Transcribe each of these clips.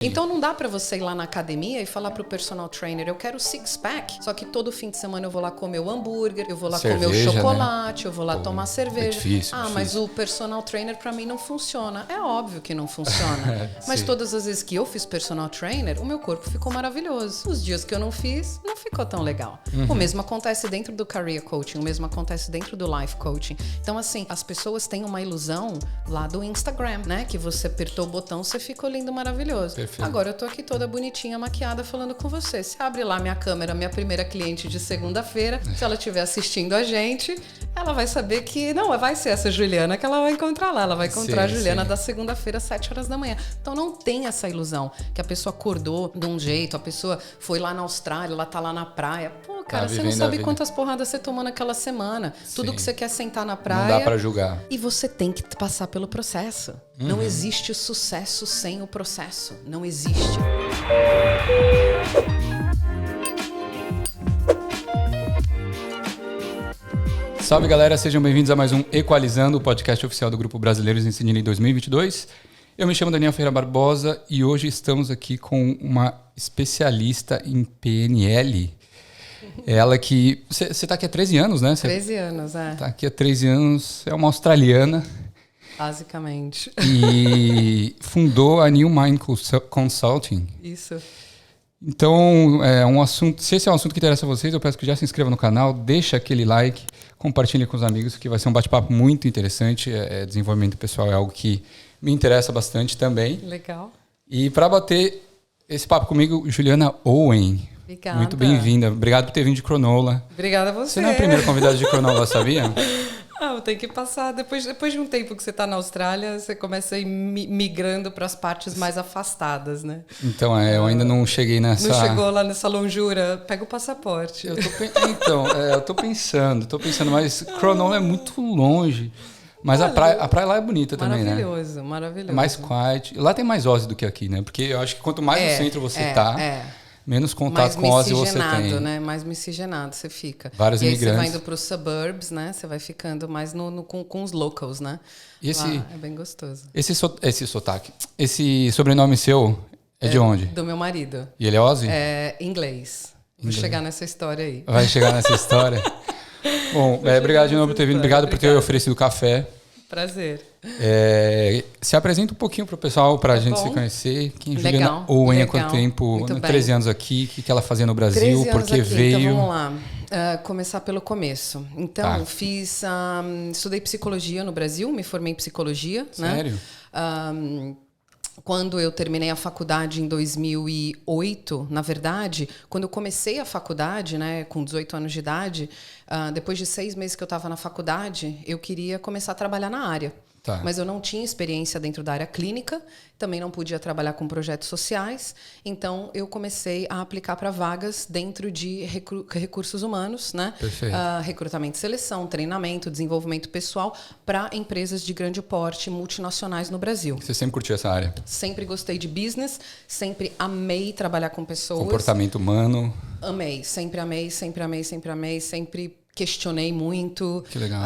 Então não dá pra você ir lá na academia e falar pro personal trainer, eu quero six-pack, só que todo fim de semana eu vou lá comer o hambúrguer, eu vou lá comer o chocolate, né? Eu vou lá tomar cerveja. Difícil. Mas o personal trainer pra mim não funciona. É óbvio que não funciona. Mas todas as vezes que eu fiz personal trainer, o meu corpo ficou maravilhoso. Os dias que eu não fiz, não ficou tão legal. O mesmo acontece dentro do career coaching, o mesmo acontece dentro do life coaching. Então assim, as pessoas têm uma ilusão lá do Instagram, né? Que você apertou o botão, você ficou lindo, maravilhoso. Perfeito. Agora eu tô aqui toda bonitinha, maquiada, falando com você. Se abre lá minha câmera, minha primeira cliente de segunda-feira, se ela estiver assistindo a gente, ela vai saber que não vai ser essa Juliana que ela vai encontrar lá. Ela vai encontrar a Juliana da segunda-feira, às 7 horas da manhã. Então não tem essa ilusão que a pessoa acordou de um jeito, a pessoa foi lá na Austrália, ela tá lá na praia. Pô, cara, você não sabe quantas porradas você tomou naquela semana. Tudo que você quer sentar na praia. Não dá pra julgar. E você tem que passar pelo processo. Não existe sucesso sem o processo. Não existe. Salve, galera, sejam bem-vindos a mais um Equalizando, o podcast oficial do Grupo Brasileiros em Cidinha 2022. Eu me chamo Daniel Ferreira Barbosa e hoje estamos aqui com uma especialista em PNL. Ela que... Você está aqui há 13 anos, né? 13 anos, é. Está aqui há 13 anos, é uma australiana. Basicamente. E fundou a New Mind Consulting. Isso. Então, é um assunto, se esse é um assunto que interessa a vocês, eu peço que já se inscreva no canal, deixa aquele like, compartilhe com os amigos, que vai ser um bate-papo muito interessante. Desenvolvimento pessoal é algo que me interessa bastante também. Legal. E para bater esse papo comigo, Juliana Owen. Obrigada. Muito bem-vinda. Obrigado por ter vindo de Cronola. Obrigada a você. Você não é a primeira convidada de Cronola, sabia? Tem que passar. Depois de um tempo que você está na Austrália, você começa a ir migrando para as partes mais afastadas, né? Então, eu ainda não cheguei nessa... Não chegou lá nessa longura? Pega o passaporte. Eu tô pensando, mas Cronola é muito longe. Mas a praia lá é bonita também, né? Maravilhoso, maravilhoso. É mais quiet. Lá tem mais Ozzy do que aqui, né? Porque eu acho que quanto mais no centro você menos contato com Ozzy você tem. Né? Mais miscigenado você fica. Vários imigrantes. Aí você vai indo para os suburbs, né? Você vai ficando mais com os locals, né? E lá é bem gostoso. Esse sotaque, esse sobrenome seu é de onde? Do meu marido. E ele é Ozzy? É inglês. Vou chegar nessa história aí. Vai chegar nessa história? Bom, obrigado de novo por ter vindo. Obrigado por ter oferecido café. Prazer. Se apresenta um pouquinho para o pessoal, para a gente se conhecer. Quem Juliana Owen, há quanto tempo? 13 anos aqui. O que ela fazia no Brasil? Por que veio? Então vamos lá. Começar pelo começo. Então, estudei psicologia no Brasil, me formei em psicologia. Sério? Né? Quando eu terminei a faculdade em 2008, na verdade, quando eu comecei a faculdade, né, com 18 anos de idade, depois de 6 meses que eu estava na faculdade, eu queria começar a trabalhar na área. Mas eu não tinha experiência dentro da área clínica, também não podia trabalhar com projetos sociais, então eu comecei a aplicar para vagas dentro de recursos humanos, né? Recrutamento e seleção, treinamento, desenvolvimento pessoal para empresas de grande porte multinacionais no Brasil. Você sempre curtiu essa área? Sempre gostei de business, sempre amei trabalhar com pessoas. Comportamento humano? Amei, sempre amei, sempre amei, sempre amei, sempre questionei muito. Que legal.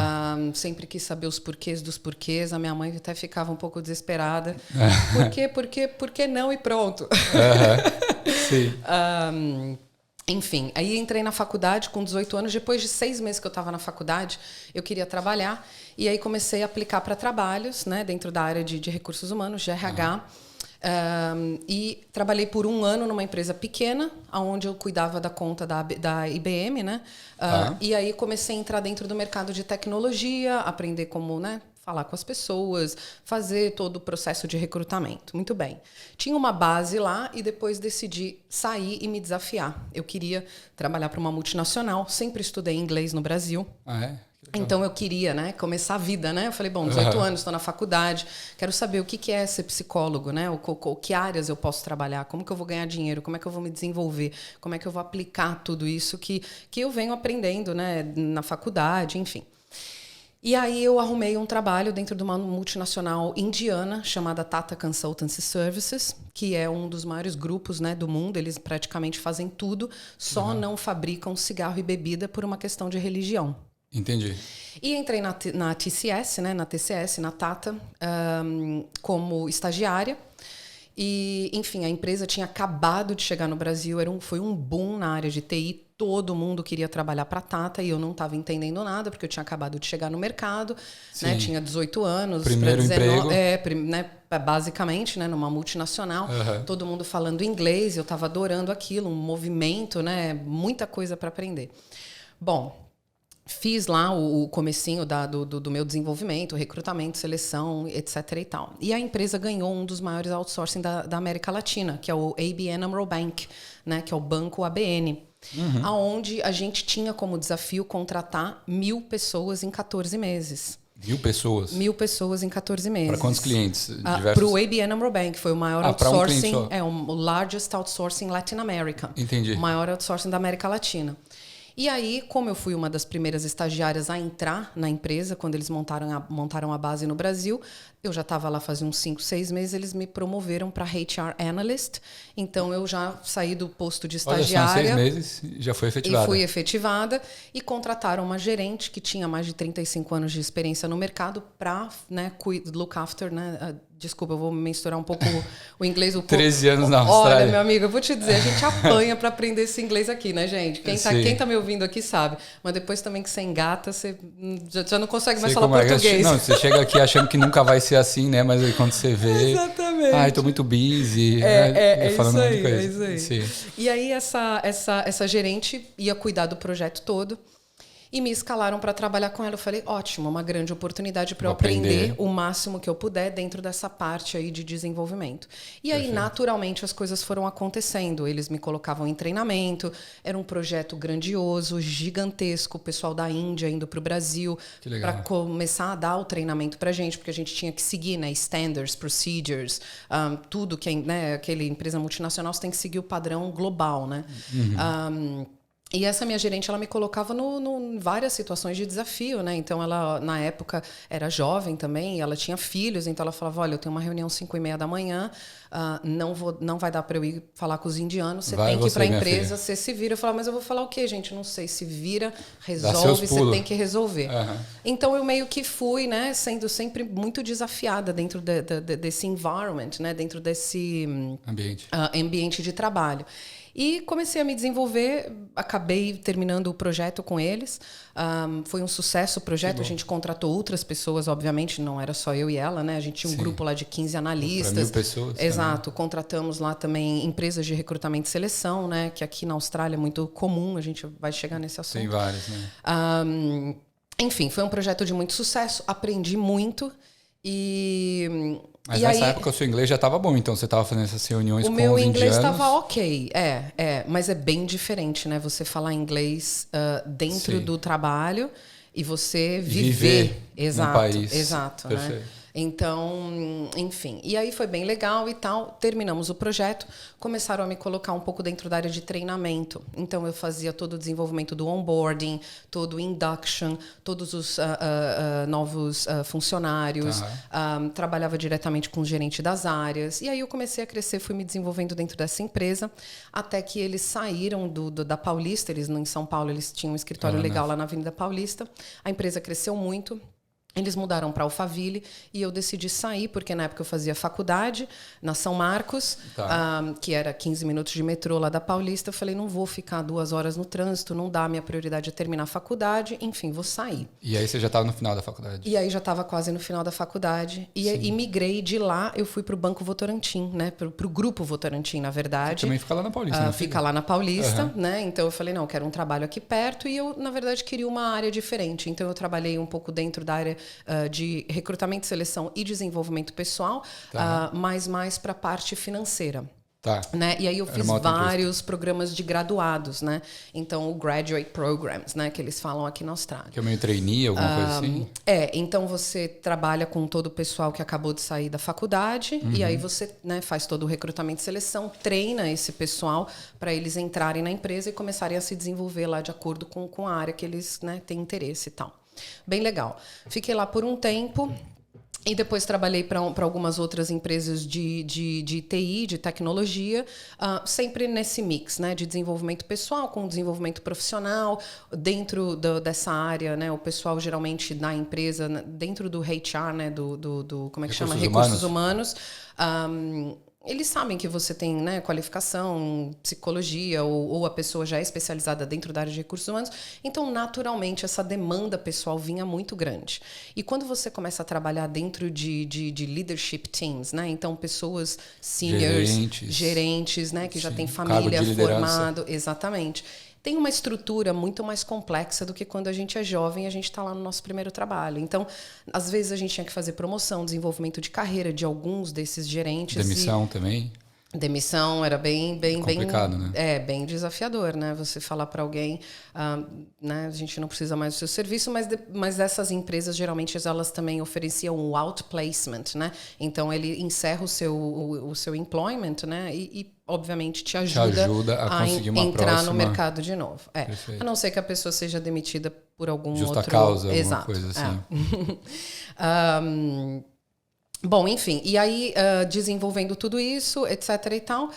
Sempre quis saber os porquês dos porquês. A minha mãe até ficava um pouco desesperada. Por que não e pronto. Sim. Enfim, aí entrei na faculdade com 18 anos. Depois de 6 meses que eu estava na faculdade, eu queria trabalhar. E aí comecei a aplicar para trabalhos, né, dentro da área de recursos humanos, de RH. E trabalhei por 1 ano numa empresa pequena, onde eu cuidava da conta da IBM, né? E aí comecei a entrar dentro do mercado de tecnologia, aprender como, né, falar com as pessoas, fazer todo o processo de recrutamento. Muito bem. Tinha uma base lá e depois decidi sair e me desafiar. Eu queria trabalhar para uma multinacional, sempre estudei inglês no Brasil. Então eu queria, né, começar a vida, né? Eu falei, 18 anos, estou na faculdade, quero saber o que é ser psicólogo, né? Que áreas eu posso trabalhar, como que eu vou ganhar dinheiro, como é que eu vou me desenvolver, como é que eu vou aplicar tudo isso que eu venho aprendendo, né, na faculdade, enfim. E aí eu arrumei um trabalho dentro de uma multinacional indiana chamada Tata Consultancy Services, que é um dos maiores grupos, né, do mundo. Eles praticamente fazem tudo, só não fabricam cigarro e bebida por uma questão de religião. Entendi. E entrei na TCS, né, na TCS, na Tata, como estagiária. E, enfim, a empresa tinha acabado de chegar no Brasil, foi um boom na área de TI, todo mundo queria trabalhar para a Tata e eu não estava entendendo nada, porque eu tinha acabado de chegar no mercado, né, tinha 18 anos. Primeiro emprego. Né, basicamente, né, numa multinacional, todo mundo falando inglês, eu estava adorando aquilo, um movimento, né, muita coisa para aprender. Bom, fiz lá o comecinho do meu desenvolvimento, recrutamento, seleção, etc. e tal. E a empresa ganhou um dos maiores outsourcing da América Latina, que é o ABN AMRO Bank, né, que é o banco ABN. Onde a gente tinha como desafio contratar 1.000 pessoas em 14 meses. 1.000 pessoas? 1.000 pessoas em 14 meses. Para quantos clientes? Para o ABN AMRO Bank, foi o maior outsourcing, o largest outsourcing Latin America. Entendi. O maior outsourcing da América Latina. E aí, como eu fui uma das primeiras estagiárias a entrar na empresa, quando eles montaram a base no Brasil, eu já estava lá fazia uns 5, 6 meses, eles me promoveram para HR Analyst. Então, eu já saí do posto de estagiária. Olha, só, em 6 meses já foi efetivada. E fui efetivada e contrataram uma gerente que tinha mais de 35 anos de experiência no mercado para, né, look after, né, desculpa, eu vou mensurar um pouco o inglês. 13 anos na Austrália. Olha, meu amigo, eu vou te dizer, a gente apanha para aprender esse inglês aqui, né, gente? Quem tá me ouvindo aqui sabe. Mas depois também que você engata, você já não consegue mais falar português. Não, você chega aqui achando que nunca vai ser assim, né? Mas aí quando você vê... Exatamente. Ai, tô muito busy. Falando é isso aí. Sim. E aí essa gerente ia cuidar do projeto todo. E me escalaram para trabalhar com ela. Eu falei, ótimo, uma grande oportunidade para eu aprender o máximo que eu puder dentro dessa parte aí de desenvolvimento. E aí, naturalmente, as coisas foram acontecendo. Eles me colocavam em treinamento. Era um projeto grandioso, gigantesco. O pessoal da Índia indo para o Brasil para começar a dar o treinamento para a gente, porque a gente tinha que seguir, né, standards, procedures, tudo que, né, aquela empresa multinacional, você tem que seguir o padrão global, né? E essa minha gerente, ela me colocava em várias situações de desafio, né? Então, ela, na época, era jovem também, ela tinha filhos, então ela falava, olha, eu tenho uma reunião 5:30 da manhã, não vai dar para eu ir falar com os indianos, você tem que ir para a empresa, você se vira. Eu falava, mas eu vou falar o quê, gente? Não sei, se vira, resolve, você tem que resolver. Então, eu meio que fui, né, sendo sempre muito desafiada dentro desse environment, né, dentro desse ambiente de trabalho. E comecei a me desenvolver, acabei terminando o projeto com eles. Foi um sucesso o projeto, a gente contratou outras pessoas, obviamente, não era só eu e ela, né? A gente tinha um grupo lá de 15 analistas. 1.000 pessoas. Exato, contratamos lá também empresas de recrutamento e seleção, né? Que aqui na Austrália é muito comum, a gente vai chegar nesse assunto. Tem vários, né? Enfim, foi um projeto de muito sucesso, aprendi muito Mas nessa época o seu inglês já estava bom, então você estava fazendo essas reuniões com os indianos? O meu inglês estava ok, mas é bem diferente, né? Você falar inglês dentro do trabalho e você viver no país. Exato, Perfeito. Né? Então, enfim. E aí foi bem legal e tal. Terminamos o projeto. Começaram a me colocar um pouco dentro da área de treinamento. Então, eu fazia todo o desenvolvimento do onboarding, todo o induction, todos os novos funcionários. Trabalhava diretamente com o gerente das áreas. E aí eu comecei a crescer, fui me desenvolvendo dentro dessa empresa, até que eles saíram da Paulista. Eles, em São Paulo, eles tinham um escritório legal lá na Avenida Paulista. A empresa cresceu muito. Eles mudaram para Alphaville e eu decidi sair, porque na época eu fazia faculdade na São Marcos, que era 15 minutos de metrô lá da Paulista. Eu falei, não vou ficar 2 horas no trânsito, não dá, minha prioridade é terminar a faculdade, enfim, vou sair. E aí você já estava no final da faculdade? E aí já estava quase no final da faculdade. E migrei de lá, eu fui para o Banco Votorantim, né? Para o Grupo Votorantim, na verdade. Você também fica lá na Paulista, fica lá na Paulista, né? Então eu falei, não, eu quero um trabalho aqui perto e eu, na verdade, queria uma área diferente. Então eu trabalhei um pouco dentro da área de recrutamento, seleção e desenvolvimento pessoal, mas mais para a parte financeira. Né? E aí eu fiz vários programas de graduados, né? Então, o Graduate Programs, né? Que eles falam aqui na Austrália. Que é meio trainee, alguma coisa assim? Então você trabalha com todo o pessoal que acabou de sair da faculdade e aí você, né, faz todo o recrutamento e seleção, treina esse pessoal para eles entrarem na empresa e começarem a se desenvolver lá de acordo com a área que eles, né, têm interesse e tal. Bem legal. Fiquei lá por um tempo e depois trabalhei para algumas outras empresas de TI, de tecnologia, sempre nesse mix, né, de desenvolvimento pessoal com desenvolvimento profissional. Dentro dessa área, né, o pessoal geralmente na empresa, dentro do HR, né, como é que chama? Recursos humanos. eles sabem que você tem, né, qualificação, psicologia, ou a pessoa já é especializada dentro da área de recursos humanos. Então, naturalmente, essa demanda pessoal vinha muito grande. E quando você começa a trabalhar dentro de leadership teams, né, então pessoas seniors, gerentes, né, que já têm família formada, exatamente. Tem uma estrutura muito mais complexa do que quando a gente é jovem e a gente está lá no nosso primeiro trabalho. Então, às vezes a gente tinha que fazer promoção, desenvolvimento de carreira de alguns desses gerentes. Demissão também? Demissão era bem complicado, né? Bem desafiador, né? Você falar para alguém, né? A gente não precisa mais do seu serviço, mas essas empresas geralmente elas também ofereciam o outplacement, né? Então ele encerra o seu employment, né? E obviamente te ajuda a conseguir uma entrar próxima... no mercado de novo. A não ser que a pessoa seja demitida por algum Justa outro... causa, alguma Exato, coisa assim. Bom, enfim, e aí desenvolvendo tudo isso, etc e tal,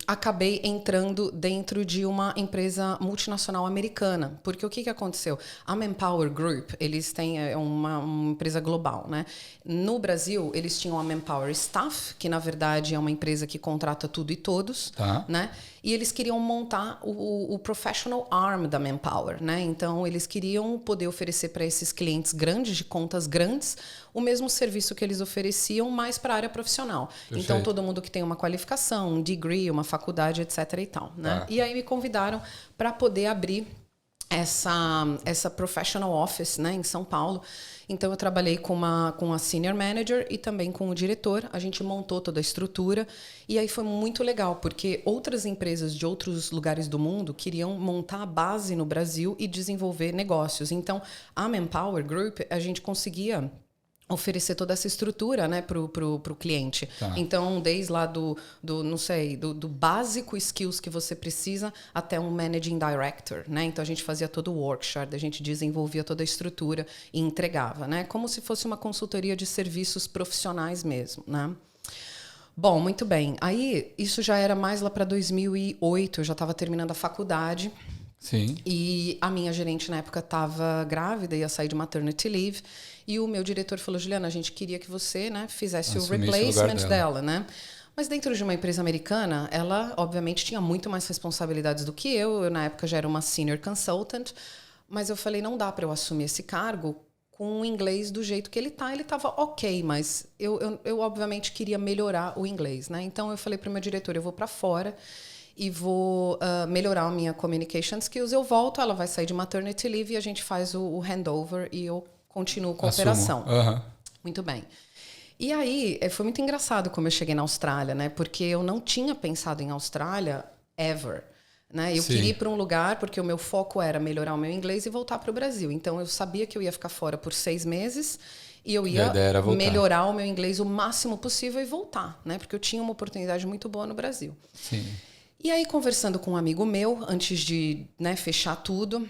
acabei entrando dentro de uma empresa multinacional americana, porque o que aconteceu? A Manpower Group, eles têm uma empresa global, né? No Brasil, eles tinham a Manpower Staff, que na verdade é uma empresa que contrata tudo e todos, né? E eles queriam montar o professional arm da Manpower, né? Então, eles queriam poder oferecer para esses clientes grandes, de contas grandes, o mesmo serviço que eles ofereciam, mas para a área profissional. Perfeito. Então, todo mundo que tem uma qualificação, um degree, uma faculdade, etc. e tal, né? E aí me convidaram para poder abrir essa professional office, né, em São Paulo. Então eu trabalhei com a senior manager e também com o diretor. A gente montou toda a estrutura e aí foi muito legal, porque outras empresas de outros lugares do mundo queriam montar a base no Brasil e desenvolver negócios. Então a Manpower Group, a gente conseguia oferecer toda essa estrutura, né, pro cliente. Então, desde lá do básico skills que você precisa até um managing director, né? Então a gente fazia todo o workshop, a gente desenvolvia toda a estrutura e entregava, né? Como se fosse uma consultoria de serviços profissionais mesmo, né? Bom, muito bem. Aí isso já era mais lá para 2008, eu já estava terminando a faculdade. Sim. E a minha gerente na época estava grávida, ia sair de maternity leave. E o meu diretor falou, Juliana, a gente queria que você, né, fizesse o replacement dela, né? Mas dentro de uma empresa americana, ela, obviamente, tinha muito mais responsabilidades do que eu. Eu, na época, já era uma senior consultant. Mas eu falei, não dá para eu assumir esse cargo com o inglês do jeito que ele tá. Ele estava ok, mas eu obviamente, queria melhorar o inglês, né? Então, eu falei para o meu diretor, eu vou para fora e vou melhorar a minha communication skills. Eu volto, ela vai sair de maternity leave e a gente faz o handover e eu continuo com a operação. Muito bem. E aí, foi muito engraçado como eu cheguei na Austrália, né? Porque eu não tinha pensado em Austrália ever. Né? Eu queria ir para um lugar porque o meu foco era melhorar o meu inglês e voltar para o Brasil. Então, eu sabia que eu ia ficar fora por 6 meses e eu ia melhorar o meu inglês o máximo possível e voltar, né? Porque eu tinha uma oportunidade muito boa no Brasil. Sim. E aí, conversando com um amigo meu, antes de, né, fechar tudo,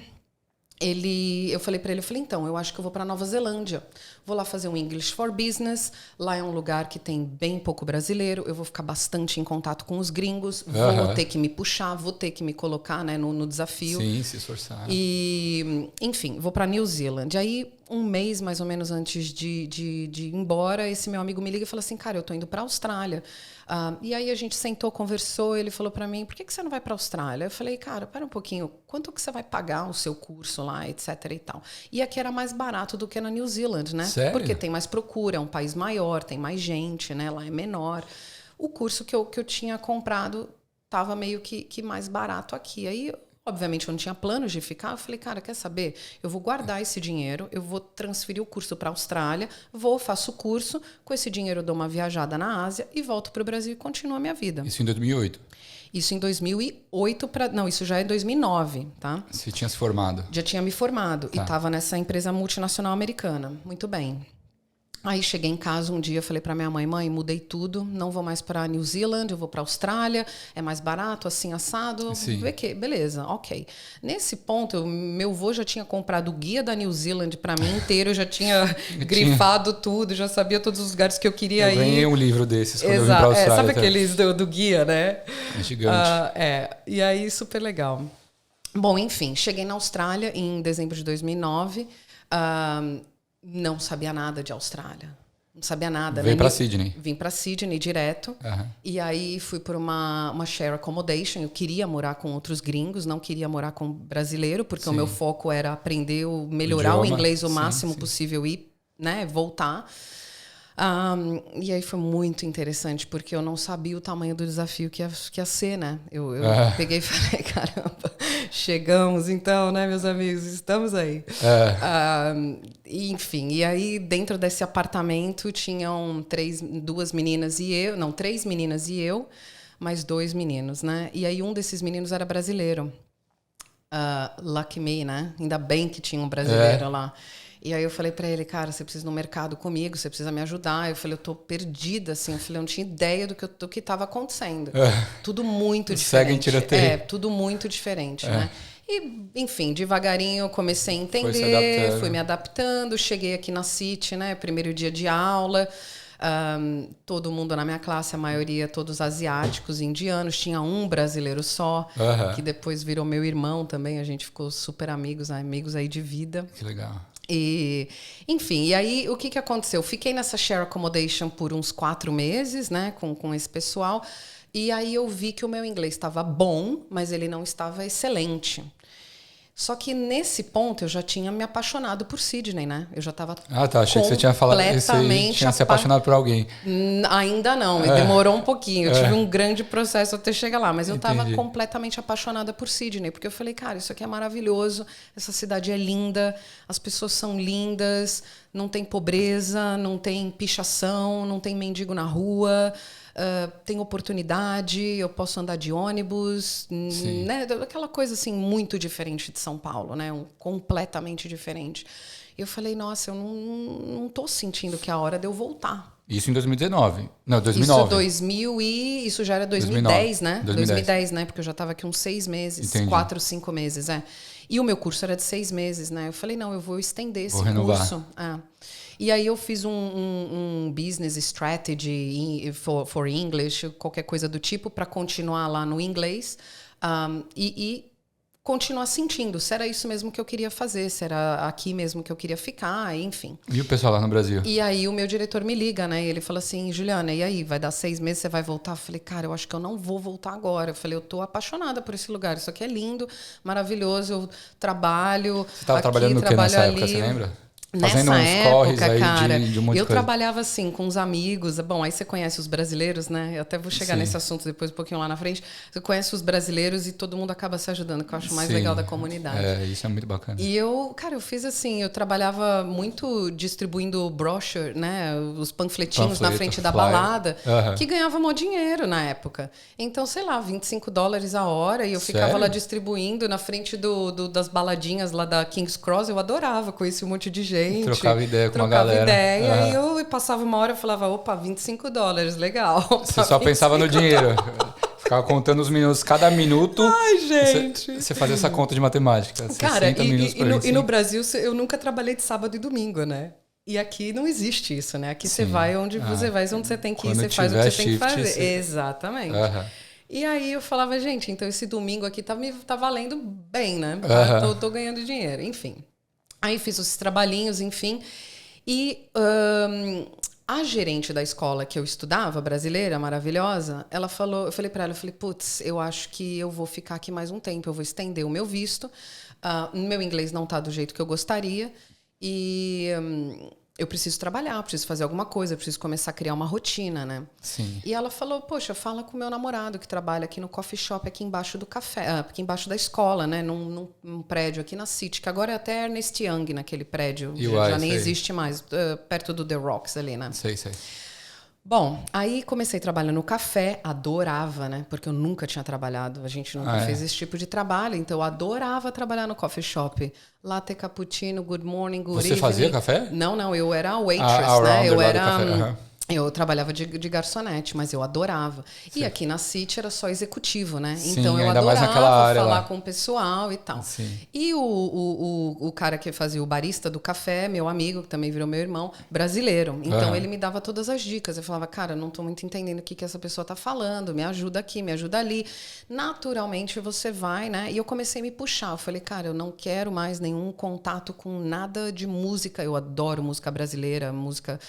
eu falei para ele, então, eu acho que eu vou para Nova Zelândia. Vou lá fazer um English for Business. Lá é um lugar que tem bem pouco brasileiro. Eu vou ficar bastante em contato com os gringos. Vou ter que me puxar, vou ter que me colocar, né, no desafio. Sim, se esforçar. E, enfim, vou para New Zealand. Aí, um mês mais ou menos antes de ir embora, esse meu amigo me liga e fala assim, cara, eu tô indo para a Austrália. E aí a gente sentou, conversou, ele falou para mim, por que você não vai para a Austrália? Eu falei, cara, pera um pouquinho, quanto que você vai pagar o seu curso lá, etc e tal. E aqui era mais barato do que na New Zealand, né? Sério? Porque tem mais procura, é um país maior, tem mais gente, né? Lá é menor. O curso que eu tinha comprado estava meio que mais barato aqui. Aí, obviamente, eu não tinha planos de ficar. Eu falei, cara, quer saber? Eu vou guardar esse dinheiro, eu vou transferir o curso para a Austrália, faço o curso, com esse dinheiro eu dou uma viajada na Ásia e volto para o Brasil e continuo a minha vida. Isso em 2008? Isso em 2008 não, isso já é 2009, tá? Você tinha se formado? Já tinha me formado e estava nessa empresa multinacional americana. Muito bem. Aí cheguei em casa um dia, falei para minha mãe, mudei tudo, não vou mais para New Zealand, eu vou para Austrália, é mais barato, assim, assado. Beleza, ok. Nesse ponto, meu avô já tinha comprado o guia da New Zealand para mim inteiro, eu já tinha grifado tudo, já sabia todos os lugares que eu queria ir. Eu ganhei um livro desses quando eu vim para a Austrália. Sabe aqueles do guia, né? É gigante. E aí, super legal. Bom, enfim, cheguei na Austrália em dezembro de 2009, não sabia nada de Austrália. Não sabia nada. Veio né? para Sydney. Vim para Sydney direto. E aí fui por uma share accommodation. Eu queria morar com outros gringos, não queria morar com brasileiro, porque o meu foco era aprender, melhorar o inglês o máximo possível e, né, voltar. E aí foi muito interessante, porque eu não sabia o tamanho do desafio que ia ser, né? Eu peguei e falei, caramba, chegamos então, né, meus amigos? Estamos aí. Enfim, e aí dentro desse apartamento tinham três meninas e eu, mais 2 meninos, né? E aí um desses meninos era brasileiro. Lucky me, né? Ainda bem que tinha um brasileiro lá. E aí eu falei pra ele, cara, você precisa ir no mercado comigo, você precisa me ajudar. Eu falei, eu tô perdida, assim. Eu falei, eu não tinha ideia do que estava acontecendo. Tudo muito diferente. Segue em tiroteio. Tudo muito diferente, né? E, enfim, devagarinho eu comecei a entender, fui me adaptando. Cheguei aqui na City, né? Primeiro dia de aula. Todo mundo na minha classe, a maioria todos asiáticos, indianos. Tinha um brasileiro só, que depois virou meu irmão também. A gente ficou super amigos aí de vida. Que legal. E, enfim, e aí o que aconteceu? Eu fiquei nessa share accommodation por uns 4 meses, né, com esse pessoal, e aí eu vi que o meu inglês estava bom, mas ele não estava excelente. Só que nesse ponto eu já tinha me apaixonado por Sydney, né? Eu já estava achei que você tinha falado que você tinha se apaixonado por alguém. Ainda não, demorou um pouquinho. Eu tive um grande processo até chegar lá, mas eu estava completamente apaixonada por Sydney, porque eu falei, cara, isso aqui é maravilhoso, essa cidade é linda, as pessoas são lindas, não tem pobreza, não tem pichação, não tem mendigo na rua. Tem oportunidade, eu posso andar de ônibus, né? Aquela coisa assim muito diferente de São Paulo, né? Completamente diferente. E eu falei, nossa, eu não tô sentindo que é a hora de eu voltar. Isso em 2019? Não, 2009. Isso já era 2010, 2009. né? 2010, né? Porque eu já estava aqui uns 6 meses, Entendi. 4, 5 meses, E o meu curso era de 6 meses, né? Eu falei, não, eu vou estender esse renovar. curso. E aí eu fiz um business strategy for English, qualquer coisa do tipo, para continuar lá no inglês e continuar sentindo se era isso mesmo que eu queria fazer, se era aqui mesmo que eu queria ficar, enfim. E o pessoal lá no Brasil? E aí o meu diretor me liga, né? E ele fala assim, Juliana, e aí, vai dar 6 meses, você vai voltar? Eu falei, cara, eu acho que eu não vou voltar agora. Eu falei, eu tô apaixonada por esse lugar, isso aqui é lindo, maravilhoso, eu trabalho. Você estava trabalhando no que nessa época, você lembra? Fazendo Nessa uns corres época, aí cara, de um monte de eu coisa. trabalhava assim com uns amigos. Bom, aí você conhece os brasileiros, né? Eu até vou chegar nesse assunto depois um pouquinho lá na frente. Você conhece os brasileiros e todo mundo acaba se ajudando, que eu acho mais legal da comunidade. Isso é muito bacana. E eu fiz assim, eu trabalhava muito distribuindo brochure, né? Os panfletinhos na frente da balada, que ganhava mó dinheiro na época. Então, sei lá, $25 a hora, e eu ficava lá distribuindo na frente das baladinhas lá da King's Cross. Eu adorava, conheci um monte de gente. Trocava ideia com uma galera. E eu passava uma hora e falava, opa, $25, legal. Você só pensava no dinheiro. Ficava contando os minutos, cada minuto. Ai, gente. Você fazia essa conta de matemática. Cara, e no Brasil eu nunca trabalhei de sábado e domingo, né? E aqui não existe isso, né? Aqui você vai onde você vai, onde você tem que ir, você faz o que você tem que fazer. Exatamente. E aí eu falava, gente, então esse domingo aqui tá valendo bem, né? Tô ganhando dinheiro, enfim. Aí fiz os trabalhinhos, enfim. E a gerente da escola que eu estudava, brasileira, maravilhosa, ela falou, eu falei para ela, putz, eu acho que eu vou ficar aqui mais um tempo, eu vou estender o meu visto. Meu inglês não tá do jeito que eu gostaria. E eu preciso trabalhar, preciso fazer alguma coisa, preciso começar a criar uma rotina, né? Sim. E ela falou, poxa, fala com o meu namorado que trabalha aqui no coffee shop, aqui embaixo do café, aqui embaixo da escola, né? Num prédio aqui na City, que agora é até Ernest Young naquele prédio, já nem existe mais, perto do The Rocks ali, né? Sei. Bom, aí comecei a trabalhar no café, adorava, né? Porque eu nunca tinha trabalhado, a gente nunca fez esse tipo de trabalho, então eu adorava trabalhar no coffee shop. Latte cappuccino, good morning, good evening. Você fazia café? Não, eu era a waitress, né? Eu trabalhava de garçonete, mas eu adorava. Sim. E aqui na City era só executivo, né? Sim, então eu ainda mais adorava naquela área falar lá. com o pessoal e tal. Sim. E o cara que fazia o barista do café, meu amigo, que também virou meu irmão, brasileiro. Então ele me dava todas as dicas. Eu falava, cara, não tô muito entendendo o que essa pessoa tá falando, me ajuda aqui, me ajuda ali. Naturalmente você vai, né? E eu comecei a me puxar. Eu falei, cara, eu não quero mais nenhum contato com nada de música. Eu adoro música brasileira, música...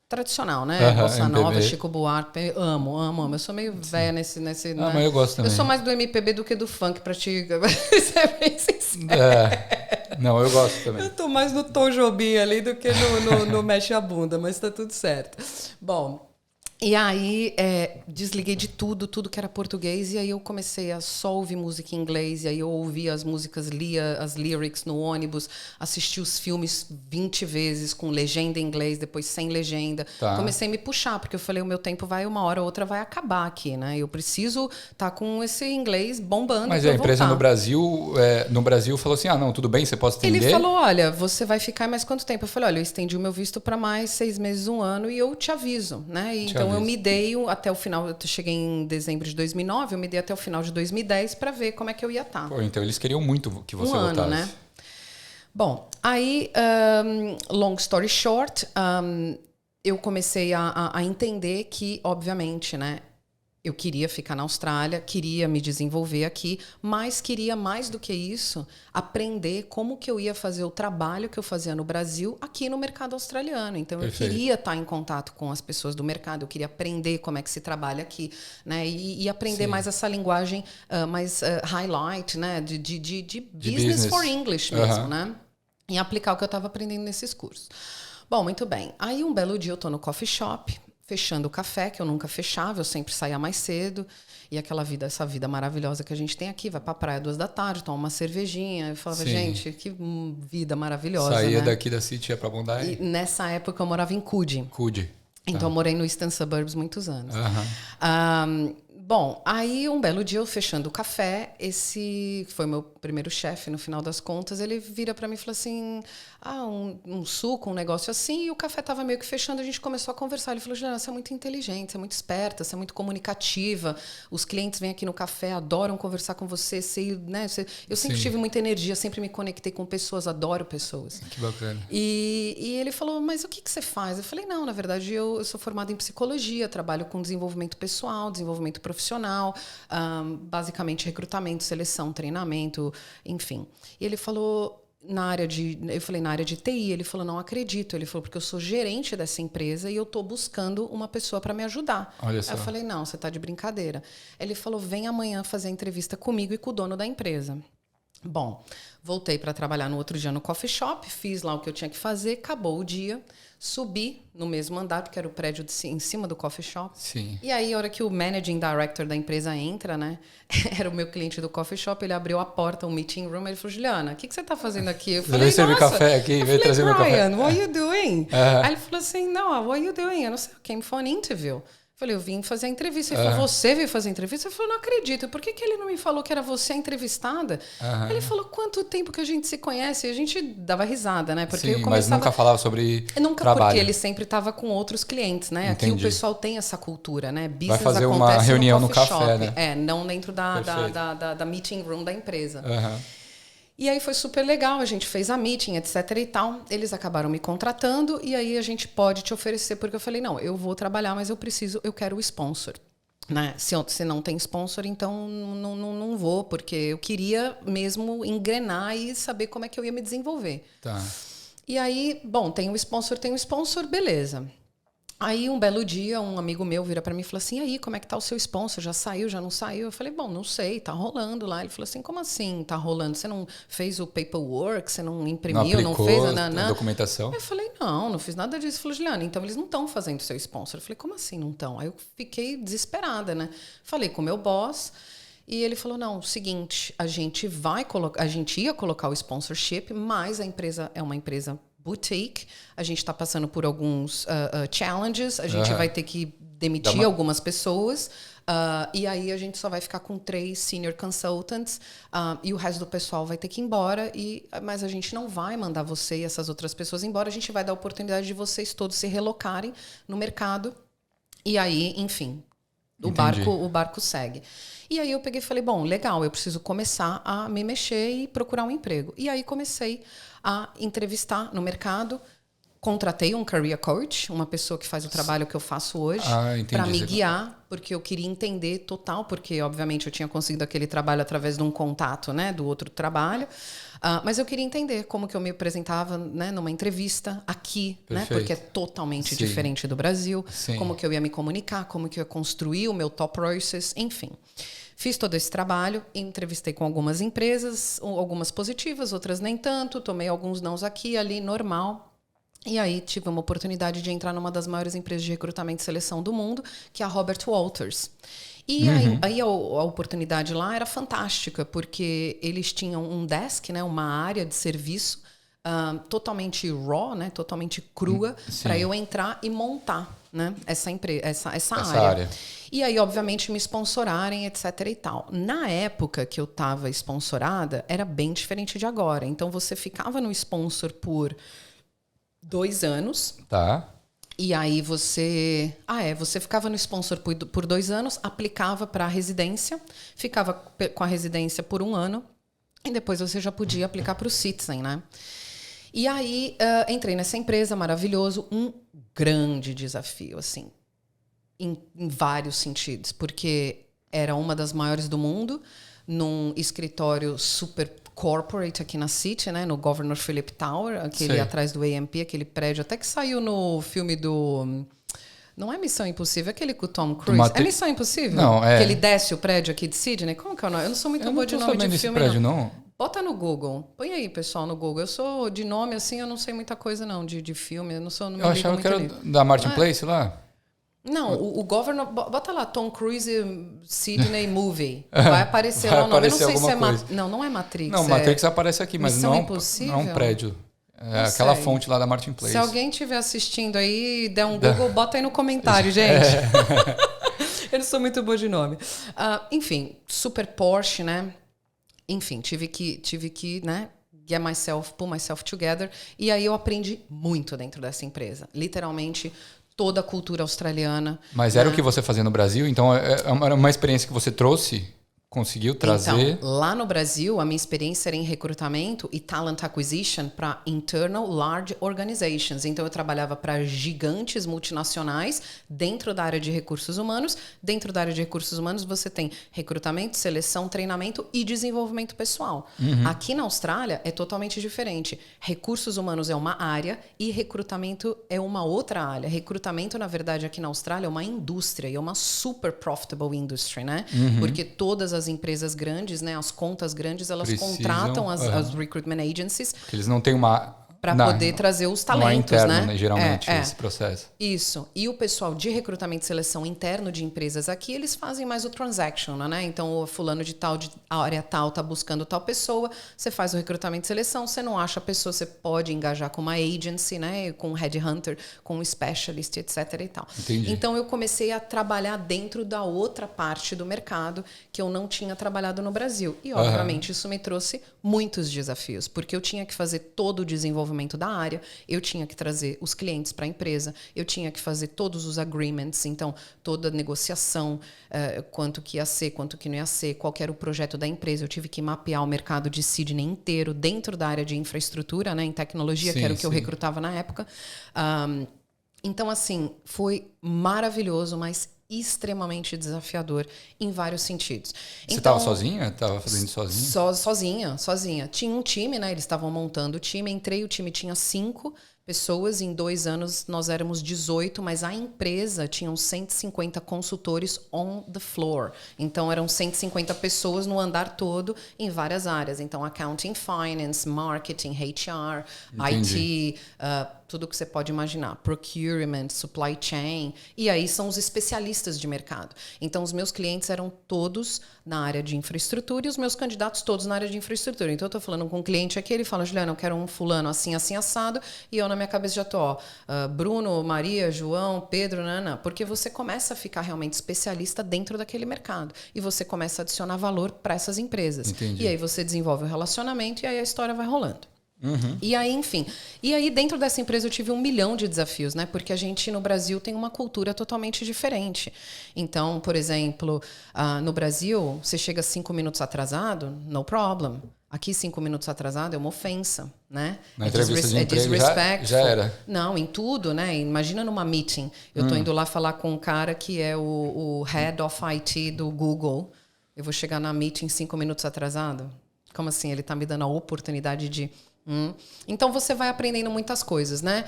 tradicional, né? Bossa MPB. Nova, Chico Buarque, amo. Eu sou meio velha nesse Ah, né? mas eu gosto também. Eu sou mais do MPB do que do funk, pra te ser bem sincero. Não, eu gosto também. Eu tô mais no Tom Jobim ali do que no Mexe a Bunda, mas tá tudo certo. Bom, e aí desliguei de tudo que era português, e aí eu comecei a só ouvir música em inglês, e aí eu ouvia as músicas, lia as lyrics no ônibus, assisti os filmes 20 vezes com legenda em inglês, depois sem legenda. Tá. Comecei a me puxar, porque eu falei, o meu tempo vai, uma hora ou outra vai acabar aqui, né? Eu preciso estar com esse inglês bombando. Mas a empresa no Brasil falou assim, não, tudo bem, você pode estender? Ele falou, olha, você vai ficar mais quanto tempo? Eu falei, olha, eu estendi o meu visto para mais 6 meses, 1 ano, e eu te aviso, né? Então eu me dei até o final, eu cheguei em dezembro de 2009, eu me dei até o final de 2010 para ver como é que eu ia estar. Pô, então eles queriam muito que você voltasse. 1 ano, né? Bom, aí, long story short, eu comecei a entender que, obviamente, né? Eu queria ficar na Austrália, queria me desenvolver aqui, mas queria, mais do que isso, aprender como que eu ia fazer o trabalho que eu fazia no Brasil aqui no mercado australiano. Então, Perfeito. eu queria estar em contato com as pessoas do mercado, eu queria aprender como é que se trabalha aqui, né? E aprender mais essa linguagem mais highlight, né? De business for English mesmo, né? E aplicar o que eu estava aprendendo nesses cursos. Bom, muito bem. Aí, um belo dia, eu estou no coffee shop, fechando o café, que eu nunca fechava, eu sempre saía mais cedo. E essa vida maravilhosa que a gente tem aqui, vai pra praia 2 da tarde, toma uma cervejinha. Eu falava, gente, que vida maravilhosa, Saía né? daqui da City, ia pra Bondi? E nessa época eu morava em Coogee. Então eu morei no Eastern Suburbs muitos anos. Bom, aí um belo dia eu fechando o café, esse foi meu primeiro chefe, no final das contas, ele vira para mim e fala assim, um suco, um negócio assim, e o café tava meio que fechando, a gente começou a conversar. Ele falou, Juliana, você é muito inteligente, você é muito esperta, você é muito comunicativa, os clientes vêm aqui no café, adoram conversar com você, né? Eu sempre tive muita energia, sempre me conectei com pessoas, adoro pessoas. Que bacana. E ele falou, mas o que você faz? Eu falei, não, na verdade eu sou formada em psicologia, trabalho com desenvolvimento pessoal, desenvolvimento profissional, basicamente recrutamento, seleção, treinamento, enfim. E ele falou, eu falei, na área de TI, ele falou, não acredito. Ele falou, porque eu sou gerente dessa empresa e eu estou buscando uma pessoa para me ajudar. Olha só. Aí eu falei, não, você está de brincadeira. Ele falou, vem amanhã fazer a entrevista comigo e com o dono da empresa. Bom, voltei para trabalhar no outro dia no coffee shop, fiz lá o que eu tinha que fazer, acabou o dia, subi no mesmo andar, porque era o prédio em cima do coffee shop. Sim. E aí, a hora que o managing director da empresa entra, né? Era o meu cliente do coffee shop, ele abriu a porta, o meeting room, ele falou, Juliana, o que você está fazendo aqui? Eu falei, veio servir café aqui, veio trazer meu café. Brian, what are you doing? Aí ele falou assim, não, what are you doing? Eu não sei, I came for an interview. Eu falei, eu vim fazer a entrevista. Ele falou, você veio fazer a entrevista? Eu falei, não acredito. Por que ele não me falou que era você a entrevistada? Ele falou, quanto tempo que a gente se conhece? E a gente dava risada, né? Porque sim, mas nunca falava sobre trabalho. Porque ele sempre estava com outros clientes, né? Entendi. Aqui o pessoal tem essa cultura, né? Business vai fazer acontece uma reunião no café, shop, né? Não dentro da meeting room da empresa. E aí foi super legal, a gente fez a meeting, etc e tal. Eles acabaram me contratando e aí a gente pode te oferecer, porque eu falei, não, eu vou trabalhar, mas eu quero o sponsor. Né? Se não tem sponsor, então não vou, porque eu queria mesmo engrenar e saber como é que eu ia me desenvolver. Tá. E aí, bom, tem um sponsor, beleza. Aí, um belo dia, um amigo meu vira para mim e falou assim, e aí, como é que tá o seu sponsor? Já saiu, já não saiu? Eu falei, bom, não sei, tá rolando lá. Ele falou assim, como assim tá rolando? Você não fez o paperwork? Você não imprimiu? Não fez a documentação? Eu falei, não fiz nada disso. Ele falou, Juliana, então eles não estão fazendo o seu sponsor. Eu falei, como assim não estão? Aí eu fiquei desesperada, né? Falei com o meu boss e ele falou, não, seguinte, a gente ia colocar o sponsorship, mas a empresa é uma empresa boutique. A gente está passando por alguns challenges. A gente vai ter que demitir algumas pessoas. E aí a gente só vai ficar com 3 senior consultants e o resto do pessoal vai ter que ir embora. Mas a gente não vai mandar você e essas outras pessoas embora. A gente vai dar a oportunidade de vocês todos se relocarem no mercado. E aí, enfim, o barco segue. E aí eu peguei e falei, bom, legal, eu preciso começar a me mexer e procurar um emprego. E aí comecei a entrevistar no mercado. Contratei um career coach, uma pessoa que faz o trabalho que eu faço hoje, para me guiar, porque eu queria entender total, porque obviamente eu tinha conseguido aquele trabalho através de um contato, né, do outro trabalho, mas eu queria entender como que eu me apresentava, né, numa entrevista aqui, né, porque é totalmente diferente do Brasil, como que eu ia me comunicar, como que eu ia construir o meu top process, enfim. Fiz todo esse trabalho, entrevistei com algumas empresas, algumas positivas, outras nem tanto, tomei alguns nãos aqui, ali, normal. E aí tive uma oportunidade de entrar numa das maiores empresas de recrutamento e seleção do mundo, que é a Robert Walters. E aí a oportunidade lá era fantástica, porque eles tinham um desk, né, uma área de serviço totalmente raw, né, totalmente crua, para eu entrar e montar, né, essa área. E aí, obviamente, me sponsorarem, etc. e tal. Na época que eu estava sponsorada, era bem diferente de agora. Então, você ficava no sponsor por 2 anos. Tá. E aí você ficava no sponsor por 2 anos, aplicava para a residência, ficava com a residência por 1 ano, e depois você já podia aplicar para o Citizen, né? E aí entrei nessa empresa, maravilhoso, um grande desafio, assim, em vários sentidos, porque era uma das maiores do mundo, num escritório super corporate aqui na City, né, no Governor Philip Tower, aquele atrás do AMP, aquele prédio, até que saiu no filme do... Não é Missão Impossível, aquele com o Tom Cruise. É Missão Impossível? Não, é. Que ele desce o prédio aqui de Sydney? Como que é o nome? Eu não sou muito boa de nome de filme, prédio, não. Bota no Google. Põe aí, pessoal, no Google. Eu sou de nome, assim, eu não sei muita coisa, não, de filme. Eu não sou... Eu achava que era da Martin Place lá. Não, o Governor... Bota lá, Tom Cruise Sydney Movie. Vai aparecer lá o nome. Eu não sei se é... Não é Matrix. Não, Matrix aparece aqui, mas não é um prédio. É aquela fonte lá da Martin Place. Se alguém estiver assistindo aí e der um Google, bota aí no comentário, gente. Eu não sou muito boa de nome. Enfim, super Porsche, né? Enfim, tive que, né? Pull myself together. E aí eu aprendi muito dentro dessa empresa. Literalmente... toda a cultura australiana. Mas era o que você fazia no Brasil? Então, era uma experiência que você trouxe, conseguiu trazer? Então, lá no Brasil, a minha experiência era em recrutamento e talent acquisition para internal large organizations. Então, eu trabalhava para gigantes multinacionais dentro da área de recursos humanos. Dentro da área de recursos humanos, você tem recrutamento, seleção, treinamento e desenvolvimento pessoal. Aqui na Austrália, é totalmente diferente. Recursos humanos é uma área e recrutamento é uma outra área. Recrutamento, na verdade, aqui na Austrália é uma indústria e é uma super profitable industry, né? Porque todas as empresas grandes, né, as contas grandes, elas contratam as recruitment agencies. Porque eles não têm uma... para poder trazer os talentos, não é interno, né? Geralmente, esse processo. Isso. E o pessoal de recrutamento e seleção interno de empresas aqui, eles fazem mais o transactional, né? Então, o fulano de tal, de área tal, tá buscando tal pessoa, você faz o recrutamento e seleção, você não acha a pessoa, você pode engajar com uma agency, né? Com um headhunter, com um specialist, etc. e tal. Entendi. Então, eu comecei a trabalhar dentro da outra parte do mercado que eu não tinha trabalhado no Brasil. E, obviamente, isso me trouxe muitos desafios, porque eu tinha que fazer todo o desenvolvimento da área, eu tinha que trazer os clientes para a empresa, eu tinha que fazer todos os agreements, então toda a negociação, quanto que ia ser, quanto que não ia ser, qual que era o projeto da empresa, eu tive que mapear o mercado de Sydney inteiro dentro da área de infraestrutura, né, em tecnologia, que era o que eu recrutava na época. Então, assim, foi maravilhoso, mas extremamente desafiador em vários sentidos. Você estava sozinha? Estava fazendo sozinha? Sozinha. Tinha um time, né? Eles estavam montando o time. Entrei, o time tinha 5 pessoas. Em 2 anos, nós éramos 18, mas a empresa tinha 150 consultores on the floor. Então, eram 150 pessoas no andar todo, em várias áreas. Então, accounting, finance, marketing, HR, Entendi. IT, tudo que você pode imaginar. Procurement, supply chain. E aí são os especialistas de mercado. Então, os meus clientes eram todos na área de infraestrutura e os meus candidatos todos na área de infraestrutura. Então, eu estou falando com um cliente aqui, ele fala, Juliana, eu quero um fulano assim, assim, assado. E eu, na minha cabeça, já estou, Bruno, Maria, João, Pedro, Nana. Porque você começa a ficar realmente especialista dentro daquele mercado. E você começa a adicionar valor para essas empresas. Entendi. E aí você desenvolve um relacionamento e aí a história vai rolando. E aí, enfim. E aí, dentro dessa empresa, eu tive 1 milhão de desafios, né? Porque a gente, no Brasil, tem uma cultura totalmente diferente. Então, por exemplo, no Brasil, você chega 5 minutos atrasado, no problem. Aqui, 5 minutos atrasado é uma ofensa, né? Na entrevista de emprego já era. Não, em tudo, né? Imagina numa meeting. Eu tô indo lá falar com um cara que é o Head of IT do Google. Eu vou chegar na meeting 5 minutos atrasado? Como assim? Ele tá me dando a oportunidade de... Então, você vai aprendendo muitas coisas, né?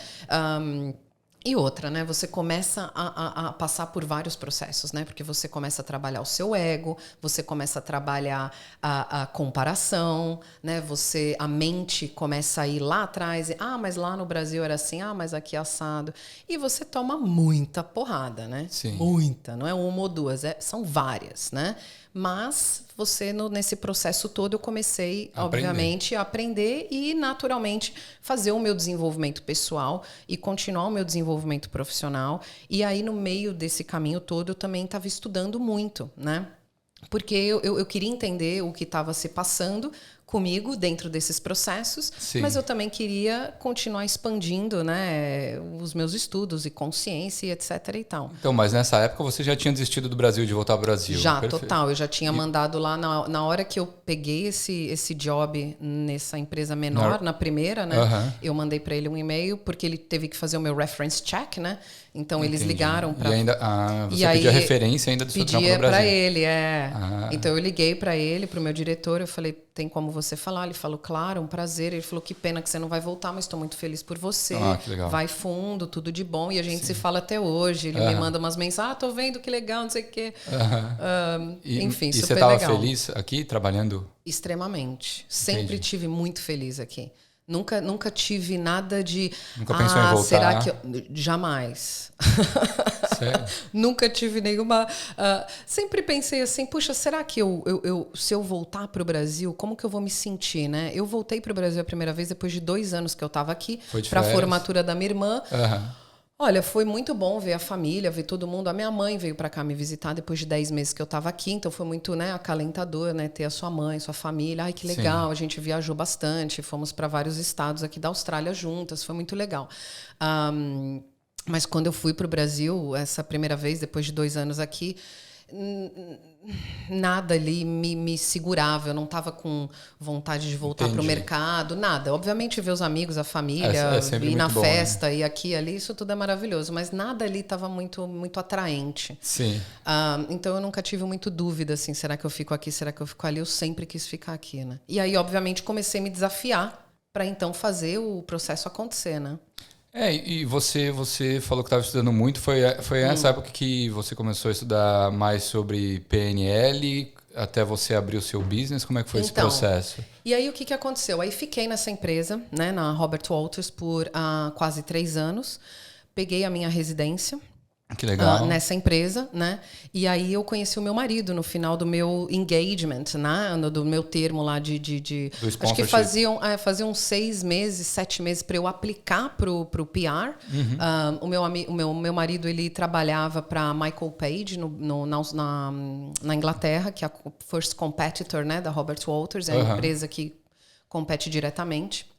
E outra, né? Você começa a passar por vários processos, né? Porque você começa a trabalhar o seu ego, você começa a trabalhar a comparação, né? A mente começa a ir lá atrás, mas lá no Brasil era assim, mas aqui é assado. E você toma muita porrada, né? Sim. Muita, não é uma ou duas, são várias, né? Mas você, nesse processo todo, eu comecei, obviamente, a aprender e, naturalmente, fazer o meu desenvolvimento pessoal e continuar o meu desenvolvimento profissional. E aí, no meio desse caminho todo, eu também estava estudando muito, né? Porque eu queria entender o que estava se passando comigo dentro desses processos, Sim. Mas eu também queria continuar expandindo, né, os meus estudos e consciência e etc e tal. Então, mas nessa época você já tinha desistido do Brasil, de voltar ao Brasil? Já, perfeito. Total. Eu já tinha mandado lá, na hora que eu peguei esse job nessa empresa menor, na primeira, né, eu mandei para ele um e-mail, porque ele teve que fazer o meu reference check, né? Então, Entendi. Eles ligaram para... E ainda você pediu a referência ainda do seu trampo no Brasil? Pedia para ele, Então, eu liguei para ele, para o meu diretor, eu falei, tem como você falar? Ele falou, claro, um prazer. Ele falou, que pena que você não vai voltar, mas estou muito feliz por você. Que legal. Vai fundo, tudo de bom. E a gente se fala até hoje. Ele me manda umas mensagens, tô vendo, que legal, não sei o quê. Enfim, super legal. E você estava feliz aqui, trabalhando? Extremamente. Sempre tive muito feliz aqui. Nunca tive nada de... Nunca pensou em voltar? Será que... Jamais. Sério? Nunca tive nenhuma... sempre pensei assim, puxa, será que se eu voltar para o Brasil, como que eu vou me sentir, né? Eu voltei para o Brasil a primeira vez depois de 2 anos que eu estava aqui, para a formatura da minha irmã. Olha, foi muito bom ver a família, ver todo mundo. A minha mãe veio para cá me visitar depois de 10 meses que eu estava aqui, então foi muito, né, acalentador, né, ter a sua mãe, sua família. Ai, que legal, Sim. A gente viajou bastante, fomos para vários estados aqui da Austrália juntas, foi muito legal. Mas quando eu fui para o Brasil, essa primeira vez, depois de 2 anos aqui, nada ali me segurava, eu não estava com vontade de voltar para o mercado, nada. Obviamente ver os amigos, a família, ir na festa, né? E aqui e ali, isso tudo é maravilhoso, mas nada ali estava muito, muito atraente. Sim. Então eu nunca tive muito dúvida, assim, será que eu fico aqui, será que eu fico ali? Eu sempre quis ficar aqui, né? E aí, obviamente, comecei a me desafiar para então fazer o processo acontecer, né? E você falou que estava estudando muito. Foi essa época que você começou a estudar mais sobre PNL, até você abrir o seu business? Como é que foi esse processo? E aí o que aconteceu? Aí fiquei nessa empresa, né, na Robert Walters, por quase 3 anos. Peguei a minha residência. Que legal. Nessa empresa, né? E aí eu conheci o meu marido no final do meu engagement, né? Do meu termo lá de acho que faziam 6 meses, 7 meses para eu aplicar pro PR. O meu marido, ele trabalhava para Michael Page na Inglaterra, que é a first competitor, né, da Robert Walters, é a empresa que compete diretamente.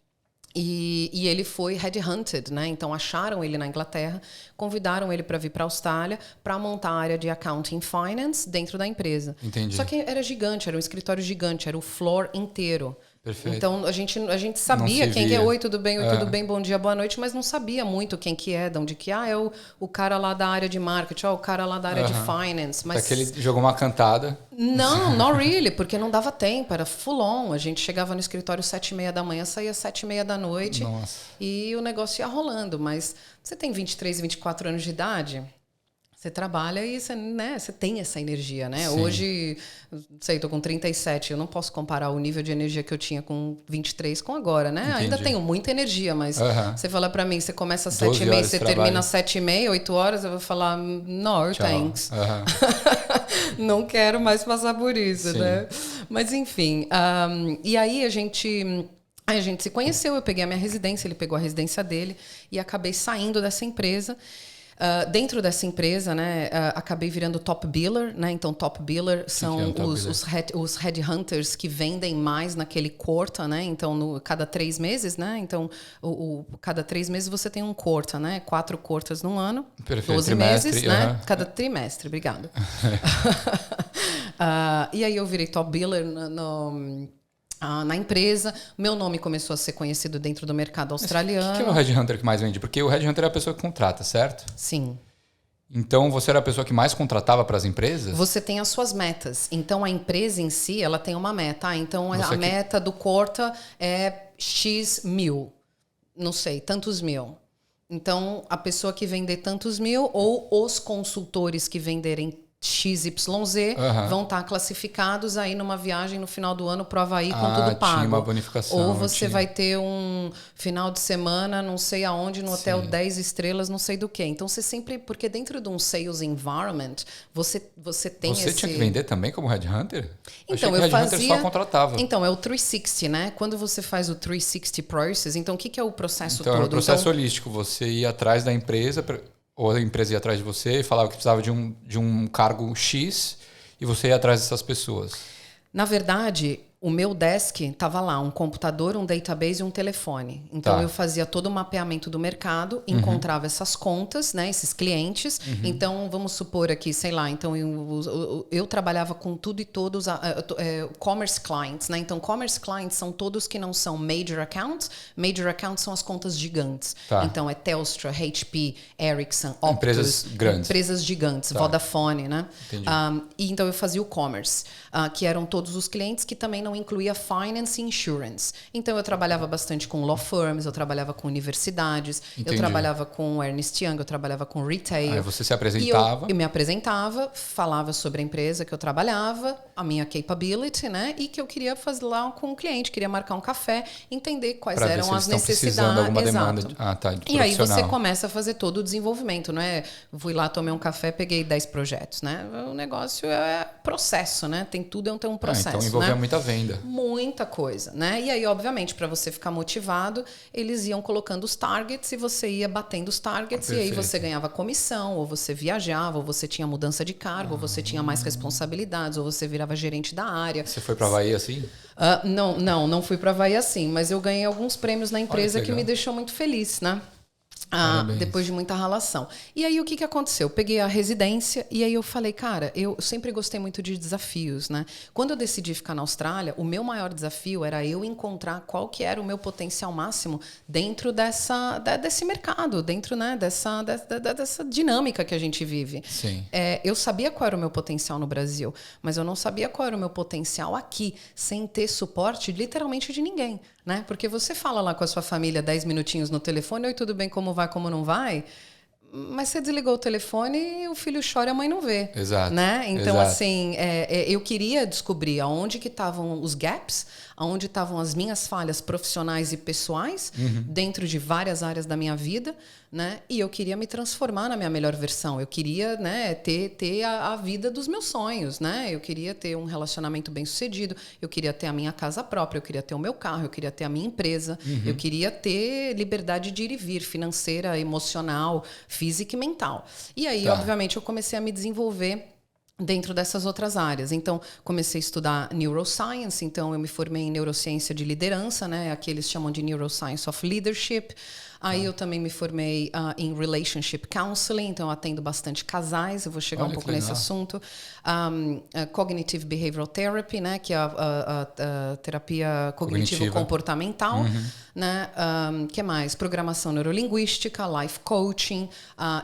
E ele foi headhunted, né? Então acharam ele na Inglaterra, convidaram ele para vir para a Austrália para montar a área de accounting finance dentro da empresa. Entendi. Só que era gigante, era um escritório gigante, era o floor inteiro. Perfeito. Então a gente sabia quem que é, oi, tudo bem, tudo bem, bom dia, boa noite, mas não sabia muito quem que é, de onde que é o cara lá da área de marketing, o cara lá da área de finance. Mas que ele jogou uma cantada. Não, not really, porque não dava tempo, era full on. A gente chegava no escritório 7h30 da manhã, saía 7h30 da noite. Nossa. E o negócio ia rolando. Mas você tem 23, 24 anos de idade, Você trabalha e você, né, você tem essa energia, né? Sim. Hoje, não sei, tô com 37, eu não posso comparar o nível de energia que eu tinha com 23 com agora, né? Entendi. Ainda tenho muita energia, mas você fala pra mim, você começa às 12 7h30, horas você de termina trabalho. às 7h30, 8 horas, eu vou falar, no, Tchau. thanks. Não quero mais passar por isso, Sim. né? Mas enfim, e aí a gente se conheceu, eu peguei a minha residência, ele pegou a residência dele e acabei saindo dessa empresa. Dentro dessa empresa, né, acabei virando top biller, né? Então, top biller são os headhunters que vendem mais naquele quota, né? Então, cada 3 meses, né? Então, cada 3 meses você tem um quota, né? 4 quartas num ano, Perfeito. 12 trimestre, meses, né? Cada trimestre, obrigado. E aí eu virei top biller na empresa, meu nome começou a ser conhecido dentro do mercado australiano. O que é o headhunter que mais vende? Porque o headhunter é a pessoa que contrata, certo? Sim. Então, você era a pessoa que mais contratava para as empresas? Você tem as suas metas. Então, a empresa em si, ela tem uma meta. Então, meta do Corta é X mil. Não sei, tantos mil. Então, a pessoa que vender tantos mil ou os consultores que venderem XYZ vão estar classificados aí numa viagem no final do ano pro Havaí com tudo pago. Tinha uma bonificação. Ou você vai ter um final de semana, não sei aonde, no hotel 10 estrelas, não sei do que. Então você sempre... Porque dentro de um sales environment, você tem Você tinha que vender também como headhunter? Então, eu fazia... só contratava. Então, é o 360, né? Quando você faz o 360 process, então o que é o processo todo? É um processo holístico. Você ia atrás da empresa... Ou a empresa ia atrás de você e falava que precisava de um cargo X e você ia atrás dessas pessoas. Na verdade, o meu desk estava lá, um computador, um database e um telefone. Então, eu fazia todo o mapeamento do mercado, encontrava essas contas, né, esses clientes. Então, vamos supor aqui, sei lá, então eu trabalhava com tudo e todos, commerce clients, né? Então, commerce clients são todos que não são major accounts. Major accounts são as contas gigantes. Então, é Telstra, HP, Ericsson, Optus. Empresas grandes. Empresas gigantes, Vodafone, né? E então, eu fazia o commerce, que eram todos os clientes que também não incluía finance e insurance. Então, eu trabalhava bastante com law firms, eu trabalhava com universidades, eu trabalhava com Ernst Young, eu trabalhava com retail. Aí você se apresentava. Eu me apresentava, falava sobre a empresa que eu trabalhava, a minha capability, né? E que eu queria fazer lá com o cliente, queria marcar um café, entender quais eram as necessidades. Alguma demanda e aí você começa a fazer todo o desenvolvimento, não é? Fui lá, tomei um café, peguei 10 projetos, né? O negócio é processo, né? Tem tudo, tem um processo. Então envolveu né? muita venda. Muita coisa, né? E aí, obviamente, para você ficar motivado, eles iam colocando os targets e você ia batendo os targets e aí você ganhava comissão, ou você viajava, ou você tinha mudança de cargo, ou você tinha mais responsabilidades, ou você virava gerente da área. Você foi para Havaí assim? Não fui para Havaí assim, mas eu ganhei alguns prêmios na empresa que me deixou muito feliz, né? Depois de muita ralação. E aí, o que aconteceu? Eu peguei a residência e aí eu falei, cara, eu sempre gostei muito de desafios, né? Quando eu decidi ficar na Austrália, o meu maior desafio era eu encontrar qual que era o meu potencial máximo dentro desse mercado, dentro, né, dessa dinâmica que a gente vive. Sim. Eu sabia qual era o meu potencial no Brasil, mas eu não sabia qual era o meu potencial aqui, sem ter suporte literalmente de ninguém. Né? Porque você fala lá com a sua família 10 minutinhos no telefone, oi, tudo bem, como vai, como não vai? Mas você desligou o telefone e o filho chora e a mãe não vê. Exato. Né? Então, Exato. assim, eu queria descobrir aonde que estavam os gaps, aonde estavam as minhas falhas profissionais e pessoais, dentro de várias áreas da minha vida, né? E eu queria me transformar na minha melhor versão. Eu queria, né, ter a vida dos meus sonhos, né? Eu queria ter um relacionamento bem-sucedido, eu queria ter a minha casa própria, eu queria ter o meu carro, eu queria ter a minha empresa, eu queria ter liberdade de ir e vir, financeira, emocional, física e mental. E aí, obviamente, eu comecei a me desenvolver dentro dessas outras áreas. Então, comecei a estudar neuroscience, então eu me formei em neurociência de liderança, né? Aqui eles chamam de neuroscience of leadership. Aí eu também me formei em relationship counseling, então eu atendo bastante casais, eu vou chegar um pouco nesse assunto. Cognitive behavioral therapy, né, que é a terapia cognitivo-comportamental. Né? Que mais? Programação neurolinguística, life coaching,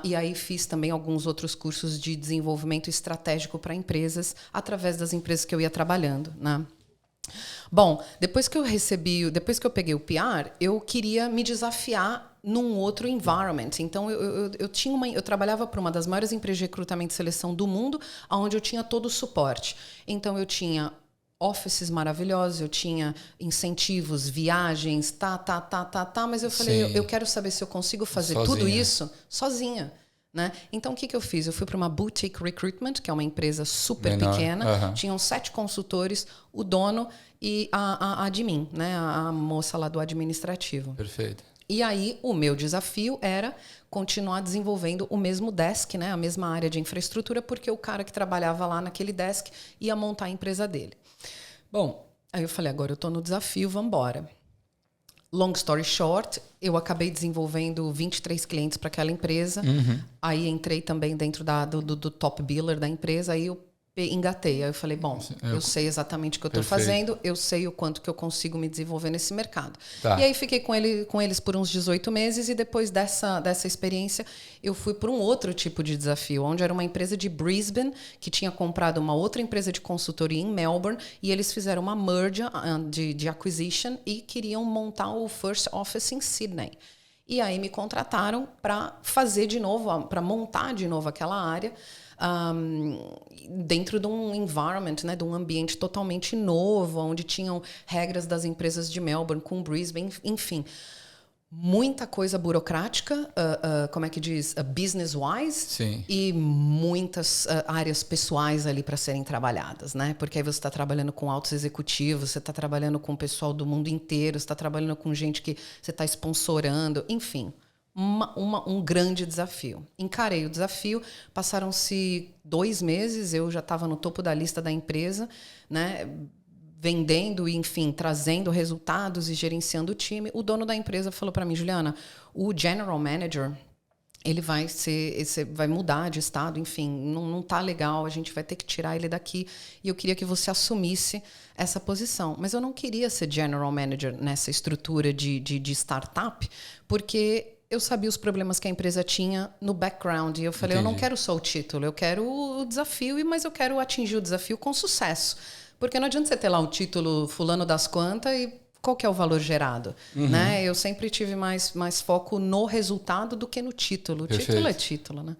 e aí fiz também alguns outros cursos de desenvolvimento estratégico para empresas, através das empresas que eu ia trabalhando, né? Bom, depois que eu peguei o PR, eu queria me desafiar num outro environment. Então, eu trabalhava para uma das maiores empresas de recrutamento e seleção do mundo, onde eu tinha todo o suporte. Então, eu tinha offices maravilhosos, eu tinha incentivos, viagens, mas eu falei, eu quero saber se eu consigo fazer tudo isso sozinha. Né? Então, o que eu fiz? Eu fui para uma boutique recruitment, que é uma empresa super pequena. Tinham 7 consultores, o dono e a admin, né? A moça lá do administrativo. Perfeito. E aí, o meu desafio era continuar desenvolvendo o mesmo desk, né? A mesma área de infraestrutura, porque o cara que trabalhava lá naquele desk ia montar a empresa dele. Bom, aí eu falei, agora eu estou no desafio, vamos embora. Long story short, eu acabei desenvolvendo 23 clientes para aquela empresa. Aí entrei também dentro do top biller da empresa. Aí eu engatei. Aí eu falei, bom, eu sei exatamente o que eu estou fazendo. Eu sei o quanto que eu consigo me desenvolver nesse mercado. E aí fiquei com eles por uns 18 meses. E depois dessa experiência, eu fui para um outro tipo de desafio. Onde era uma empresa de Brisbane, que tinha comprado uma outra empresa de consultoria em Melbourne. E eles fizeram uma merger de acquisition e queriam montar o first office em Sydney. E aí me contrataram para fazer de novo, para montar de novo aquela área. Dentro de um environment, né, de um ambiente totalmente novo, onde tinham regras das empresas de Melbourne com Brisbane, enfim. Muita coisa burocrática, como é que diz? Business-wise. Sim. E muitas áreas pessoais ali para serem trabalhadas, né? Porque aí você está trabalhando com altos executivos, você está trabalhando com o pessoal do mundo inteiro, você está trabalhando com gente que você está sponsorando, enfim. Um grande desafio. Encarei o desafio, passaram-se 2 meses, eu já estava no topo da lista da empresa, né, vendendo e, enfim, trazendo resultados e gerenciando o time. O dono da empresa falou para mim, Juliana, o general manager, ele vai mudar de estado, enfim, não tá legal, a gente vai ter que tirar ele daqui e eu queria que você assumisse essa posição. Mas eu não queria ser general manager nessa estrutura de startup, porque eu sabia os problemas que a empresa tinha no background. E eu falei, eu não quero só o título, eu quero o desafio, mas eu quero atingir o desafio com sucesso. Porque não adianta você ter lá um título fulano das quantas e qual que é o valor gerado. Né? Eu sempre tive mais foco no resultado do que no título. O título é título. Né?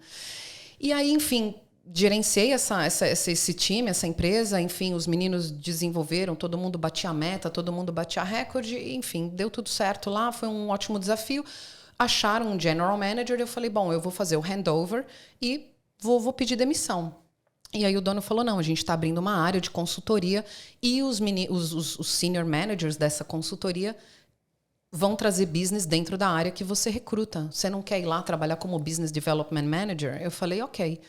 E aí, enfim, gerenciei esse time, essa empresa. Enfim, os meninos desenvolveram, todo mundo batia a meta, todo mundo batia recorde. Enfim, deu tudo certo lá, foi um ótimo desafio. Acharam um general manager, eu falei, bom, eu vou fazer o handover e vou pedir demissão. E aí o dono falou, não, a gente está abrindo uma área de consultoria e os senior managers dessa consultoria vão trazer business dentro da área que você recruta. Você não quer ir lá trabalhar como business development manager? Eu falei, ok,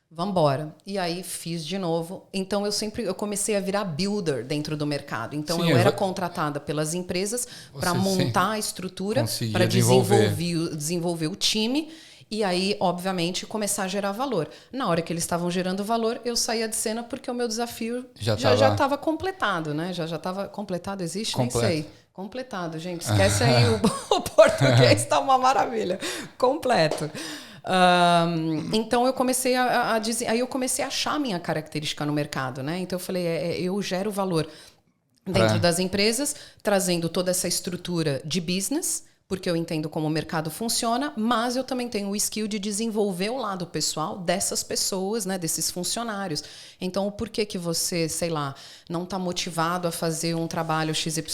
vamos embora. E aí fiz de novo. Então eu comecei a virar builder dentro do mercado. Então eu era contratada pelas empresas para montar a estrutura, para desenvolver o time e aí, obviamente, começar a gerar valor. Na hora que eles estavam gerando valor, eu saía de cena porque o meu desafio já estava completado, né? Já estava completado, existe? Nem sei. Completado, gente. Esquece aí o português, está uma maravilha. Completo. Então eu comecei a dizer, aí eu comecei a achar minha característica no mercado, né? Então eu falei, eu gero valor dentro das empresas, trazendo toda essa estrutura de business, porque eu entendo como o mercado funciona, mas eu também tenho o skill de desenvolver o lado pessoal dessas pessoas, né, desses funcionários. Então, por que você, sei lá, não está motivado a fazer um trabalho XYZ?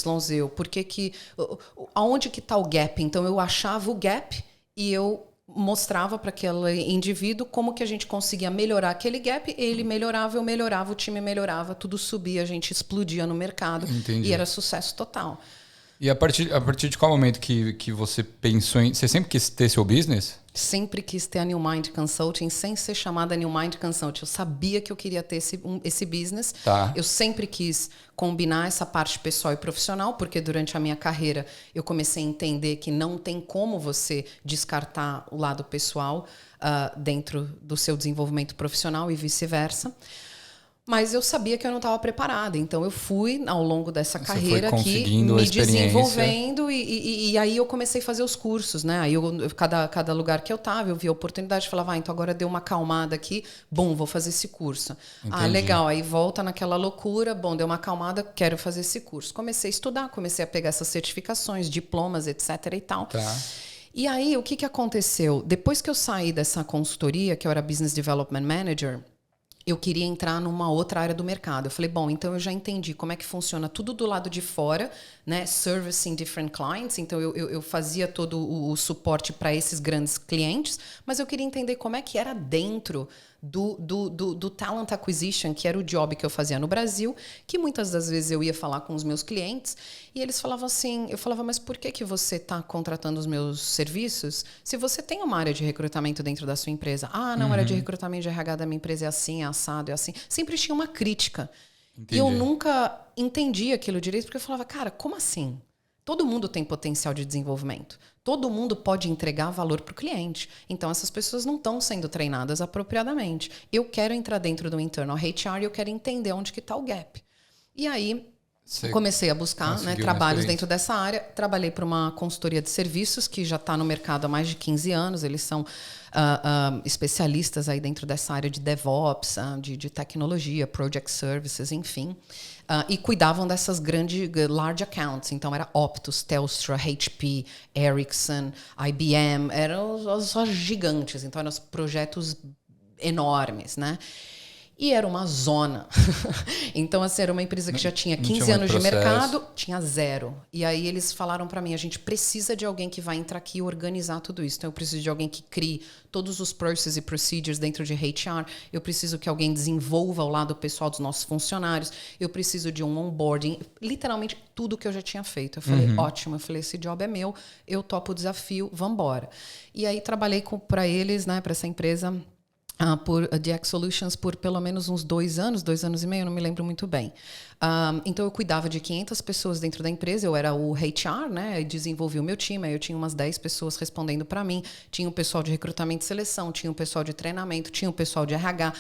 Aonde que está o gap? Então, eu achava o gap e eu mostrava para aquele indivíduo como que a gente conseguia melhorar aquele gap, ele melhorava, eu melhorava, o time melhorava, tudo subia, a gente explodia no mercado. Entendi. E era sucesso total. E a partir de qual momento que você pensou em... Você sempre quis ter seu business? Sempre quis ter a New Mind Consulting, sem ser chamada New Mind Consulting. Eu sabia que eu queria ter esse business. Tá. Eu sempre quis combinar essa parte pessoal e profissional, porque durante a minha carreira eu comecei a entender que não tem como você descartar o lado pessoal dentro do seu desenvolvimento profissional e vice-versa. Mas eu sabia que eu não estava preparada. Então, eu fui, ao longo dessa carreira aqui, me desenvolvendo. E aí eu comecei a fazer os cursos, né? Aí cada lugar que eu estava, eu vi a oportunidade, falava, então agora deu uma acalmada aqui. Bom, vou fazer esse curso. Entendi. Legal. Aí volta naquela loucura. Bom, deu uma acalmada, quero fazer esse curso. Comecei a estudar, comecei a pegar essas certificações, diplomas, etc. e tal. Tá. E aí, o que aconteceu? Depois que eu saí dessa consultoria, que eu era Business Development Manager, eu queria entrar numa outra área do mercado. Eu falei, bom, então eu já entendi como é que funciona tudo do lado de fora, né? Servicing different clients. Então eu fazia todo o suporte para esses grandes clientes, mas eu queria entender como é que era dentro do talent acquisition, que era o job que eu fazia no Brasil, que muitas das vezes eu ia falar com os meus clientes e eles falavam assim, eu falava, mas por que você está contratando os meus serviços se você tem uma área de recrutamento dentro da sua empresa? Ah, não, a área de recrutamento de RH da minha empresa é assim, é assado, é assim. Sempre tinha uma crítica. Entendi. E eu nunca entendi aquilo direito, porque eu falava, cara, como assim? Todo mundo tem potencial de desenvolvimento. Todo mundo pode entregar valor para o cliente. Então, essas pessoas não estão sendo treinadas apropriadamente. Eu quero entrar dentro do internal HR e eu quero entender onde que está o gap. E aí, comecei a buscar, né, trabalhos dentro dessa área. Trabalhei para uma consultoria de serviços que já está no mercado há mais de 15 anos. Eles são especialistas aí dentro dessa área de DevOps, de tecnologia, project services, enfim. E cuidavam dessas grandes, large accounts. Então, era Optus, Telstra, HP, Ericsson, IBM. Eram os gigantes. Então, eram os projetos enormes, né? E era uma zona. Então, assim, era uma empresa que já tinha 15 anos de mercado, tinha 0. E aí eles falaram para mim, a gente precisa de alguém que vai entrar aqui e organizar tudo isso. Então, eu preciso de alguém que crie todos os processes e procedures dentro de HR. Eu preciso que alguém desenvolva ao lado pessoal dos nossos funcionários. Eu preciso de um onboarding. Literalmente, tudo que eu já tinha feito. Eu falei, ótimo. Eu falei, esse job é meu. Eu topo o desafio. Vamos embora. E aí, trabalhei para eles, né, para essa empresa... por DX Solutions por pelo menos uns 2 anos e meio, não me lembro muito bem. Então, eu cuidava de 500 pessoas dentro da empresa, eu era o HR, né? Desenvolvi o meu time, aí eu tinha umas 10 pessoas respondendo para mim, tinha o pessoal de recrutamento e seleção, tinha o pessoal de treinamento, tinha o pessoal de RH.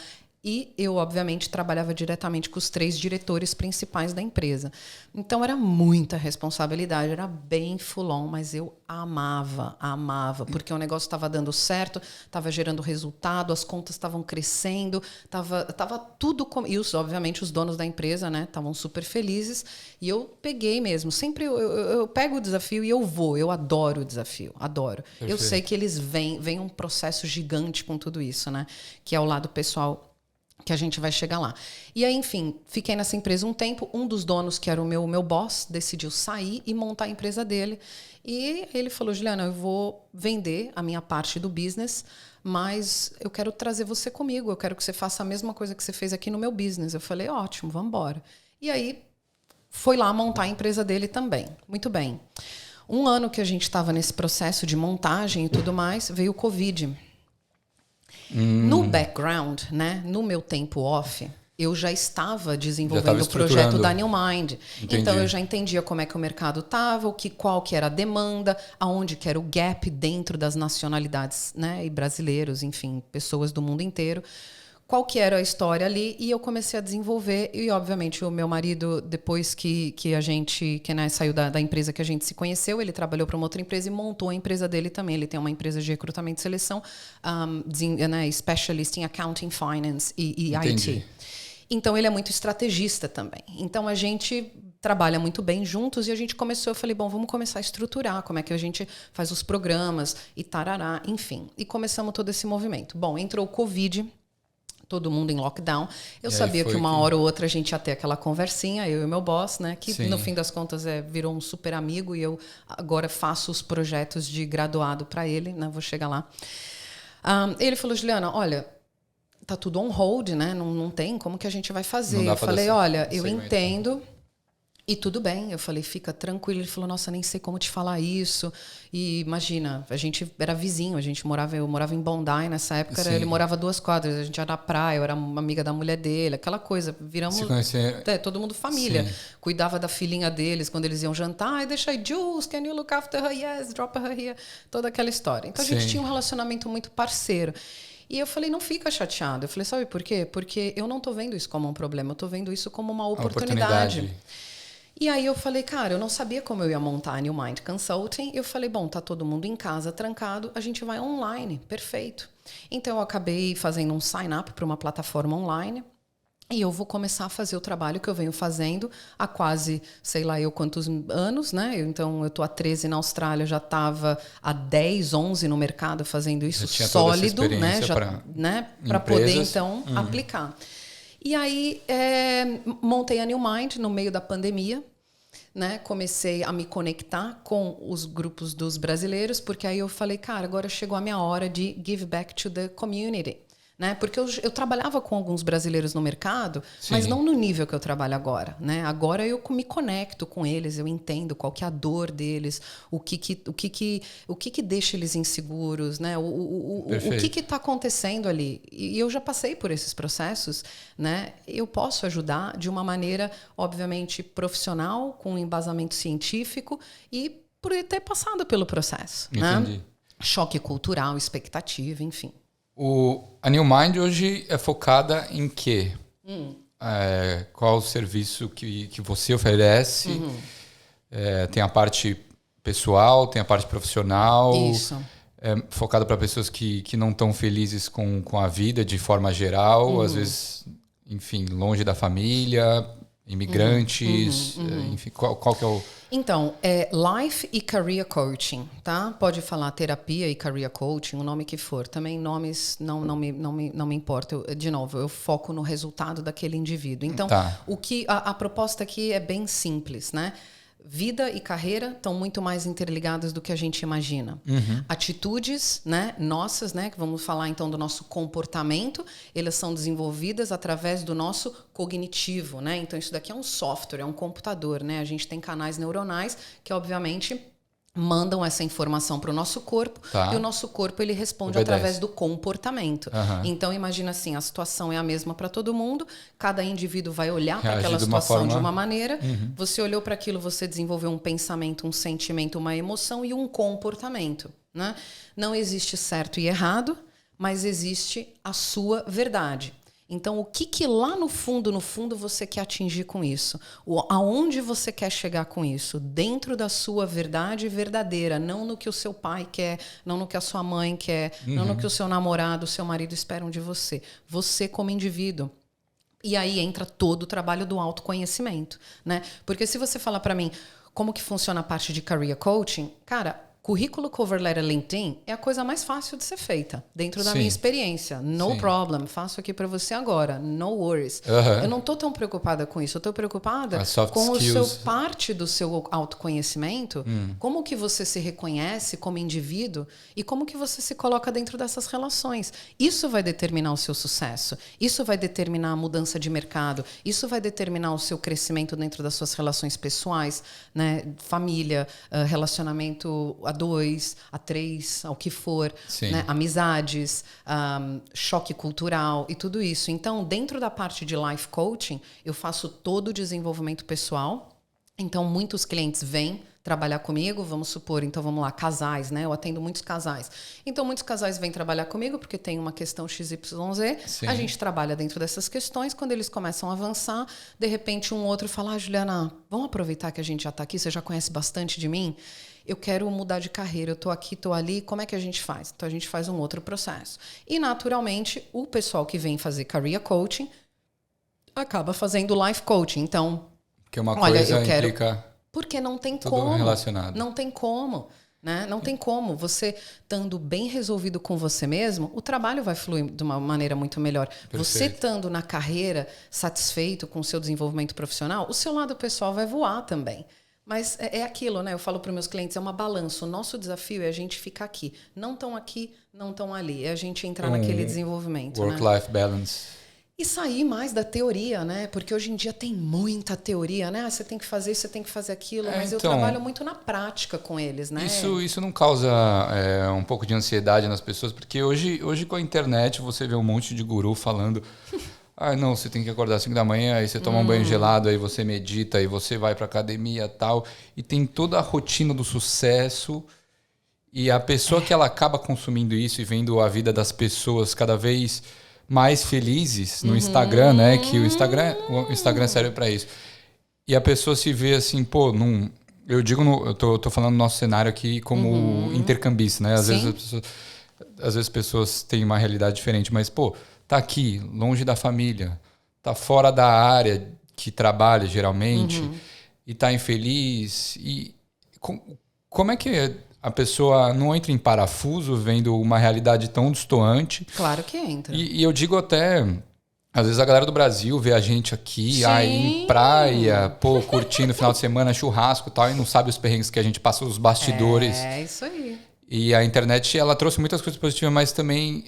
E eu, obviamente, trabalhava diretamente com os 3 diretores principais da empresa. Então, era muita responsabilidade, era bem full on, mas eu amava, porque o negócio estava dando certo, estava gerando resultado, as contas estavam crescendo, tava tudo... E, obviamente, os donos da empresa, né, estavam super felizes. E eu peguei mesmo. Sempre eu pego o desafio e eu vou. Eu adoro o desafio, adoro. Perfeito. Eu sei que eles vem um processo gigante com tudo isso, né, que é o lado pessoal, que a gente vai chegar lá. E aí, enfim, fiquei nessa empresa um tempo. Um dos donos, que era o meu boss, decidiu sair e montar a empresa dele. E ele falou, Juliana, eu vou vender a minha parte do business, mas eu quero trazer você comigo. Eu quero que você faça a mesma coisa que você fez aqui no meu business. Eu falei, ótimo, vamos embora. E aí, foi lá montar a empresa dele também. Muito bem. 1 ano que a gente estava nesse processo de montagem e tudo mais, veio o Covid. No background, né, no meu tempo off, eu já estava desenvolvendo o projeto da New Mind. Entendi. Então, eu já entendia como é que o mercado estava, qual que era a demanda, aonde que era o gap dentro das nacionalidades, né, e brasileiros, enfim, pessoas do mundo inteiro. Qual que era a história ali, e eu comecei a desenvolver, e obviamente o meu marido, depois que a gente, né, saiu da empresa que a gente se conheceu, ele trabalhou para uma outra empresa e montou a empresa dele também. Ele tem uma empresa de recrutamento e seleção, né, specialist em accounting, finance e IT. Então, ele é muito estrategista também. Então, a gente trabalha muito bem juntos e a gente começou, eu falei, bom, vamos começar a estruturar, como é que a gente faz os programas e tarará, enfim. E começamos todo esse movimento. Bom, entrou o Covid, todo mundo em lockdown. Eu sabia que uma hora ou outra a gente ia ter aquela conversinha, eu e meu boss, né? Que no fim das contas virou um super amigo e eu agora faço os projetos de graduado para ele, né? Vou chegar lá. Ele falou, Juliana, olha, tá tudo on hold, né? Não tem, como que a gente vai fazer? Eu falei, olha, eu entendo... E tudo bem, eu falei, fica tranquilo. Ele falou, nossa, nem sei como te falar isso. E imagina, a gente era vizinho, eu morava em Bondi nessa época, ele morava 2 quadras, a gente era na praia, eu era uma amiga da mulher dele, aquela coisa, viramos todo mundo família. Sim. Cuidava da filhinha deles quando eles iam jantar, deixa aí, Jules, can you look after her? Yes, drop her here. Toda aquela história. Então a gente tinha um relacionamento muito parceiro. E eu falei, não fica chateado. Eu falei, sabe por quê? Porque eu não tô vendo isso como um problema, eu tô vendo isso como uma oportunidade. E aí eu falei, cara, eu não sabia como eu ia montar a New Mind Consulting. Eu falei, bom, tá todo mundo em casa, trancado, a gente vai online, perfeito. Então eu acabei fazendo um sign-up para uma plataforma online. E eu vou começar a fazer o trabalho que eu venho fazendo há quase, sei lá eu quantos anos, né? Então, eu estou há 13 na Austrália, já estava há 10, 11 no mercado fazendo isso sólido, né? Para poder, então, aplicar. E aí, montei a New Mind no meio da pandemia, né? Comecei a me conectar com os grupos dos brasileiros, porque aí eu falei, cara, agora chegou a minha hora de give back to the community. Né? Porque eu trabalhava com alguns brasileiros no mercado, Sim. mas não no nível que eu trabalho agora. Né? Agora eu me conecto com eles, eu entendo qual que é a dor deles, o que deixa eles inseguros, né? o que está acontecendo ali. E eu já passei por esses processos. Né? Eu posso ajudar de uma maneira, obviamente, profissional, com embasamento científico e por ter passado pelo processo. Entendi. Né? Choque cultural, expectativa, enfim. A New Mind hoje é focada em quê? Qual o serviço que você oferece? Tem a parte pessoal, tem a parte profissional. Isso. Focada para pessoas que não estão felizes com a vida de forma geral, às vezes, enfim, longe da família, imigrantes, enfim, qual que é o... Então, Life e Career Coaching, tá? Pode falar terapia e Career Coaching, o nome que for. Também nomes não me importa. De novo, eu foco no resultado daquele indivíduo. Então, a proposta aqui é bem simples, né? Vida e carreira estão muito mais interligadas do que a gente imagina. Atitudes, né, nossas, né, que vamos falar então do nosso comportamento, elas são desenvolvidas através do nosso cognitivo, né? Então isso daqui é um software, é um computador, né? A gente tem canais neuronais que obviamente mandam essa informação para o nosso corpo e o nosso corpo ele responde através do comportamento. Então imagina assim, a situação é a mesma para todo mundo, cada indivíduo vai olhar para aquela situação de uma maneira, você olhou para aquilo, você desenvolveu um pensamento, um sentimento, uma emoção e um comportamento. Né? Não existe certo e errado, mas existe a sua verdade. Então, o que lá no fundo você quer atingir com isso? Aonde você quer chegar com isso? Dentro da sua verdade verdadeira, não no que o seu pai quer, não no que a sua mãe quer, não no que o seu namorado, o seu marido esperam de você. Você como indivíduo. E aí entra todo o trabalho do autoconhecimento. Né? Porque se você falar para mim como que funciona a parte de career coaching, cara... Currículo, cover letter, LinkedIn é a coisa mais fácil de ser feita, dentro da minha experiência. No problem, faço aqui para você agora. No worries. Eu não estou tão preocupada com isso. Eu estou preocupada com parte do seu autoconhecimento, como que você se reconhece como indivíduo e como que você se coloca dentro dessas relações. Isso vai determinar o seu sucesso. Isso vai determinar a mudança de mercado. Isso vai determinar o seu crescimento dentro das suas relações pessoais, né? Família, relacionamento a 2, a 3, ao que for, né? Amizades, choque cultural e tudo isso. Então, dentro da parte de life coaching, eu faço todo o desenvolvimento pessoal. Então, muitos clientes vêm trabalhar comigo, vamos supor, então vamos lá, casais, né? Eu atendo muitos casais. Então, muitos casais vêm trabalhar comigo porque tem uma questão XYZ. A gente trabalha dentro dessas questões. Quando eles começam a avançar, de repente um outro fala, Juliana, vamos aproveitar que a gente já está aqui, você já conhece bastante de mim? Eu quero mudar de carreira, eu estou aqui, estou ali, como é que a gente faz? Então, a gente faz um outro processo. E, naturalmente, o pessoal que vem fazer career coaching acaba fazendo life coaching. Então, que uma coisa implica... Porque não tem tudo como. Relacionado. Não tem como. Né? Não tem como. Você estando bem resolvido com você mesmo, o trabalho vai fluir de uma maneira muito melhor. Perfeito. Você estando na carreira, satisfeito com o seu desenvolvimento profissional, o seu lado pessoal vai voar também. Mas é aquilo, né? Eu falo para os meus clientes, é uma balança. O nosso desafio é a gente ficar aqui. Não estão aqui, não estão ali. É a gente entrar naquele desenvolvimento. Work-life balance. E sair mais da teoria, né? Porque hoje em dia tem muita teoria, né? Você tem que fazer isso, você tem que fazer aquilo. Mas então, eu trabalho muito na prática com eles, né? Isso não causa um pouco de ansiedade nas pessoas? Porque hoje com a internet você vê um monte de guru falando... não, você tem que acordar às 5 da manhã, aí você toma um banho gelado, aí você medita, aí você vai pra academia e tal. E tem toda a rotina do sucesso. E a pessoa que ela acaba consumindo isso e vendo a vida das pessoas cada vez... mais felizes no Instagram, né? Que o Instagram serve para isso. E a pessoa se vê assim, pô, eu digo, eu tô falando no nosso cenário aqui como intercambista, né? Às vezes as pessoas têm uma realidade diferente, mas, pô, tá aqui, longe da família, tá fora da área que trabalha geralmente e tá infeliz. E como é que a pessoa não entra em parafuso vendo uma realidade tão destoante? Claro que entra. E eu digo até, às vezes a galera do Brasil vê a gente aqui, em praia, curtindo final de semana, churrasco e tal, e não sabe os perrengues que a gente passa, os bastidores. É isso aí. E a internet, ela trouxe muitas coisas positivas, mas também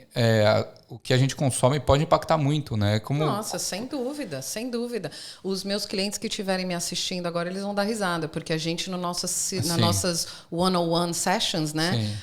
o que a gente consome pode impactar muito, né? Nossa, sem dúvida, sem dúvida. Os meus clientes que estiverem me assistindo agora, eles vão dar risada, porque a gente, nas nossas one-on-one sessions, né?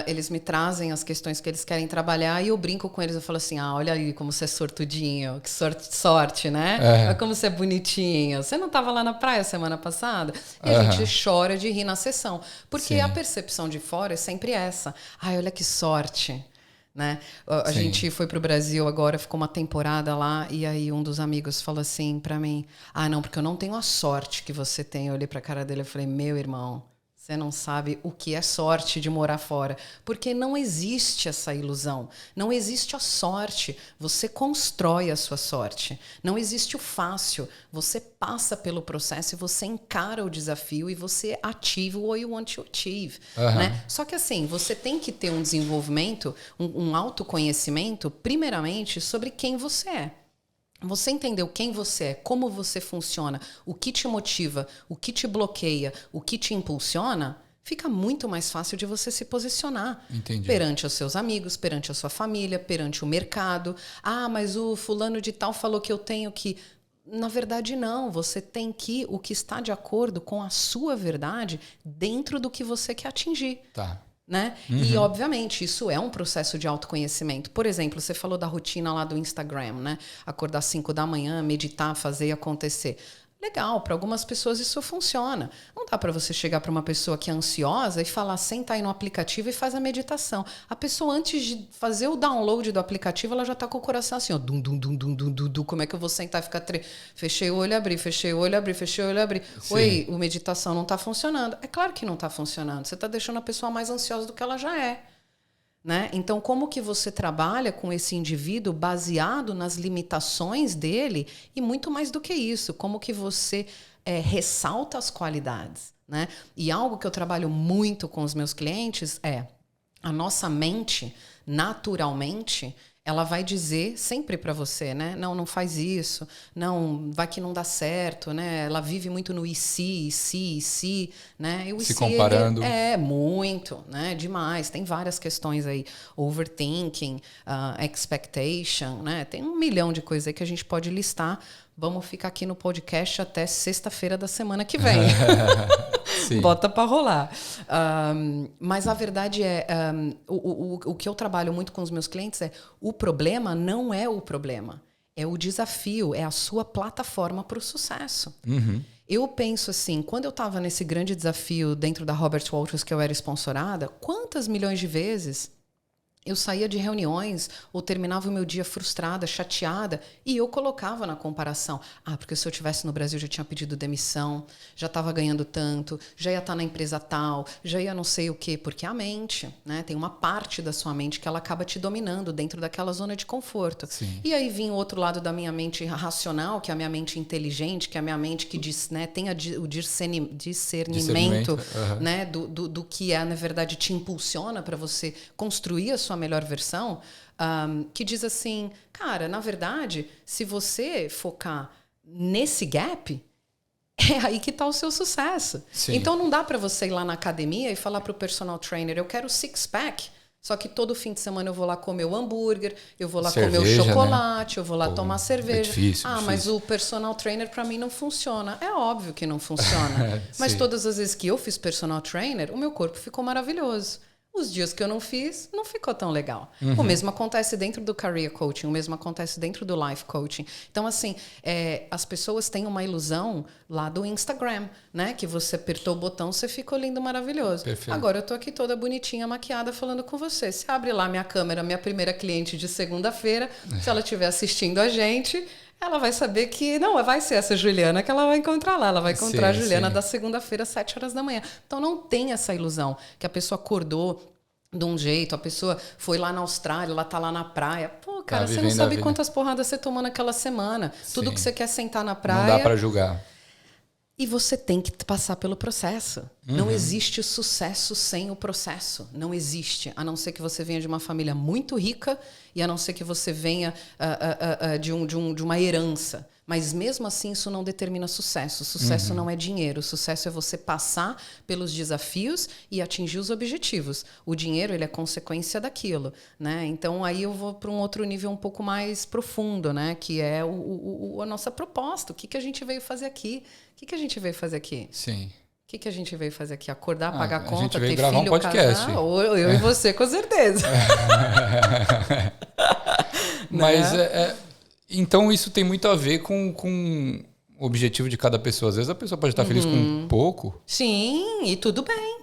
Eles me trazem as questões que eles querem trabalhar e eu brinco com eles, eu falo assim, olha aí como você é sortudinho, que sorte, né? Olha como você é bonitinho. Você não estava lá na praia semana passada? E a gente chora de rir na sessão. Porque a percepção de fora é sempre essa. Ai, olha que sorte. Né? A gente foi pro Brasil agora, ficou uma temporada lá e aí um dos amigos falou assim pra mim, não, porque eu não tenho a sorte que você tem. Eu olhei pra cara dele e falei, meu irmão, você não sabe o que é sorte de morar fora, porque não existe essa ilusão, não existe a sorte, você constrói a sua sorte, não existe o fácil, você passa pelo processo e você encara o desafio e você ativa o what you want to achieve, né? Só que assim, você tem que ter um desenvolvimento, um autoconhecimento, primeiramente, sobre quem você é. Você entendeu quem você é, como você funciona, o que te motiva, o que te bloqueia, o que te impulsiona, fica muito mais fácil de você se posicionar. Entendi. Perante os seus amigos, perante a sua família, perante o mercado. Mas o fulano de tal falou que eu tenho que... Na verdade, não. Você tem que o que está de acordo com a sua verdade dentro do que você quer atingir. Tá. Né? E, obviamente, isso é um processo de autoconhecimento. Por exemplo, você falou da rotina lá do Instagram, né? Acordar às 5 da manhã, meditar, fazer acontecer. Legal, para algumas pessoas isso funciona. Não dá para você chegar para uma pessoa que é ansiosa e falar, senta aí no aplicativo e faz a meditação. A pessoa, antes de fazer o download do aplicativo, ela já está com o coração assim, ó, dum, dum, dum, dum, dum, dum, como é que eu vou sentar e ficar... Fechei o olho, abri, fechei o olho, abri, fechei o olho, abri. Sim. Oi, a meditação não está funcionando. É claro que não está funcionando. Você está deixando a pessoa mais ansiosa do que ela já é. Né? Então, como que você trabalha com esse indivíduo baseado nas limitações dele e muito mais do que isso, como que você ressalta as qualidades, né? E algo que eu trabalho muito com os meus clientes é a nossa mente, naturalmente, ela vai dizer sempre para você, né? Não faz isso, não, vai que não dá certo, né? Ela vive muito no e se, né? E o se comparando. Muito, né? Demais. Tem várias questões aí. Overthinking, expectation, né? Tem 1 milhão de coisas aí que a gente pode listar. Vamos ficar aqui no podcast até sexta-feira da semana que vem. Bota para rolar. Mas a verdade é, o que eu trabalho muito com os meus clientes é o problema não é o problema. É o desafio, é a sua plataforma para o sucesso. Eu penso assim, quando eu estava nesse grande desafio dentro da Robert Walters, que eu era sponsorada, quantas milhões de vezes eu saía de reuniões ou terminava o meu dia frustrada, chateada, e eu colocava na comparação. Porque se eu estivesse no Brasil já tinha pedido demissão, já estava ganhando tanto, já ia estar na empresa tal, já ia não sei o quê. Porque a mente, né, tem uma parte da sua mente que ela acaba te dominando dentro daquela zona de conforto. Sim. E aí vinha o outro lado da minha mente racional, que é a minha mente inteligente, que é a minha mente que né, tem o discernimento né, do que na verdade, te impulsiona para você construir a sua melhor versão, que diz assim, cara, na verdade, se você focar nesse gap, é aí que está o seu sucesso. Sim. Então não dá para você ir lá na academia e falar para o personal trainer, eu quero six-pack, só que todo fim de semana eu vou lá comer o hambúrguer, eu vou lá comer o chocolate, né? Eu vou lá tomar cerveja. Difícil. Mas o personal trainer para mim não funciona. É óbvio que não funciona. Mas todas as vezes que eu fiz personal trainer, o meu corpo ficou maravilhoso. Os dias que eu não fiz, não ficou tão legal. O mesmo acontece dentro do career coaching, o mesmo acontece dentro do life coaching. Então, assim, as pessoas têm uma ilusão lá do Instagram, né? Que você apertou o botão, você ficou lindo, maravilhoso. Perfeito. Agora eu tô aqui toda bonitinha, maquiada, falando com você. Você abre lá minha câmera, minha primeira cliente de segunda-feira, se ela estiver assistindo a gente... ela vai saber que não vai ser essa Juliana que ela vai encontrar lá. Ela vai encontrar a Juliana da segunda-feira, às 7 horas da manhã. Então, não tem essa ilusão que a pessoa acordou de um jeito, a pessoa foi lá na Austrália, ela tá lá na praia. Pô, Pô, cara, você não sabe quantas porradas você tomou naquela semana. Tudo Sim. que você quer sentar na praia. Não dá pra julgar. E você tem que passar pelo processo. Não existe sucesso sem o processo. Não existe. A não ser que você venha de uma família muito rica e a não ser que você venha de uma herança. Mas mesmo assim, isso não determina sucesso. Sucesso não é dinheiro. Sucesso é você passar pelos desafios e atingir os objetivos. O dinheiro, ele é consequência daquilo, né? Então, aí eu vou para um outro nível um pouco mais profundo, né? Que é a nossa proposta. O que a gente veio fazer aqui? O que a gente veio fazer aqui? Sim. O que a gente veio fazer aqui? Acordar, pagar conta, gente veio ter gravar filho, um podcast. casar? Ou eu e você, com certeza. Mas, então, isso tem muito a ver com o objetivo de cada pessoa. Às vezes a pessoa pode estar feliz com pouco. Sim, e tudo bem.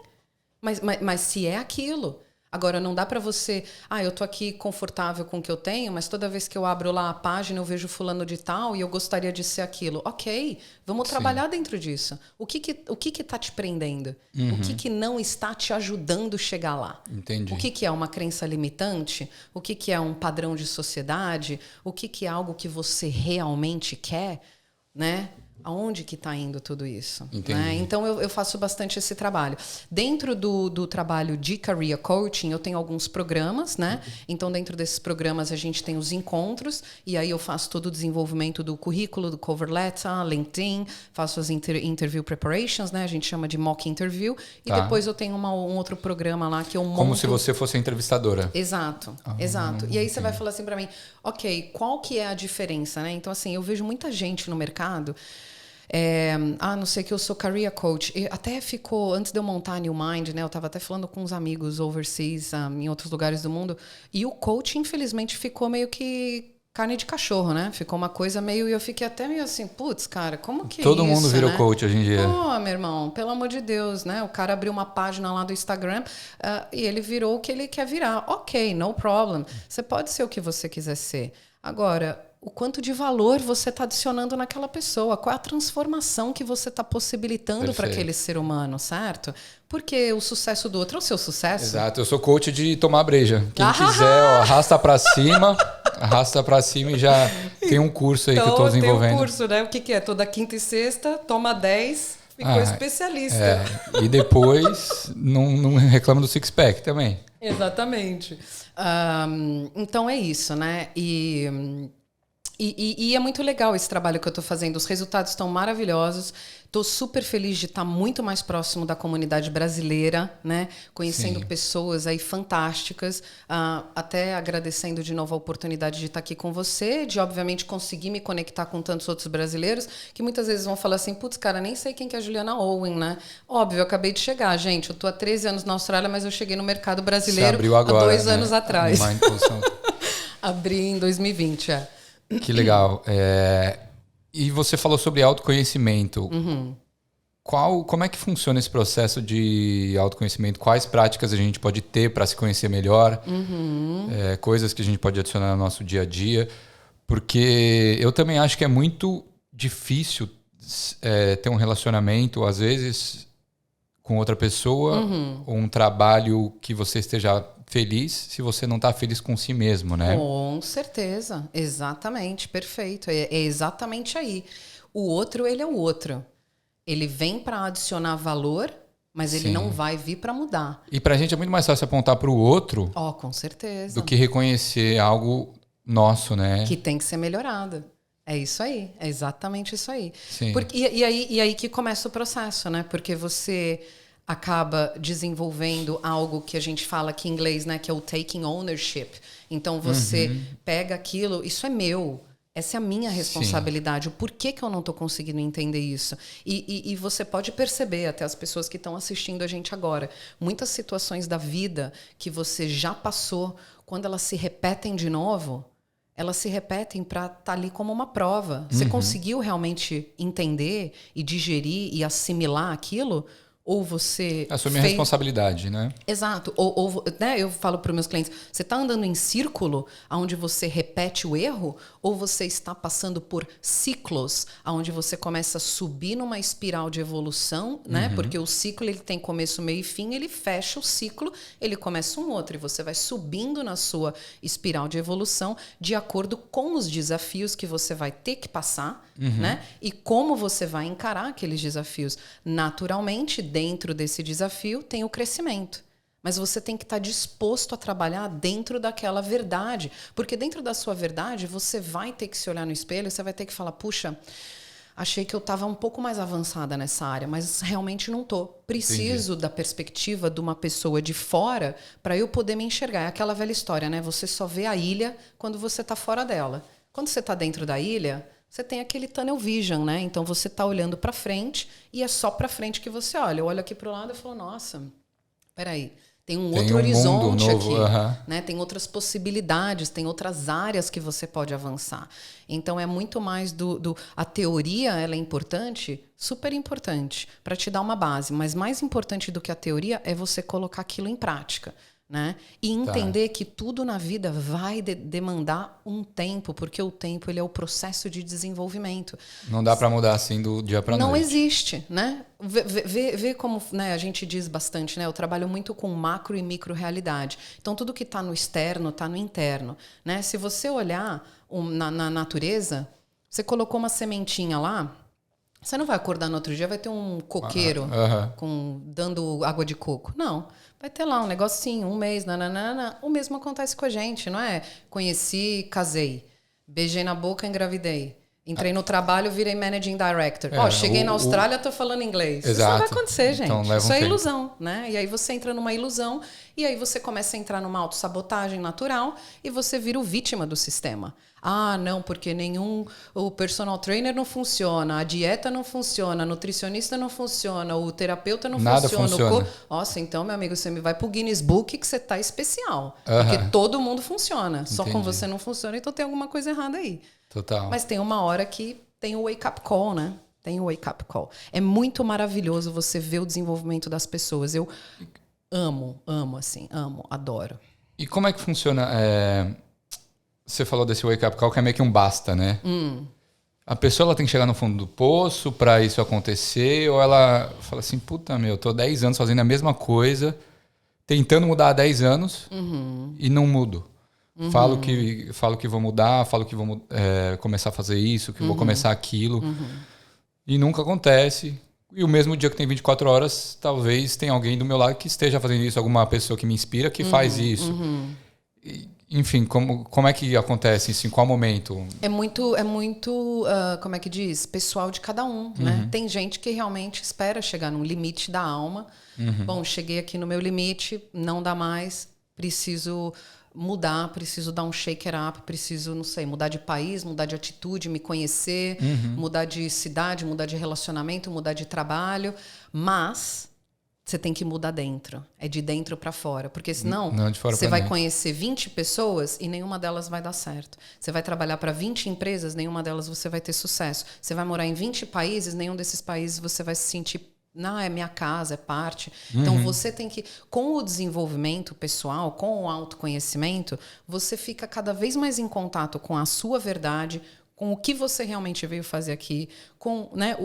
Mas se é aquilo... Agora, não dá para você... eu tô aqui confortável com o que eu tenho, mas toda vez que eu abro lá a página, eu vejo fulano de tal e eu gostaria de ser aquilo. Ok, vamos trabalhar dentro disso. O que tá te prendendo? O que não está te ajudando a chegar lá? Entendi. O que é uma crença limitante? O que é um padrão de sociedade? O que é algo que você realmente quer? Né? Aonde que está indo tudo isso? Né? Então, eu faço bastante esse trabalho. Dentro do trabalho de Career Coaching, eu tenho alguns programas, né? Então, dentro desses programas, a gente tem os encontros, e aí eu faço todo o desenvolvimento do currículo, do cover letter, LinkedIn, faço as interview preparations, né? A gente chama de mock interview, e depois eu tenho um outro programa lá que eu monto... Como se você fosse a entrevistadora. Exato, exato. E aí você vai falar assim para mim, ok, qual que é a diferença, né? Então, assim, eu vejo muita gente no mercado... não sei que eu sou career coach. E até ficou, antes de eu montar a New Mind, né? Eu estava até falando com uns amigos overseas, em outros lugares do mundo. E o coach, infelizmente, ficou meio que carne de cachorro, né? Ficou uma coisa meio... E eu fiquei até meio assim, putz, cara, como que Todo isso, mundo virou né? coach hoje em dia. Pô, meu irmão, pelo amor de Deus, né? O cara abriu uma página lá do Instagram e ele virou o que ele quer virar. Ok, no problem. Você pode ser o que você quiser ser. Agora... O quanto de valor você está adicionando naquela pessoa, qual é a transformação que você está possibilitando para aquele ser humano, certo? Porque o sucesso do outro é o seu sucesso. Exato, eu sou coach de tomar breja. Quem quiser, arrasta para cima e já tem um curso aí que eu estou desenvolvendo. Tem um curso, né? O que é? Toda quinta e sexta, toma 10, ficou especialista. E depois não reclama do six-pack também. Exatamente. Então é isso, né? E é muito legal esse trabalho que eu estou fazendo. Os resultados estão maravilhosos. Estou super feliz de estar muito mais próximo da comunidade brasileira, né? Conhecendo pessoas aí fantásticas. Até agradecendo de novo a oportunidade de estar aqui com você, de obviamente conseguir me conectar com tantos outros brasileiros que muitas vezes vão falar assim, putz, cara, nem sei quem que é a Juliana Owen, né? Óbvio, eu acabei de chegar, gente. Eu estou há 13 anos na Austrália, mas eu cheguei no mercado brasileiro abriu agora, há 2 anos atrás. Impulsion. Abri em 2020, Que legal. E você falou sobre autoconhecimento. Como é que funciona esse processo de autoconhecimento? Quais práticas a gente pode ter para se conhecer melhor? Coisas que a gente pode adicionar no nosso dia a dia? Porque eu também acho que é muito difícil ter um relacionamento, às vezes, com outra pessoa, ou um trabalho que você esteja feliz se você não está feliz com si mesmo, né? Com certeza, exatamente, perfeito. É exatamente aí. O outro, ele é o outro. Ele vem para adicionar valor, mas ele não vai vir para mudar. E para a gente é muito mais fácil apontar para o outro com certeza. do que reconhecer algo nosso, né? Que tem que ser melhorado. É isso aí, é exatamente isso aí. Sim. E aí que começa o processo, né? Porque você... acaba desenvolvendo algo que a gente fala aqui em inglês, né, que é o taking ownership. Então você pega aquilo, isso é meu, essa é a minha responsabilidade. O porquê que eu não estou conseguindo entender isso? E você pode perceber, até as pessoas que estão assistindo a gente agora, muitas situações da vida que você já passou, quando elas se repetem de novo, elas se repetem para estar ali como uma prova. Você conseguiu realmente entender e digerir e assimilar aquilo? ou você... Assumir a responsabilidade, né? Exato. Né, eu falo para os meus clientes, você está andando em círculo onde você repete o erro, ou você está passando por ciclos onde você começa a subir numa espiral de evolução, né? Porque o ciclo ele tem começo, meio e fim, ele fecha o ciclo, ele começa um outro, e você vai subindo na sua espiral de evolução de acordo com os desafios que você vai ter que passar, né? E como você vai encarar aqueles desafios. Naturalmente, dentro desse desafio tem o crescimento. Mas você tem que estar disposto a trabalhar dentro daquela verdade. Porque dentro da sua verdade, você vai ter que se olhar no espelho e você vai ter que falar, puxa, achei que eu estava um pouco mais avançada nessa área, mas realmente não estou. Preciso da perspectiva de uma pessoa de fora para eu poder me enxergar. É aquela velha história, né? Você só vê a ilha quando você está fora dela. Quando você está dentro da ilha, você tem aquele tunnel vision, né? Então você está olhando para frente e é só para frente que você olha. Eu olho aqui para o lado e falo, nossa, peraí, tem outro horizonte aqui, né? Tem outras possibilidades, tem outras áreas que você pode avançar. Então é muito mais a teoria, ela é importante, super importante, para te dar uma base. Mas mais importante do que a teoria é você colocar aquilo em prática. Né? E entender que tudo na vida vai demandar um tempo, porque o tempo ele é o processo de desenvolvimento. Não dá para mudar assim do dia para noite. Não existe, né? Vê como, né, a gente diz bastante, né? Eu trabalho muito com macro e micro realidade. Então tudo que está no externo está no interno, né? Se você olhar na natureza, você colocou uma sementinha lá, você não vai acordar no outro dia, vai ter um coqueiro dando água de coco. Não. Vai ter lá um negocinho, um mês, nananana. O mesmo acontece com a gente, não é? Conheci, casei. Beijei na boca, engravidei. Entrei no trabalho, virei Managing Director. Cheguei na Austrália, tô falando inglês. Exato. Isso não vai acontecer, gente. Então, isso é ilusão, né? E aí você entra numa ilusão, e aí você começa a entrar numa autossabotagem natural e você vira o vítima do sistema. Ah, não, porque o personal trainer não funciona, a dieta não funciona, a nutricionista não funciona, o terapeuta não Nada funciona. Nossa, então, meu amigo, você me vai pro Guinness Book que você tá especial. Porque todo mundo funciona. Só com você não funciona, então tem alguma coisa errada aí. Total. Mas tem uma hora que tem o wake-up call, né? Tem o wake-up call. É muito maravilhoso você ver o desenvolvimento das pessoas. Eu amo, adoro. E como é que funciona? Você falou desse wake-up call que é meio que um basta, né? A pessoa ela tem que chegar no fundo do poço para isso acontecer, ou ela fala assim, puta meu, eu tô 10 anos fazendo a mesma coisa, tentando mudar há 10 anos e não mudo. Falo que vou mudar, falo que vou começar a fazer isso, que vou começar aquilo. E nunca acontece. E o mesmo dia que tem 24 horas, talvez tenha alguém do meu lado que esteja fazendo isso, alguma pessoa que me inspira que faz isso. Enfim, como é que acontece isso? Em qual momento? É muito como é que diz? Pessoal de cada um, né? Tem gente que realmente espera chegar num limite da alma. Bom, cheguei aqui no meu limite, não dá mais, preciso mudar, preciso dar um shaker up, preciso, não sei, mudar de país, mudar de atitude, me conhecer, mudar de cidade, mudar de relacionamento, mudar de trabalho, mas você tem que mudar dentro. É de dentro para fora, porque senão você vai conhecer 20 pessoas e nenhuma delas vai dar certo. Você vai trabalhar para 20 empresas, nenhuma delas você vai ter sucesso. Você vai morar em 20 países, nenhum desses países você vai se sentir não, é minha casa, é parte. Então, você tem que... Com o desenvolvimento pessoal, com o autoconhecimento, você fica cada vez mais em contato com a sua verdade, com o que você realmente veio fazer aqui, com, né,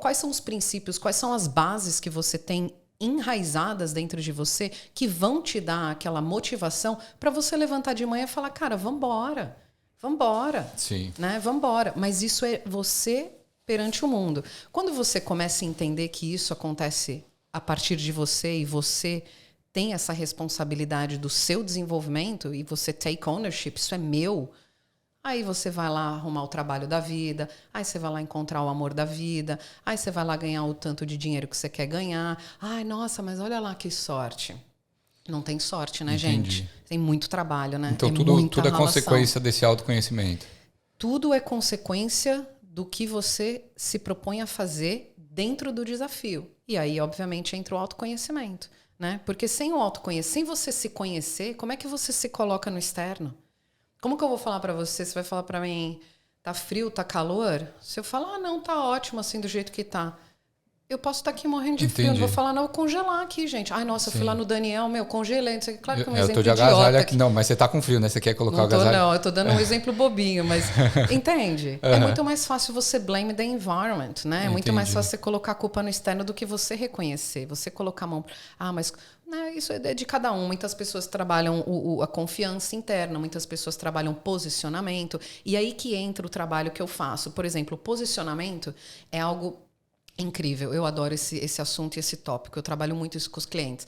quais são os princípios, quais são as bases que você tem enraizadas dentro de você que vão te dar aquela motivação para você levantar de manhã e falar, cara, vambora. Sim. Né? Vambora. Mas isso é você perante o mundo. Quando você começa a entender que isso acontece a partir de você e você tem essa responsabilidade do seu desenvolvimento e você take ownership, isso é meu, aí você vai lá arrumar o trabalho da vida, aí você vai lá encontrar o amor da vida, aí você vai lá ganhar o tanto de dinheiro que você quer ganhar. Ai, nossa, mas olha lá que sorte. Não tem sorte, né, gente? Tem muito trabalho, né? Então tudo é consequência desse autoconhecimento. Tudo é consequência do que você se propõe a fazer dentro do desafio. E aí, obviamente, entra o autoconhecimento, né? Porque sem o autoconhecimento, sem você se conhecer, como é que você se coloca no externo? Como que eu vou falar pra você? Você vai falar pra mim, tá frio, tá calor? Se eu falar, não, tá ótimo assim do jeito que tá. Eu posso estar aqui morrendo de frio, não vou falar, não, eu vou congelar aqui, gente. Ai, nossa, eu fui lá no Daniel, congelei. Claro que é um exemplo tô de agasalho idiota. Aqui. Não, mas você tá com frio, né? Você quer colocar o agasalho? Não, eu tô dando um exemplo bobinho, mas entende? É muito mais fácil você blame the environment, né? É muito mais fácil você colocar a culpa no externo do que você reconhecer. Você colocar a mão... mas... Né, isso é de cada um. Muitas pessoas trabalham a confiança interna, muitas pessoas trabalham posicionamento. E aí que entra o trabalho que eu faço. Por exemplo, o posicionamento é algo... incrível, eu adoro esse assunto e esse tópico, eu trabalho muito isso com os clientes.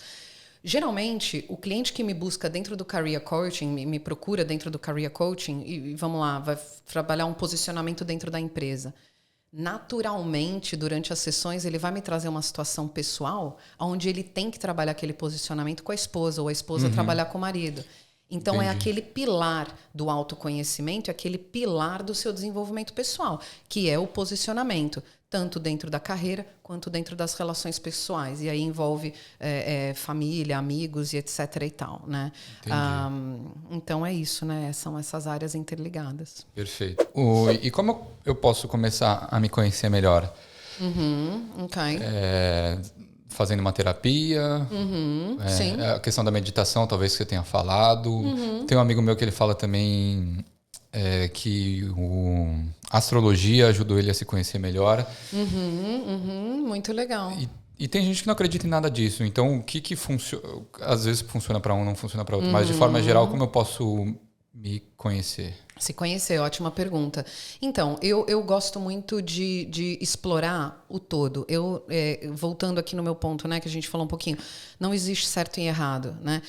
Geralmente, o cliente que me busca dentro do Career Coaching, me procura dentro do Career Coaching, e vamos lá, vai trabalhar um posicionamento dentro da empresa. Naturalmente, durante as sessões, ele vai me trazer uma situação pessoal onde ele tem que trabalhar aquele posicionamento com a esposa, ou a esposa trabalhar com o marido. Então, é aquele pilar do autoconhecimento, é aquele pilar do seu desenvolvimento pessoal, que é o posicionamento, tanto dentro da carreira quanto dentro das relações pessoais. E aí envolve família, amigos e etc. e tal, né? Então, é isso, né? São essas áreas interligadas. Perfeito. E como eu posso começar a me conhecer melhor? Ok. Fazendo uma terapia, sim. A questão da meditação, talvez que você tenha falado. Tem um amigo meu que ele fala também que a astrologia ajudou ele a se conhecer melhor. Muito legal. E tem gente que não acredita em nada disso. Então, o que funciona? Às vezes funciona para um, não funciona para outro. Mas, de forma geral, como eu posso me conhecer? Se conhecer, ótima pergunta. Então, eu gosto muito de explorar o todo. Voltando aqui no meu ponto, né, que a gente falou um pouquinho, não existe certo e errado, né?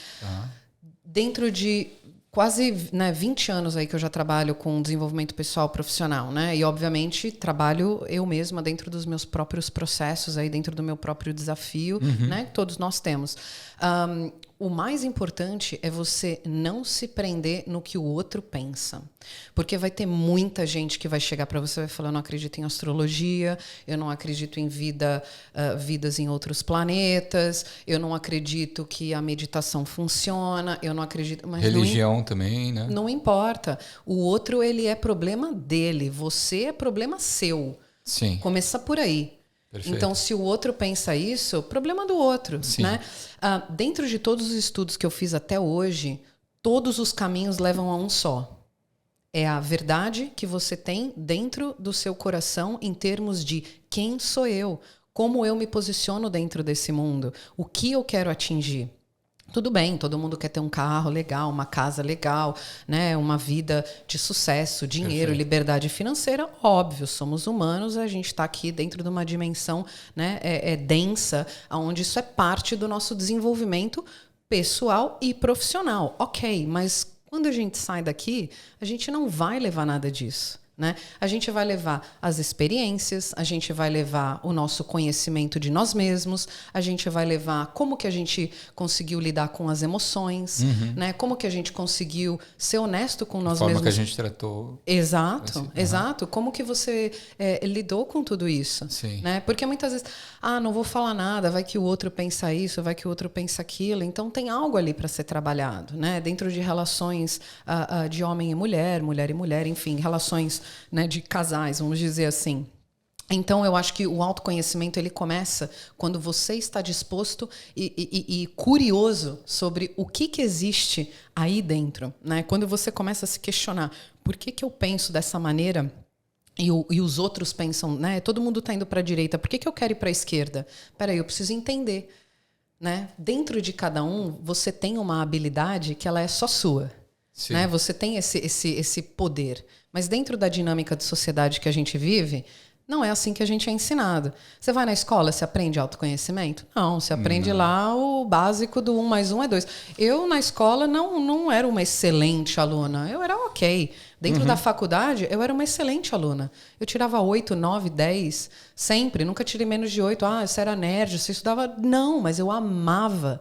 Dentro de quase 20 anos aí que eu já trabalho com desenvolvimento pessoal profissional, né? E, obviamente, trabalho eu mesma dentro dos meus próprios processos, aí dentro do meu próprio desafio, né? Que todos nós temos. O mais importante é você não se prender no que o outro pensa. Porque vai ter muita gente que vai chegar para você e vai falar, eu não acredito em astrologia, eu não acredito em vidas em outros planetas, eu não acredito que a meditação funciona, eu não acredito... Mas religião também, né? Não importa. O outro, ele é problema dele, você é problema seu. Sim. Começa por aí. Perfeito. Então, se o outro pensa isso, problema do outro. Né? Dentro de todos os estudos que eu fiz até hoje, todos os caminhos levam a um só. É a verdade que você tem dentro do seu coração em termos de quem sou eu, como eu me posiciono dentro desse mundo, o que eu quero atingir. Tudo bem, todo mundo quer ter um carro legal, uma casa legal, né? Uma vida de sucesso, dinheiro, liberdade financeira. Óbvio, somos humanos, a gente está aqui dentro de uma dimensão, né, densa, onde isso é parte do nosso desenvolvimento pessoal e profissional. Ok, mas quando a gente sai daqui, a gente não vai levar nada disso. Né? A gente vai levar as experiências, a gente vai levar o nosso conhecimento de nós mesmos, a gente vai levar como que a gente conseguiu lidar com as emoções, né? Como que a gente conseguiu ser honesto com nós mesmos. A forma que a gente tratou. Exato, exato. Como que você lidou com tudo isso? Sim. Né? Porque muitas vezes, não vou falar nada, vai que o outro pensa isso, vai que o outro pensa aquilo. Então tem algo ali para ser trabalhado, né? Dentro de relações de homem e mulher, mulher e mulher, enfim, relações, né, de casais, vamos dizer assim. Então, eu acho que o autoconhecimento ele começa quando você está disposto e curioso sobre o que existe aí dentro. Né? Quando você começa a se questionar por que eu penso dessa maneira e os outros pensam, né? Todo mundo está indo para a direita, por que eu quero ir para a esquerda? Peraí, eu preciso entender. Né? Dentro de cada um, você tem uma habilidade que ela é só sua. Né? Você tem esse poder. Mas dentro da dinâmica de sociedade que a gente vive, não é assim que a gente é ensinado. Você vai na escola, você aprende autoconhecimento? Não, você aprende lá o básico do 1 mais 1 é 2. Eu, na escola, não era uma excelente aluna. Eu era ok. Dentro da faculdade, eu era uma excelente aluna. Eu tirava 8, 9, 10, sempre. Nunca tirei menos de 8. Você era nerd, você estudava... Não, mas eu amava.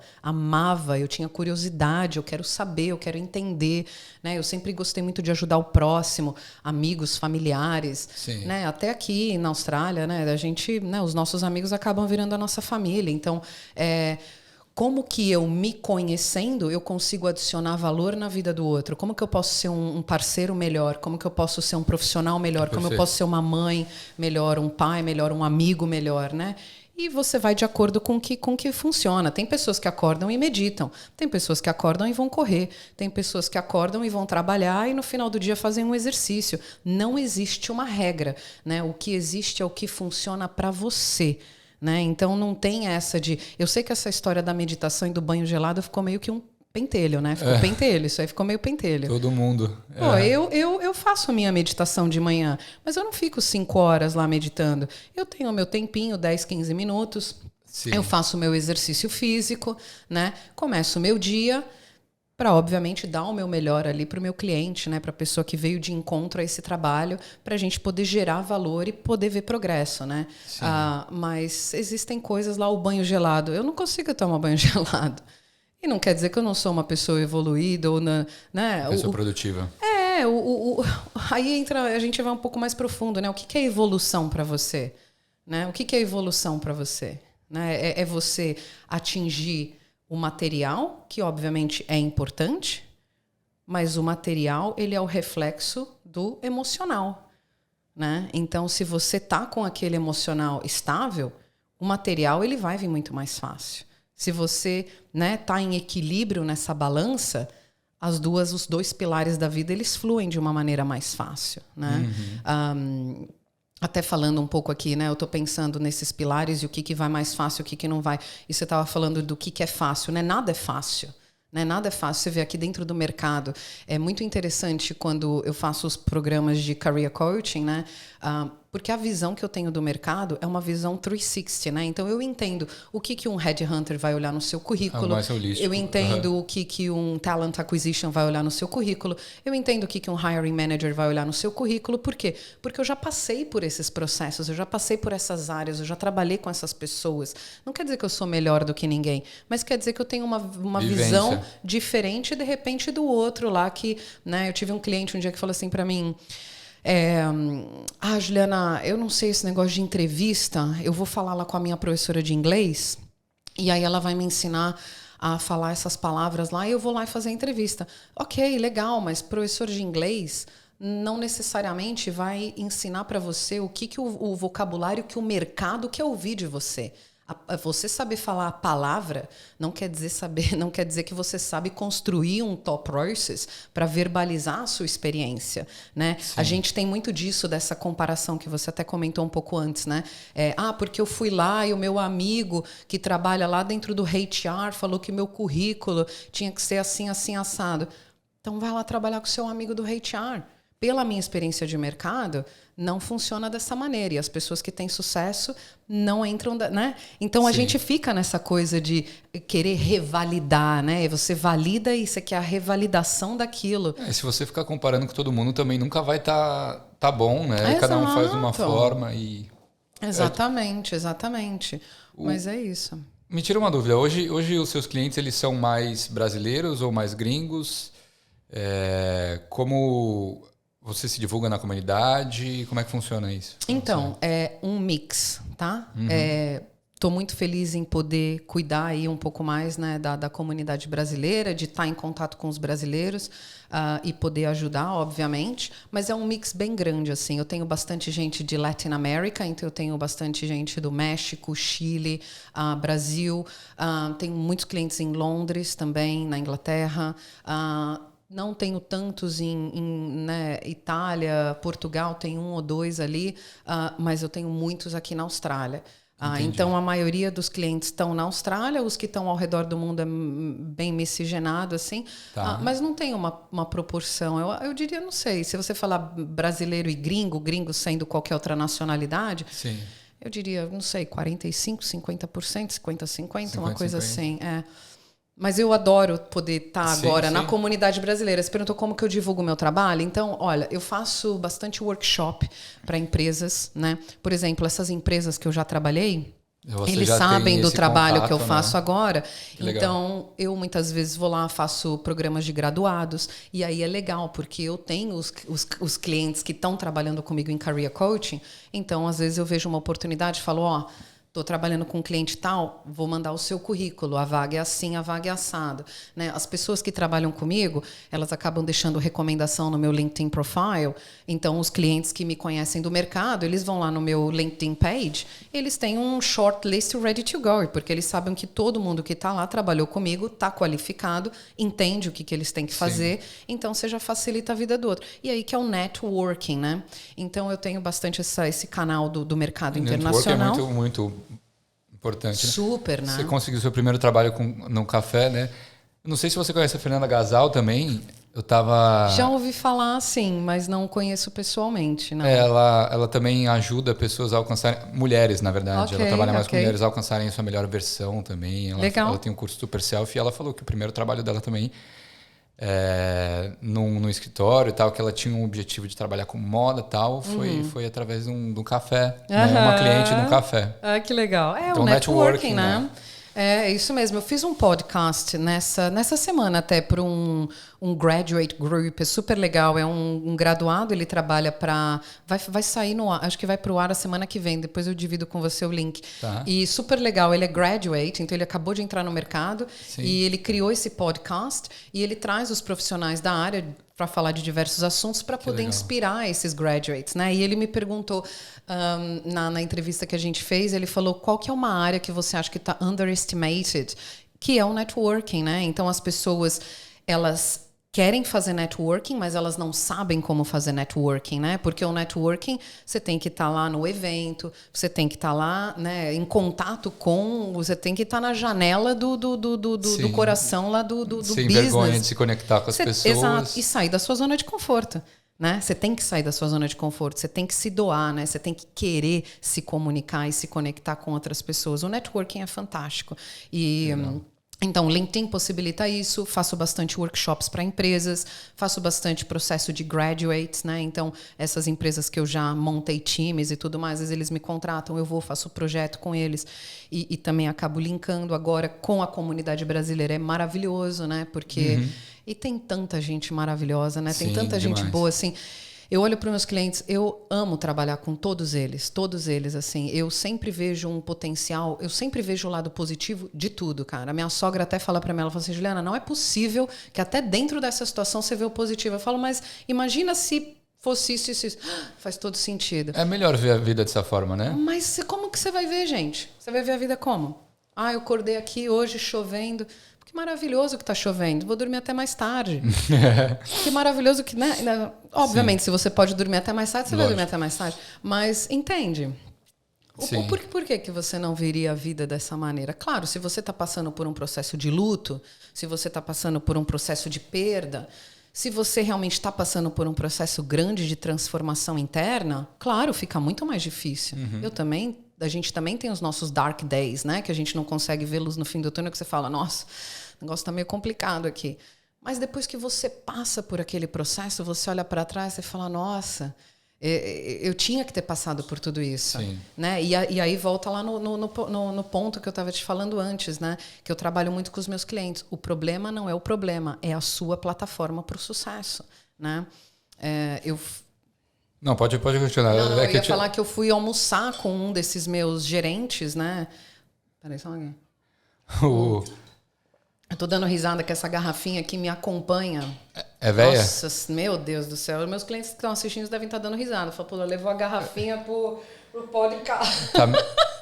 Eu tinha curiosidade, eu quero saber, eu quero entender. Né? Eu sempre gostei muito de ajudar o próximo, amigos, familiares. Né? Até aqui na Austrália, né? A gente, né? Os nossos amigos acabam virando a nossa família. Então, como que eu, me conhecendo, eu consigo adicionar valor na vida do outro? Como que eu posso ser um parceiro melhor? Como que eu posso ser um profissional melhor? Como eu posso ser uma mãe melhor, um pai melhor, um amigo melhor, né? E você vai de acordo com que funciona. Tem pessoas que acordam e meditam. Tem pessoas que acordam e vão correr. Tem pessoas que acordam e vão trabalhar e no final do dia fazem um exercício. Não existe uma regra, né? O que existe é o que funciona para você. Né? Então não tem essa de... Eu sei que essa história da meditação e do banho gelado ficou meio que um pentelho, né? Ficou pentelho, isso aí ficou meio pentelho. Todo mundo. Pô, eu faço a minha meditação de manhã, mas eu não fico 5 horas lá meditando. Eu tenho o meu tempinho, 10, 15 minutos. Sim. Eu faço o meu exercício físico, né? Começo o meu dia para, obviamente, dar o meu melhor ali para o meu cliente, né? Para a pessoa que veio de encontro a esse trabalho, para a gente poder gerar valor e poder ver progresso, né? Mas existem coisas lá, o banho gelado. Eu não consigo tomar banho gelado. E não quer dizer que eu não sou uma pessoa evoluída ou né? Pessoa produtiva. Aí a gente vai um pouco mais profundo, né? O que é evolução para você? Né? O que é evolução para você? Né? É você atingir o material, que obviamente é importante, mas o material ele é o reflexo do emocional. Né? Então, se você tá com aquele emocional estável, o material ele vai vir muito mais fácil. Se você, né, tá em equilíbrio nessa balança, os dois pilares da vida, eles fluem de uma maneira mais fácil, né? Até falando um pouco aqui, né? Eu tô pensando nesses pilares e o que vai mais fácil, o que não vai. E você estava falando do que é fácil, né? Nada é fácil. Né? Nada é fácil. Você vê aqui dentro do mercado. É muito interessante quando eu faço os programas de career coaching, né? Porque a visão que eu tenho do mercado é uma visão 360, né? Então eu entendo o que um headhunter vai olhar no seu currículo. Mais holístico. Eu entendo o que um talent acquisition vai olhar no seu currículo. Eu entendo o que um hiring manager vai olhar no seu currículo. Por quê? Porque eu já passei por esses processos, eu já passei por essas áreas, eu já trabalhei com essas pessoas. Não quer dizer que eu sou melhor do que ninguém, mas quer dizer que eu tenho uma visão diferente, de repente, do outro lá que, né? Eu tive um cliente um dia que falou assim para mim... Juliana, eu não sei esse negócio de entrevista, eu vou falar lá com a minha professora de inglês e aí ela vai me ensinar a falar essas palavras lá e eu vou lá e fazer a entrevista. Ok, legal, mas professor de inglês não necessariamente vai ensinar para você o que o vocabulário que o mercado quer ouvir de você. Você saber falar a palavra não quer dizer que você sabe construir um thought process para verbalizar a sua experiência, né? A gente tem muito disso, dessa comparação que você até comentou um pouco antes, né? Porque eu fui lá e o meu amigo que trabalha lá dentro do HR falou que o meu currículo tinha que ser assim, assim, assado. Então vai lá trabalhar com o seu amigo do HR. Pela minha experiência de mercado, não funciona dessa maneira. E as pessoas que têm sucesso não entram... né? Então, a gente fica nessa coisa de querer revalidar. Né? Você valida e você quer a revalidação daquilo. Se você ficar comparando com todo mundo, também nunca vai tá bom. Né? Exato. Cada um faz de uma forma. Exatamente. Mas é isso. Me tira uma dúvida. Hoje os seus clientes eles são mais brasileiros ou mais gringos? Como... Você se divulga na comunidade? Como é que funciona isso? Então, é um mix, tá? Estou muito feliz em poder cuidar aí um pouco mais, né, da comunidade brasileira, de estar em contato com os brasileiros e poder ajudar, obviamente. Mas é um mix bem grande, assim. Eu tenho bastante gente de Latin America, então eu tenho bastante gente do México, Chile, Brasil. Tenho muitos clientes em Londres também, na Inglaterra. Não tenho tantos né, Itália, Portugal, tem 1 ou 2 ali, mas eu tenho muitos aqui na Austrália. Então, a maioria dos clientes estão na Austrália, os que estão ao redor do mundo é bem miscigenado, assim, mas não tem uma proporção. Eu diria, não sei, se você falar brasileiro e gringo sendo qualquer outra nacionalidade, sim. Eu diria, não sei, 45%, 50%, 50-50, uma coisa assim. Mas eu adoro poder estar agora na comunidade brasileira. Você perguntou como que eu divulgo o meu trabalho? Então, olha, eu faço bastante workshop para empresas, né? Por exemplo, essas empresas que eu já trabalhei, eles sabem do trabalho que eu faço agora. Então, eu muitas vezes vou lá, faço programas de graduados. E aí é legal, porque eu tenho os clientes que estão trabalhando comigo em Career Coaching. Então, às vezes eu vejo uma oportunidade e falo, Estou trabalhando com um cliente tal, vou mandar o seu currículo, a vaga é assim, a vaga é assado. Né? As pessoas que trabalham comigo, elas acabam deixando recomendação no meu LinkedIn profile, então os clientes que me conhecem do mercado, eles vão lá no meu LinkedIn page, eles têm um shortlist ready to go, porque eles sabem que todo mundo que está lá trabalhou comigo, está qualificado, entende o que eles têm que fazer, então você já facilita a vida do outro. E aí que é o networking, né? Então eu tenho bastante esse canal do mercado internacional. É muito importante. Né? Super, né? Você conseguiu seu primeiro trabalho no café, né? Não sei se você conhece a Fernanda Gasal também. Eu tava... Já ouvi falar, sim, mas não conheço pessoalmente. Não. Ela também ajuda pessoas a alcançarem... Mulheres, na verdade. Okay, ela trabalha mais com mulheres a alcançarem a sua melhor versão também. Legal. Ela tem um curso Super Selfie e ela falou que o primeiro trabalho dela também... no escritório e tal, que ela tinha um objetivo de trabalhar com moda e tal, foi através de um café, né? Uma cliente de um café. Ah, que legal. Então, o networking, né? É isso mesmo. Eu fiz um podcast nessa semana até para um graduate group, é super legal. É um graduado, ele trabalha para... Vai sair no ar, acho que vai para o ar a semana que vem, depois eu divido com você o link. Tá. E super legal, ele é graduate, então ele acabou de entrar no mercado. Sim. E ele criou esse podcast e ele traz os profissionais da área para falar de diversos assuntos para poder inspirar esses graduates, né? E ele me perguntou na entrevista que a gente fez, ele falou qual que é uma área que você acha que está underestimated, que é o networking, né? Então as pessoas elas querem fazer networking, mas elas não sabem como fazer networking, né? Porque o networking, você tem que estar lá no evento, você tem que estar lá, né, em contato com... Você tem que estar na janela do coração lá do business. Sem vergonha de se conectar com as pessoas. Exato, e sair da sua zona de conforto. Né? Você tem que sair da sua zona de conforto, você tem que se doar, né? Você tem que querer se comunicar e se conectar com outras pessoas. O networking é fantástico. Então, o LinkedIn possibilita isso, faço bastante workshops para empresas, faço bastante processo de graduates, né? Então, essas empresas que eu já montei times e tudo mais, às vezes eles me contratam, eu faço projeto com eles e também acabo linkando agora com a comunidade brasileira. É maravilhoso, né? Porque... E tem tanta gente maravilhosa, né? Tem tanta gente boa, assim... Eu olho para os meus clientes, eu amo trabalhar com todos eles, assim. Eu sempre vejo um potencial, eu sempre vejo o lado positivo de tudo, cara. A minha sogra até fala para mim, ela fala assim, Juliana, não é possível que até dentro dessa situação você vê o positivo. Eu falo, mas imagina se fosse isso. Faz todo sentido. É melhor ver a vida dessa forma, né? Mas como que você vai ver, gente? Você vai ver a vida como? Ah, eu acordei aqui hoje chovendo... Que maravilhoso que está chovendo. Vou dormir até mais tarde. Que maravilhoso que... Né? Obviamente, se você pode dormir até mais tarde, você vai dormir até mais tarde. Mas entende? Por que você não veria a vida dessa maneira? Claro, se você está passando por um processo de luto, se você está passando por um processo de perda, se você realmente está passando por um processo grande de transformação interna, claro, fica muito mais difícil. A gente também tem os nossos dark days, né? Que a gente não consegue ver luz no fim do túnel, que você fala, nossa, o negócio está meio complicado aqui. Mas depois que você passa por aquele processo, você olha para trás e fala, nossa, eu tinha que ter passado por tudo isso. Né? E aí volta lá no ponto que eu estava te falando antes, né? Que eu trabalho muito com os meus clientes. O problema não é o problema, é a sua plataforma para o sucesso. Né? Não, pode continuar. Não, eu ia falar que eu fui almoçar com um desses meus gerentes, né? Peraí, só alguém. Eu tô dando risada que essa garrafinha aqui me acompanha. É velha? Nossa, meu Deus do céu. Meus clientes que estão assistindo devem estar dando risada. Falo, pô, levou a garrafinha pro podcast.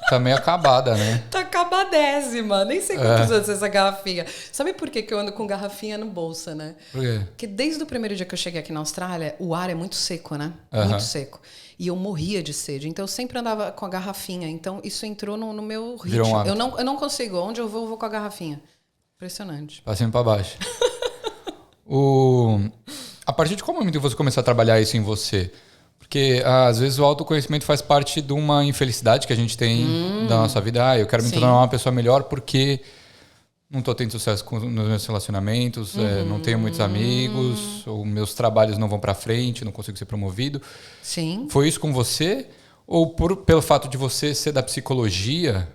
Tá meio acabada, né? Tá acabadésima. Nem sei quantos anos essa garrafinha. Sabe por que eu ando com garrafinha no bolsa, né? Por quê? Porque desde o primeiro dia que eu cheguei aqui na Austrália, o ar é muito seco, né? Muito seco. E eu morria de sede. Então, eu sempre andava com a garrafinha. Então, isso entrou no meu ritmo. Virou um hábito. Eu não consigo. Onde eu vou com a garrafinha. Impressionante. Pra cima e pra baixo. A partir de qual momento você começou a trabalhar isso em você? Porque, às vezes, o autoconhecimento faz parte de uma infelicidade que a gente tem da nossa vida. Eu quero me tornar uma pessoa melhor porque não estou tendo sucesso nos meus relacionamentos, não tenho muitos amigos, ou meus trabalhos não vão para frente, não consigo ser promovido. Sim. Foi isso com você? Ou pelo fato de você ser da psicologia,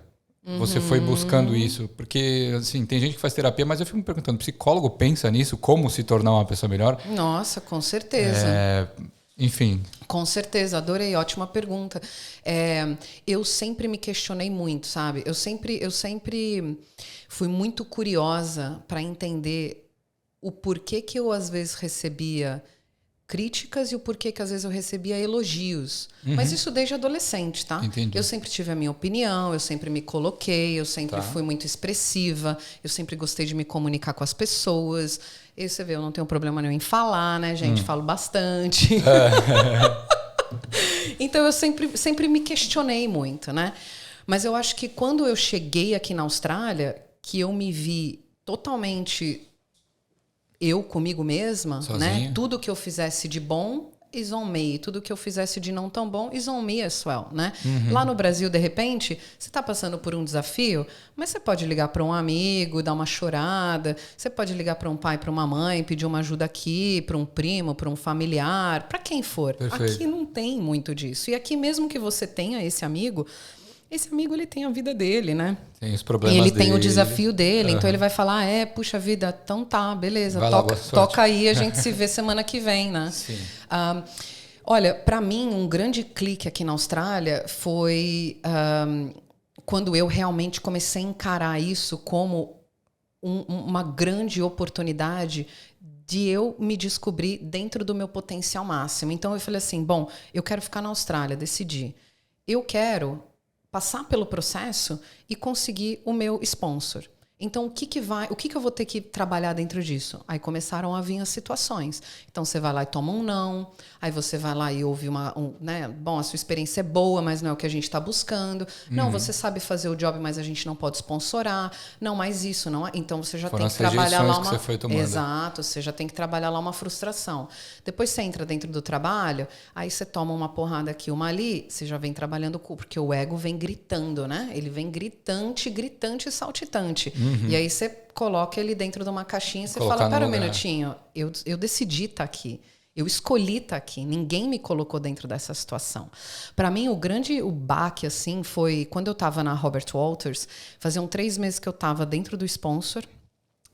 você foi buscando isso? Porque, assim, tem gente que faz terapia, mas eu fico me perguntando, psicólogo pensa nisso? Como se tornar uma pessoa melhor? Nossa, com certeza. Enfim. Com certeza, adorei, ótima pergunta. Eu sempre me questionei muito, sabe? Eu sempre fui muito curiosa para entender o porquê que eu às vezes recebia críticas e o porquê que às vezes eu recebia elogios. Mas isso desde adolescente, tá? Entendi. Eu sempre tive a minha opinião, eu sempre me coloquei, eu sempre fui muito expressiva, eu sempre gostei de me comunicar com as pessoas. E você vê, eu não tenho problema nenhum em falar, né, gente? Falo bastante. Então eu sempre me questionei muito, né? Mas eu acho que quando eu cheguei aqui na Austrália, que eu me vi totalmente eu comigo mesma, sozinha, né? Tudo que eu fizesse de bom is on me. Tudo que eu fizesse de não tão bom is on me as well, né? Lá no Brasil, de repente, você está passando por um desafio, mas você pode ligar para um amigo, dar uma chorada, você pode ligar para um pai, para uma mãe, pedir uma ajuda aqui, para um primo, para um familiar, para quem for. Perfeito. Aqui não tem muito disso. E aqui mesmo que você tenha esse amigo ele tem a vida dele, né? Tem os problemas dele. E ele dele. tem o desafio dele. Então ele vai falar, puxa vida, então tá, beleza. Vai lá, toca aí, a gente se vê semana que vem, né? Sim. Olha, para mim, um grande clique aqui na Austrália foi quando eu realmente comecei a encarar isso como uma grande oportunidade de eu me descobrir dentro do meu potencial máximo. Então eu falei assim, bom, eu quero ficar na Austrália, decidi. Eu quero passar pelo processo e conseguir o meu sponsor. Então, o que eu vou ter que trabalhar dentro disso? Aí começaram a vir as situações. Então, você vai lá e toma um não. Aí você vai lá e ouve né? Bom, a sua experiência é boa, mas não é o que a gente está buscando. Não, você sabe fazer o job, mas a gente não pode sponsorar. Não, mais isso, não é? Então, você já tem que trabalhar lá que você foi tomando. Exato, você já tem que trabalhar lá uma frustração. Depois você entra dentro do trabalho, aí você toma uma porrada aqui, uma ali, você já vem trabalhando, porque o ego vem gritando, né? Ele vem gritante e saltitante. E aí você coloca ele dentro de uma caixinha e você fala, pera um minutinho, eu decidi estar aqui. Eu escolhi estar aqui. Ninguém me colocou dentro dessa situação. Para mim, o baque, assim, foi quando eu estava na Robert Walters, faziam 3 meses que eu estava dentro do sponsor,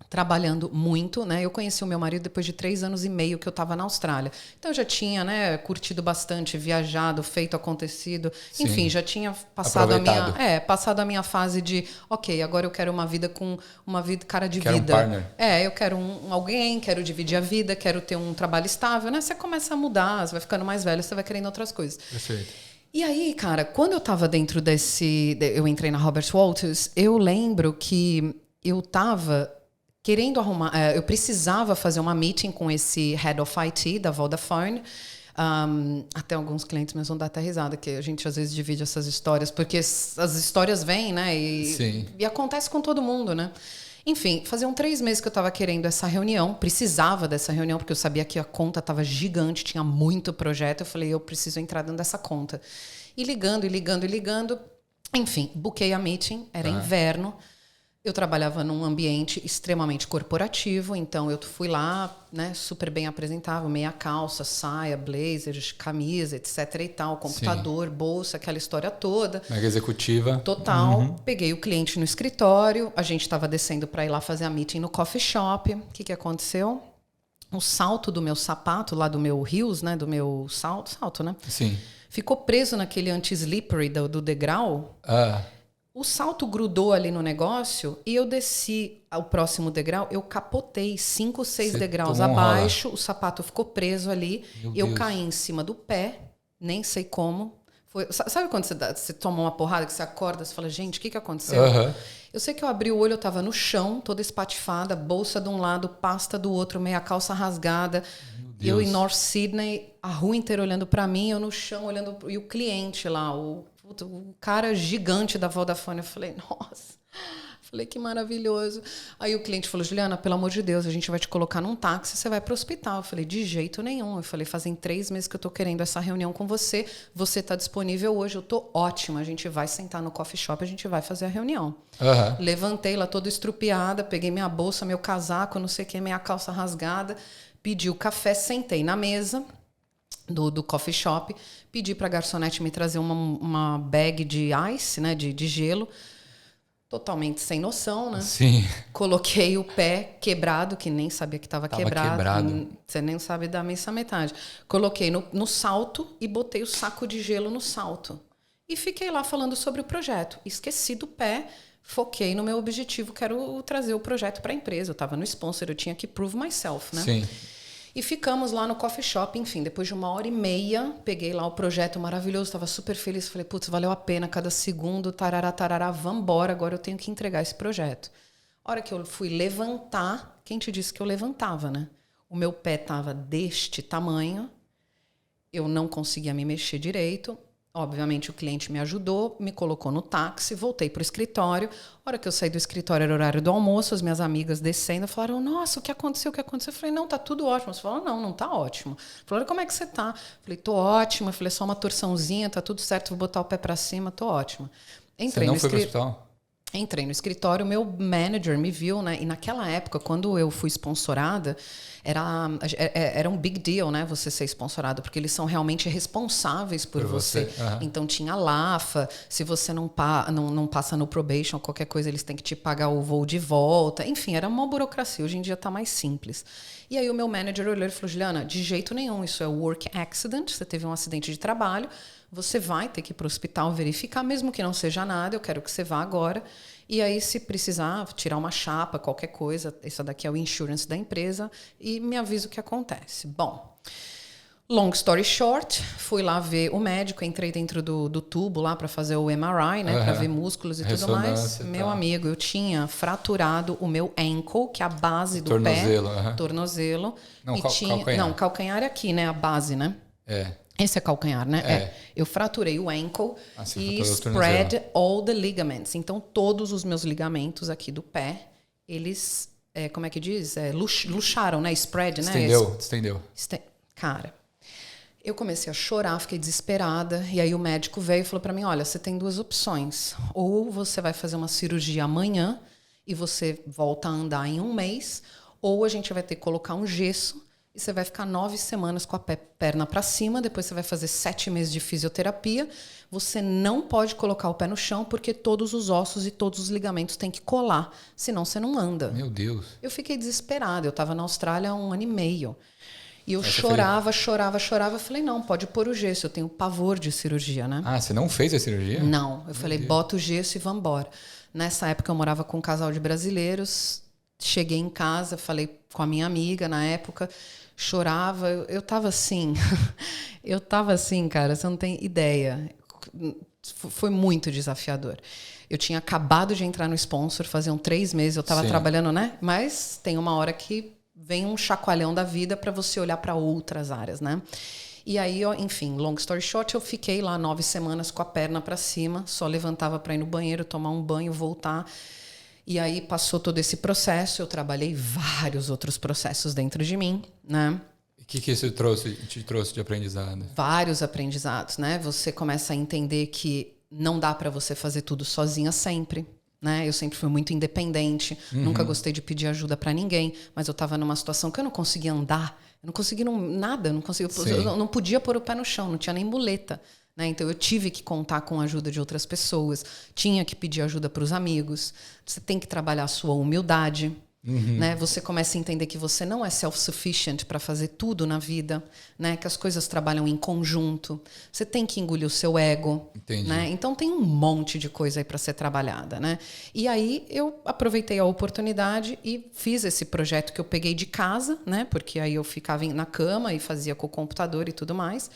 trabalhando muito, né? Eu conheci o meu marido depois de 3 anos e meio que eu estava na Austrália. Então eu já tinha, né, curtido bastante, viajado, feito, acontecido. Sim. Enfim, já tinha passado a minha fase de, ok, agora eu quero uma vida com uma vida cara de vida. Um partner. Eu quero alguém, quero dividir a vida, quero ter um trabalho estável, né? Você começa a mudar, você vai ficando mais velho, você vai querendo outras coisas. Perfeito. E aí, cara, quando eu estava dentro eu entrei na Robert Walters, eu lembro que eu estava querendo arrumar, eu precisava fazer uma meeting com esse Head of IT da Vodafone. Até alguns clientes meus vão dar até risada, que a gente às vezes divide essas histórias, porque as histórias vêm, né? E acontece com todo mundo, né? Enfim, faziam 3 meses que eu estava querendo essa reunião, precisava dessa reunião, porque eu sabia que a conta estava gigante, tinha muito projeto. Eu falei, eu preciso entrar dentro dessa conta. E ligando. Enfim, buquei a meeting, era inverno. Eu trabalhava num ambiente extremamente corporativo, então eu fui lá, né, super bem apresentável, meia calça, saia, blazer, camisa, etc e tal, computador, bolsa, aquela história toda. Mega executiva. Total. Peguei o cliente no escritório, a gente estava descendo para ir lá fazer a meeting no coffee shop. O que aconteceu? O salto do meu sapato, lá do meu heels, né, do meu salto, né? Sim. Ficou preso naquele anti-slippery do degrau. O salto grudou ali no negócio e eu desci ao próximo degrau, eu capotei 5, 6 degraus abaixo, o sapato ficou preso ali, eu caí em cima do pé, nem sei como. Sabe quando você toma uma porrada, que você acorda, você fala, gente, o que aconteceu? Eu sei que eu abri o olho, eu estava no chão, toda espatifada, bolsa de um lado, pasta do outro, meia calça rasgada. Eu em North Sydney, a rua inteira olhando para mim, eu no chão olhando, e o cliente lá, o cara gigante da Vodafone. Eu falei, nossa, que maravilhoso. Aí o cliente falou, Juliana, pelo amor de Deus, a gente vai te colocar num táxi, você vai para o hospital. Eu falei, de jeito nenhum. Eu falei, fazem 3 meses que eu tô querendo essa reunião com você tá disponível hoje, eu tô ótima, a gente vai sentar no coffee shop, a gente vai fazer a reunião. Levantei lá toda estrupiada, peguei minha bolsa, meu casaco, não sei o que, minha calça rasgada, pedi o café, sentei na mesa do coffee shop, pedi para a garçonete me trazer uma bag de ice, né, de gelo. totalmente sem noção, né? Sim. Coloquei o pé quebrado, que nem sabia que estava quebrado. Você nem sabe da missa metade. Coloquei no salto e botei o saco de gelo no salto. E fiquei lá falando sobre o projeto. Esqueci do pé, foquei no meu objetivo, quero trazer o projeto para a empresa. Eu estava no sponsor, eu tinha que prove myself, né? Sim. E ficamos lá no coffee shop, enfim, depois de 1h30, peguei lá o projeto maravilhoso, estava super feliz, falei, putz, valeu a pena cada segundo, tarará, tarará, vambora, agora eu tenho que entregar esse projeto. A hora que eu fui levantar, quem te disse que eu levantava, né? O meu pé estava deste tamanho, eu não conseguia me mexer direito. Obviamente o cliente me ajudou, me colocou no táxi, voltei para o escritório. A hora que eu saí do escritório era o horário do almoço, as minhas amigas descendo falaram, nossa, o que aconteceu, o que aconteceu? Eu falei, não, tá tudo ótimo. Elas falaram, não tá ótimo. Falaram, como é que você tá? Eu falei, tô ótima. Eu falei, só uma torçãozinha, tá tudo certo, vou botar o pé para cima, tô ótima. Você não foi pro hospital? Entrei no escritório, meu manager me viu, né? E naquela época, quando eu fui sponsorada, era um big deal, né? Você ser sponsorado, porque eles são realmente responsáveis por você. Uhum. Então tinha LAFA, se você não passa no probation, qualquer coisa, eles têm que te pagar o voo de volta. Enfim, era uma burocracia. Hoje em dia está mais simples. E aí o meu manager olhou e falou, Juliana, de jeito nenhum, isso é work accident, você teve um acidente de trabalho, você vai ter que ir para o hospital verificar, mesmo que não seja nada, eu quero que você vá agora. E aí, se precisar, tirar uma chapa, qualquer coisa, isso daqui é o insurance da empresa, e me avisa o que acontece. Bom, long story short, fui lá ver o médico, entrei dentro do tubo lá para fazer o MRI, né, para ver músculos e tudo mais. Meu amigo, eu tinha fraturado o meu ankle, que é a base do tornozelo, pé. Tornozelo. Não, e calcanhar. Não, calcanhar é aqui, né, a base, né? É. Esse é calcanhar, né? Eu fraturei o ankle e spread all the ligaments. Então, todos os meus ligamentos aqui do pé, eles, como é que diz? Luxaram, né? Spread, né? Estendeu. Cara, eu comecei a chorar, fiquei desesperada. E aí o médico veio e falou pra mim, olha, você tem 2 opções. Ou você vai fazer uma cirurgia amanhã e você volta a andar em 1 mês, ou a gente vai ter que colocar um gesso e você vai ficar 9 semanas com a perna para cima, depois você vai fazer 7 meses de fisioterapia. Você não pode colocar o pé no chão porque todos os ossos e todos os ligamentos têm que colar, senão você não anda. Meu Deus. Eu fiquei desesperada, eu estava na Austrália há 1 ano e meio. E eu chorava. Eu falei, não, pode pôr o gesso, eu tenho pavor de cirurgia, né? Ah, você não fez a cirurgia? Não, eu falei, bota o gesso e vambora. Nessa época eu morava com um casal de brasileiros, cheguei em casa, falei com a minha amiga na época, chorava, eu tava assim, cara, você não tem ideia. Foi muito desafiador. Eu tinha acabado de entrar no sponsor, faziam 3 meses, eu tava trabalhando, né? Mas tem uma hora que vem um chacoalhão da vida para você olhar para outras áreas, né? E aí, enfim, long story short, eu fiquei lá 9 semanas com a perna para cima, só levantava para ir no banheiro, tomar um banho, voltar. E aí passou todo esse processo, eu trabalhei vários outros processos dentro de mim, né? O que isso te trouxe de aprendizado? Vários aprendizados, né? Você começa a entender que não dá para você fazer tudo sozinha sempre, né? Eu sempre fui muito independente, nunca gostei de pedir ajuda para ninguém, mas eu estava numa situação que eu não conseguia andar, eu não conseguia nada, eu não podia pôr o pé no chão, não tinha nem muleta. Então, eu tive que contar com a ajuda de outras pessoas, tinha que pedir ajuda para os amigos. Você tem que trabalhar a sua humildade. Né? Você começa a entender que você não é self-sufficient para fazer tudo na vida, né? Que as coisas trabalham em conjunto. Você tem que engolir o seu ego. Né? Então, tem um monte de coisa aí para ser trabalhada. Né? E aí, eu aproveitei a oportunidade e fiz esse projeto que eu peguei de casa, né? Porque aí eu ficava na cama e fazia com o computador e tudo mais.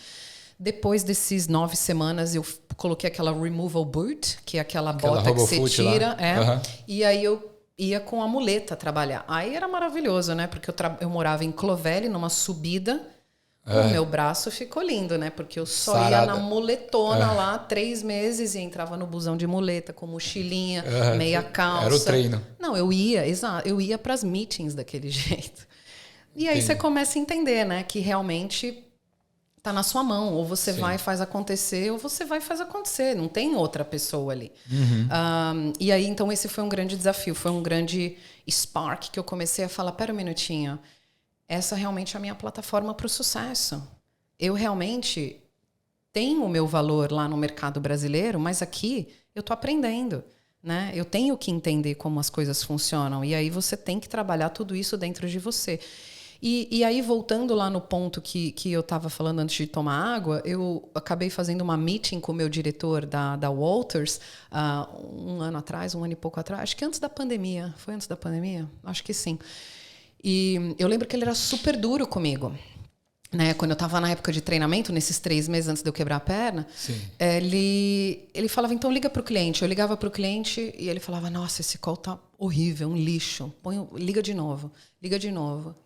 Depois desses 9 semanas, eu coloquei aquela removal boot, que é aquela bota que você tira. E aí eu ia com a muleta trabalhar. Aí era maravilhoso, né? Porque eu morava em Clovelly, numa subida. O meu braço ficou lindo, né? Porque eu só ia na muletona lá 3 meses e entrava no busão de muleta, com mochilinha, meia calça. Era o treino. Não, eu ia para as meetings daquele jeito. E aí você começa a entender, né? Que realmente tá na sua mão, ou você vai e faz acontecer, ou você vai e faz acontecer, não tem outra pessoa ali. E aí, então, esse foi um grande desafio, foi um grande spark que eu comecei a falar, pera um minutinho, essa realmente é a minha plataforma para o sucesso. Eu realmente tenho o meu valor lá no mercado brasileiro, mas aqui eu tô aprendendo. né? Eu tenho que entender como as coisas funcionam. E aí você tem que trabalhar tudo isso dentro de você. E aí, voltando lá no ponto que eu estava falando antes de tomar água, eu acabei fazendo uma meeting com o meu diretor da Walters um ano atrás, um ano e pouco atrás. Acho que antes da pandemia. Foi antes da pandemia? Acho que sim. E eu lembro que ele era super duro comigo. Né, quando eu estava na época de treinamento, nesses 3 meses antes de eu quebrar a perna, ele falava, então liga para o cliente. Eu ligava para o cliente e ele falava, nossa, esse call tá horrível, um lixo. Liga de novo.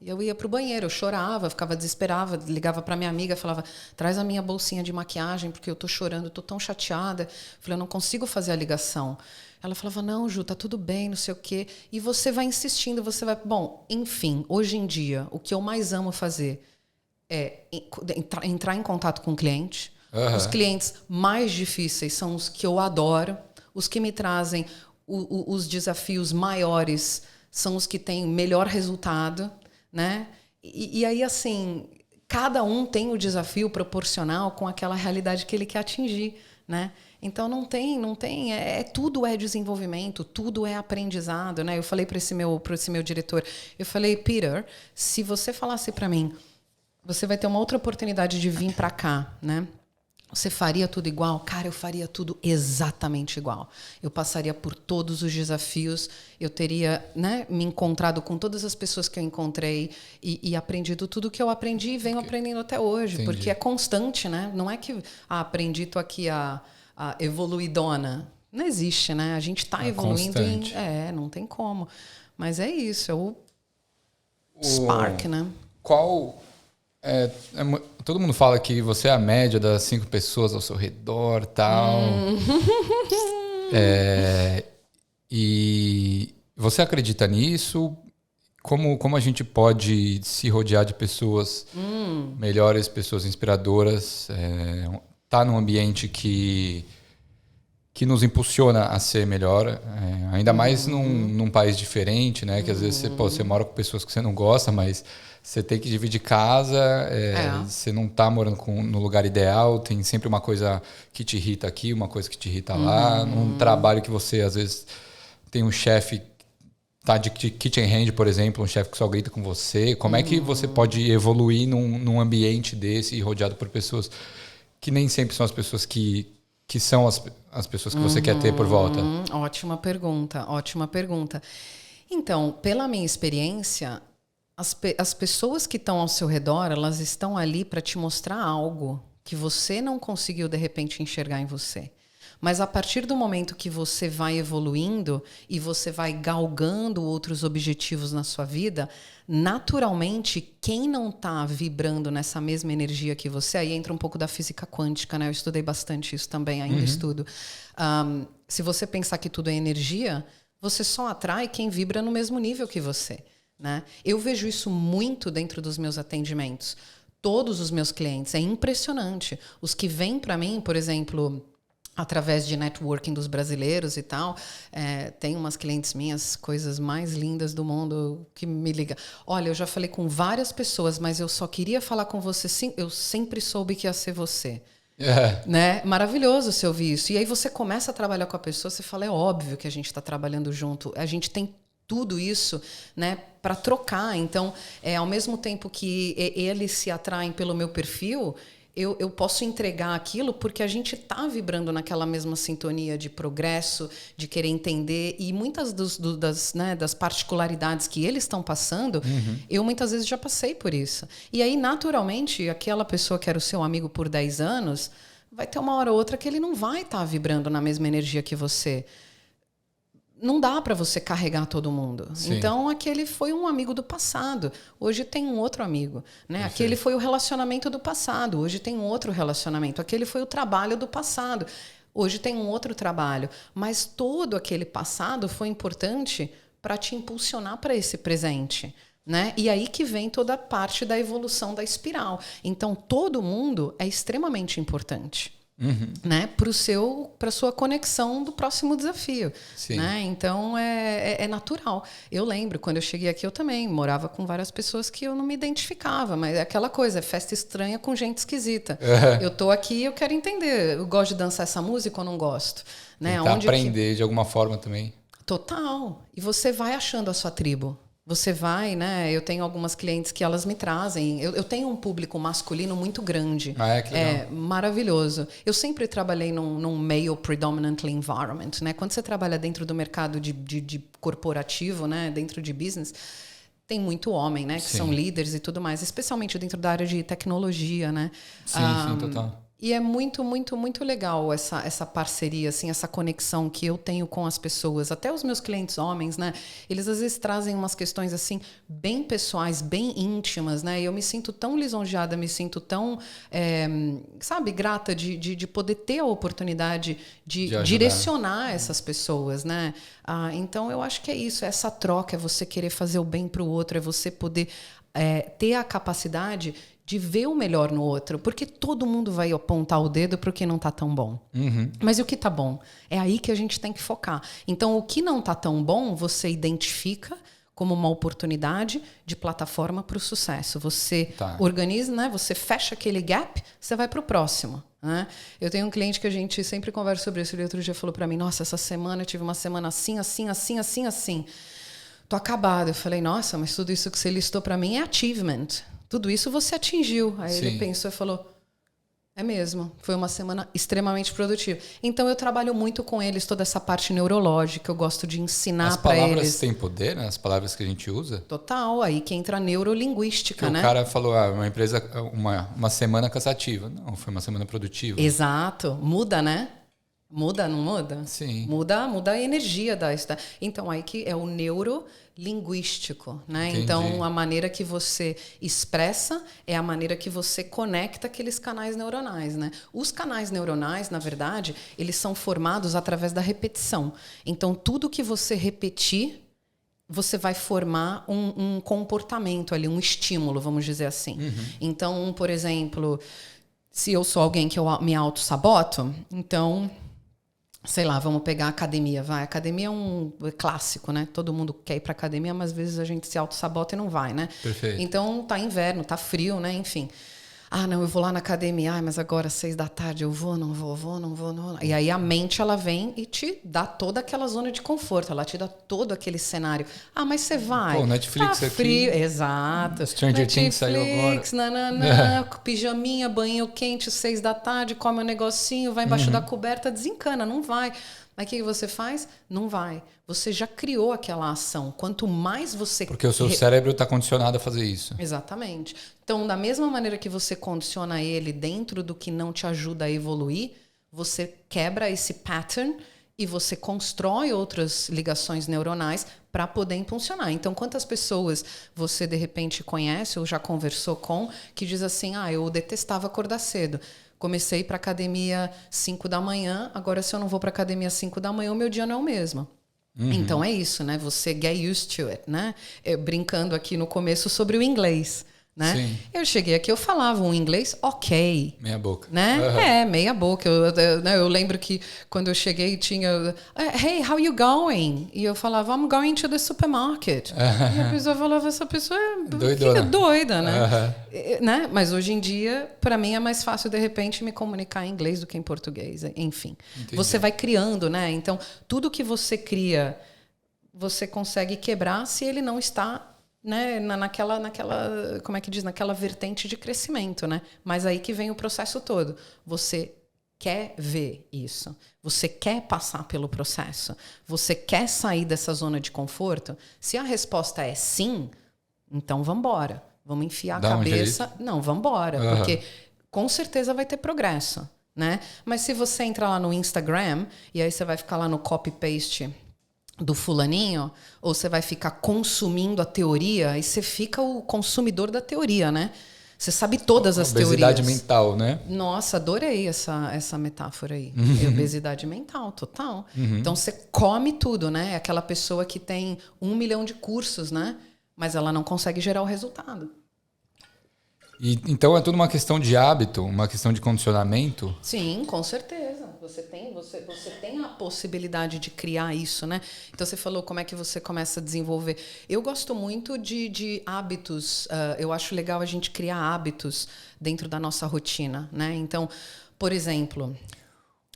E eu ia para o banheiro, eu chorava, ficava desesperada, ligava para minha amiga, falava, traz a minha bolsinha de maquiagem, porque eu estou chorando, estou tão chateada. Eu falei, eu não consigo fazer a ligação. Ela falava, não, Ju, tá tudo bem, não sei o quê. E você vai insistindo, você vai... Bom, enfim, hoje em dia, o que eu mais amo fazer é entrar em contato com o cliente. Os clientes mais difíceis são os que eu adoro. Os que me trazem os desafios maiores são os que têm melhor resultado, né? E aí, assim, cada um tem o desafio proporcional com aquela realidade que ele quer atingir, né? Então não tem, tudo é desenvolvimento, tudo é aprendizado, né? Eu falei para esse meu diretor, eu falei, Peter, se você falasse para mim, você vai ter uma outra oportunidade de vir para cá, né? Você faria tudo igual? Cara, eu faria tudo exatamente igual. Eu passaria por todos os desafios, eu teria, né, me encontrado com todas as pessoas que eu encontrei e aprendido tudo que eu aprendi e venho aprendendo até hoje. Entendi. Porque é constante, né? Não é que aprendi, estou aqui a evoluidona. Não existe, né? A gente está evoluindo. Não tem como. Mas é isso, é o spark, né? Qual... todo mundo fala que você é a média das 5 pessoas ao seu redor, tal. E você acredita nisso? Como a gente pode se rodear de pessoas melhores, pessoas inspiradoras, tá num ambiente que nos impulsiona a ser melhor, ainda mais num país diferente, né? Que às vezes você mora com pessoas que você não gosta, mas você tem que dividir casa, você não está morando no lugar ideal, tem sempre uma coisa que te irrita aqui, uma coisa que te irrita lá. Num trabalho que você, às vezes, tem um chefe, tá de kitchen hand, por exemplo, um chefe que só grita com você. Como é que você pode evoluir num ambiente desse e rodeado por pessoas que nem sempre são as pessoas que são as pessoas que você quer ter por volta? Ótima pergunta. Então, pela minha experiência... As pessoas que estão ao seu redor, elas estão ali para te mostrar algo que você não conseguiu, de repente, enxergar em você. Mas a partir do momento que você vai evoluindo e você vai galgando outros objetivos na sua vida, naturalmente, quem não está vibrando nessa mesma energia que você, aí entra um pouco da física quântica, né? Eu estudei bastante isso também, ainda estudo. Se você pensar que tudo é energia, você só atrai quem vibra no mesmo nível que você. Né? Eu vejo isso muito dentro dos meus atendimentos. Todos os meus clientes, é impressionante. Os que vêm para mim, por exemplo, através de networking dos brasileiros e tal, tem umas clientes minhas, coisas mais lindas do mundo, que me ligam. Olha, eu já falei com várias pessoas, mas eu só queria falar com você, sim, eu sempre soube que ia ser você. Né? Maravilhoso você ouvir isso. E aí você começa a trabalhar com a pessoa, você fala, é óbvio que a gente está trabalhando junto, a gente tem tudo isso, né, para trocar. Então, ao mesmo tempo que eles se atraem pelo meu perfil, eu posso entregar aquilo porque a gente está vibrando naquela mesma sintonia de progresso, de querer entender. E muitas das particularidades que eles estão passando, eu muitas vezes já passei por isso. E aí, naturalmente, aquela pessoa que era o seu amigo por 10 anos, vai ter uma hora ou outra que ele não vai estar vibrando na mesma energia que você. Não dá para você carregar todo mundo. Sim. Então, aquele foi um amigo do passado. Hoje tem um outro amigo. Né? Aquele foi o relacionamento do passado. Hoje tem um outro relacionamento. Aquele foi o trabalho do passado. Hoje tem um outro trabalho. Mas todo aquele passado foi importante para te impulsionar para esse presente. Né? E aí que vem toda a parte da evolução da espiral. Então, todo mundo é extremamente importante. né, para sua conexão do próximo desafio. Né? Então é natural. Eu lembro, quando eu cheguei aqui, eu também morava com várias pessoas que eu não me identificava, mas é aquela coisa, é festa estranha com gente esquisita. Eu tô aqui, eu quero entender, eu gosto de dançar essa música ou não gosto? Né? Tentar aprender de alguma forma também. Total. E você vai achando a sua tribo. Você vai, né? Eu tenho algumas clientes que elas me trazem. Eu tenho um público masculino muito grande. Que legal. É maravilhoso. Eu sempre trabalhei num male predominantly environment, né? Quando você trabalha dentro do mercado de corporativo, né? Dentro de business, tem muito homem, né? Que são líderes e tudo mais, especialmente dentro da área de tecnologia, né? Sim, total. E é muito, muito, muito legal essa parceria, assim, essa conexão que eu tenho com as pessoas. Até os meus clientes homens, né? Eles às vezes trazem umas questões assim bem pessoais, bem íntimas, né? E eu me sinto tão lisonjeada, me sinto tão, sabe, grata de poder ter a oportunidade de direcionar essas pessoas, né? Então eu acho que é isso, essa troca, é você querer fazer o bem para o outro, é você poder ter a capacidade de ver o melhor no outro, porque todo mundo vai apontar o dedo para o que não está tão bom. Mas e o que está bom? É aí que a gente tem que focar. Então, o que não está tão bom, você identifica como uma oportunidade de plataforma para o sucesso. Você organiza, né? Você fecha aquele gap, você vai para o próximo. Né? Eu tenho um cliente que a gente sempre conversa sobre isso. Ele outro dia falou para mim, nossa, essa semana eu tive uma semana assim, assim, assim, assim, assim. Tô acabado. Eu falei, nossa, mas tudo isso que você listou para mim é achievement. Tudo isso você atingiu. Aí ele pensou e falou, é mesmo, foi uma semana extremamente produtiva. Então eu trabalho muito com eles, toda essa parte neurológica, eu gosto de ensinar para eles. As palavras têm poder, né? As palavras que a gente usa? Total, aí que entra a neurolinguística, né? O cara falou, uma empresa, uma semana cansativa. Não, foi uma semana produtiva. Exato, muda, né? Muda, não muda? Sim. Muda a energia da... Então, aí que é o neurolinguístico, né? Entendi. Então, a maneira que você expressa é a maneira que você conecta aqueles canais neuronais, né? Os canais neuronais, na verdade, eles são formados através da repetição. Então, tudo que você repetir, você vai formar um comportamento ali, um estímulo, vamos dizer assim. Então, por exemplo, se eu sou alguém que eu me auto-saboto, então... Sei lá, vamos pegar a academia, vai. A academia é um clássico, né? Todo mundo quer ir para academia, mas às vezes a gente se auto-sabota e não vai, né? Perfeito. Então, tá inverno, tá frio, né? Enfim. Não, eu vou lá na academia. Mas agora, 6 da tarde, eu vou, não vou. E aí a mente, ela vem e te dá toda aquela zona de conforto. Ela te dá todo aquele cenário. Mas você vai. Pô, Netflix tá aqui. Frio. Exato. Stranger Things saiu agora. Pijaminha, banho quente, 6 da tarde, come um negocinho, vai embaixo da coberta, desencana, não vai. Mas o que você faz? Não vai. Você já criou aquela ação. Quanto mais você... Porque o seu cérebro está condicionado a fazer isso. Exatamente. Então, da mesma maneira que você condiciona ele dentro do que não te ajuda a evoluir, você quebra esse pattern e você constrói outras ligações neuronais para poder impulsionar. Então, quantas pessoas você, de repente, conhece ou já conversou com que diz assim, eu detestava acordar cedo. Comecei para academia 5 da manhã, agora se eu não vou para academia 5 da manhã, o meu dia não é o mesmo. Então é isso, né? Você get used to it, né? Brincando aqui no começo sobre o inglês, né? Sim. Eu cheguei aqui, eu falava um inglês ok. Meia boca. Né? Meia boca. Eu lembro que quando eu cheguei tinha... Hey, how you going? E eu falava, I'm going to the supermarket. E a pessoa falava, essa pessoa é doida, né? Né? Mas hoje em dia, para mim, é mais fácil, de repente, me comunicar em inglês do que em português. Enfim. Entendi. Você vai criando, né? Então, tudo que você cria, você consegue quebrar se ele não está... Né, naquela, como é que diz, naquela vertente de crescimento, né? Mas aí que vem o processo todo. Você quer ver isso, você quer passar pelo processo, você quer sair dessa zona de conforto. Se a resposta é sim, então vamos embora, vamos enfiar a cabeça. Não, vamos embora, porque com certeza vai ter progresso, né? Mas se você entrar lá no Instagram e aí você vai ficar lá no copy-paste do fulaninho, ou você vai ficar consumindo a teoria, e você fica o consumidor da teoria, né? Você sabe todas as teorias. Obesidade mental, né? Nossa, adorei essa metáfora aí. Obesidade mental, total. Então você come tudo, né? É aquela pessoa que tem 1 milhão de cursos, né? Mas ela não consegue gerar o resultado. E, então é tudo uma questão de hábito, uma questão de condicionamento? Sim, com certeza. Você tem a possibilidade de criar isso, né? Então você falou como é que você começa a desenvolver. Eu gosto muito de hábitos. Eu acho legal a gente criar hábitos dentro da nossa rotina, né? Então, por exemplo,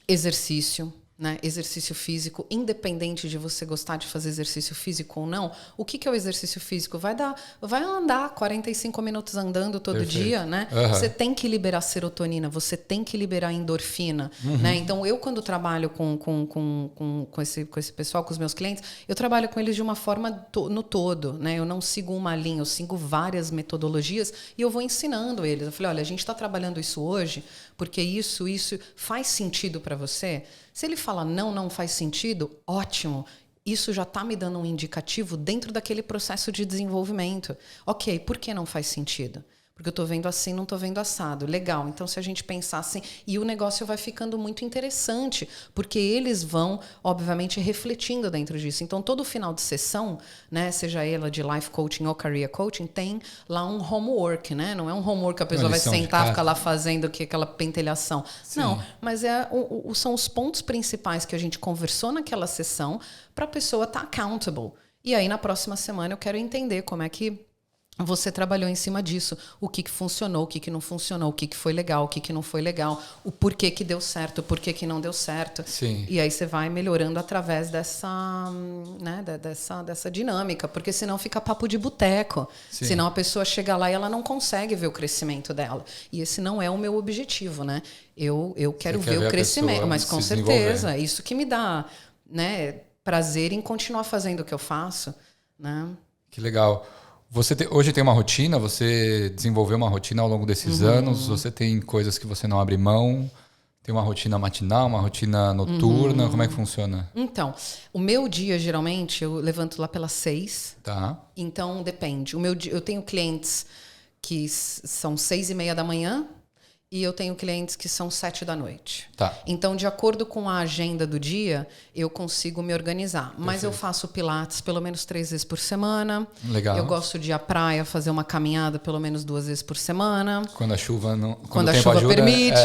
exercício. Né? Exercício físico, independente de você gostar de fazer exercício físico ou não, o que é o exercício físico? Vai andar 45 minutos andando todo Perfeito. dia, né? Você tem que liberar serotonina, você tem que liberar endorfina, né? Então, eu quando trabalho com esse pessoal, com os meus clientes, eu trabalho com eles de uma forma no todo, né? Eu não sigo uma linha, eu sigo várias metodologias e eu vou ensinando eles. Eu falei, olha, a gente está trabalhando isso hoje porque isso faz sentido para você? Se ele fala não faz sentido, ótimo. Isso já está me dando um indicativo dentro daquele processo de desenvolvimento. Ok, por que não faz sentido? Porque eu estou vendo assim, não estou vendo assado. Legal, então se a gente pensar assim... E o negócio vai ficando muito interessante, porque eles vão, obviamente, refletindo dentro disso. Então, todo final de sessão, né, seja ela de life coaching ou career coaching, tem lá um homework, né? Não é um homework que a pessoa vai sentar, ficar lá fazendo aquela pentelhação. Sim. Não, mas são os pontos principais que a gente conversou naquela sessão para a pessoa estar accountable. E aí, na próxima semana, eu quero entender como é que você trabalhou em cima disso, o que funcionou, o que não funcionou, o que foi legal, o que não foi legal, o porquê que deu certo, o porquê que não deu certo. Sim. E aí você vai melhorando através dessa dinâmica, porque senão fica papo de boteco. Sim. Senão a pessoa chega lá e ela não consegue ver o crescimento dela. E esse não é o meu objetivo, né? Eu quero ver o crescimento, mas com certeza, isso que me dá, né, prazer em continuar fazendo o que eu faço, né? Que legal. Você hoje tem uma rotina? Você desenvolveu uma rotina ao longo desses anos? Você tem coisas que você não abre mão? Tem uma rotina matinal, uma rotina noturna? Como é que funciona? Então, o meu dia, geralmente, eu levanto lá pelas 6. Tá. Então, depende. Eu tenho clientes que são 6:30 da manhã e eu tenho clientes que são 7 da noite. Tá. Então, de acordo com a agenda do dia, eu consigo me organizar. Perfeito. Mas eu faço pilates pelo menos 3 vezes por semana. Legal. Eu gosto de ir à praia, fazer uma caminhada pelo menos 2 vezes por semana. Quando a chuva não... Quando a chuva ajuda, permite.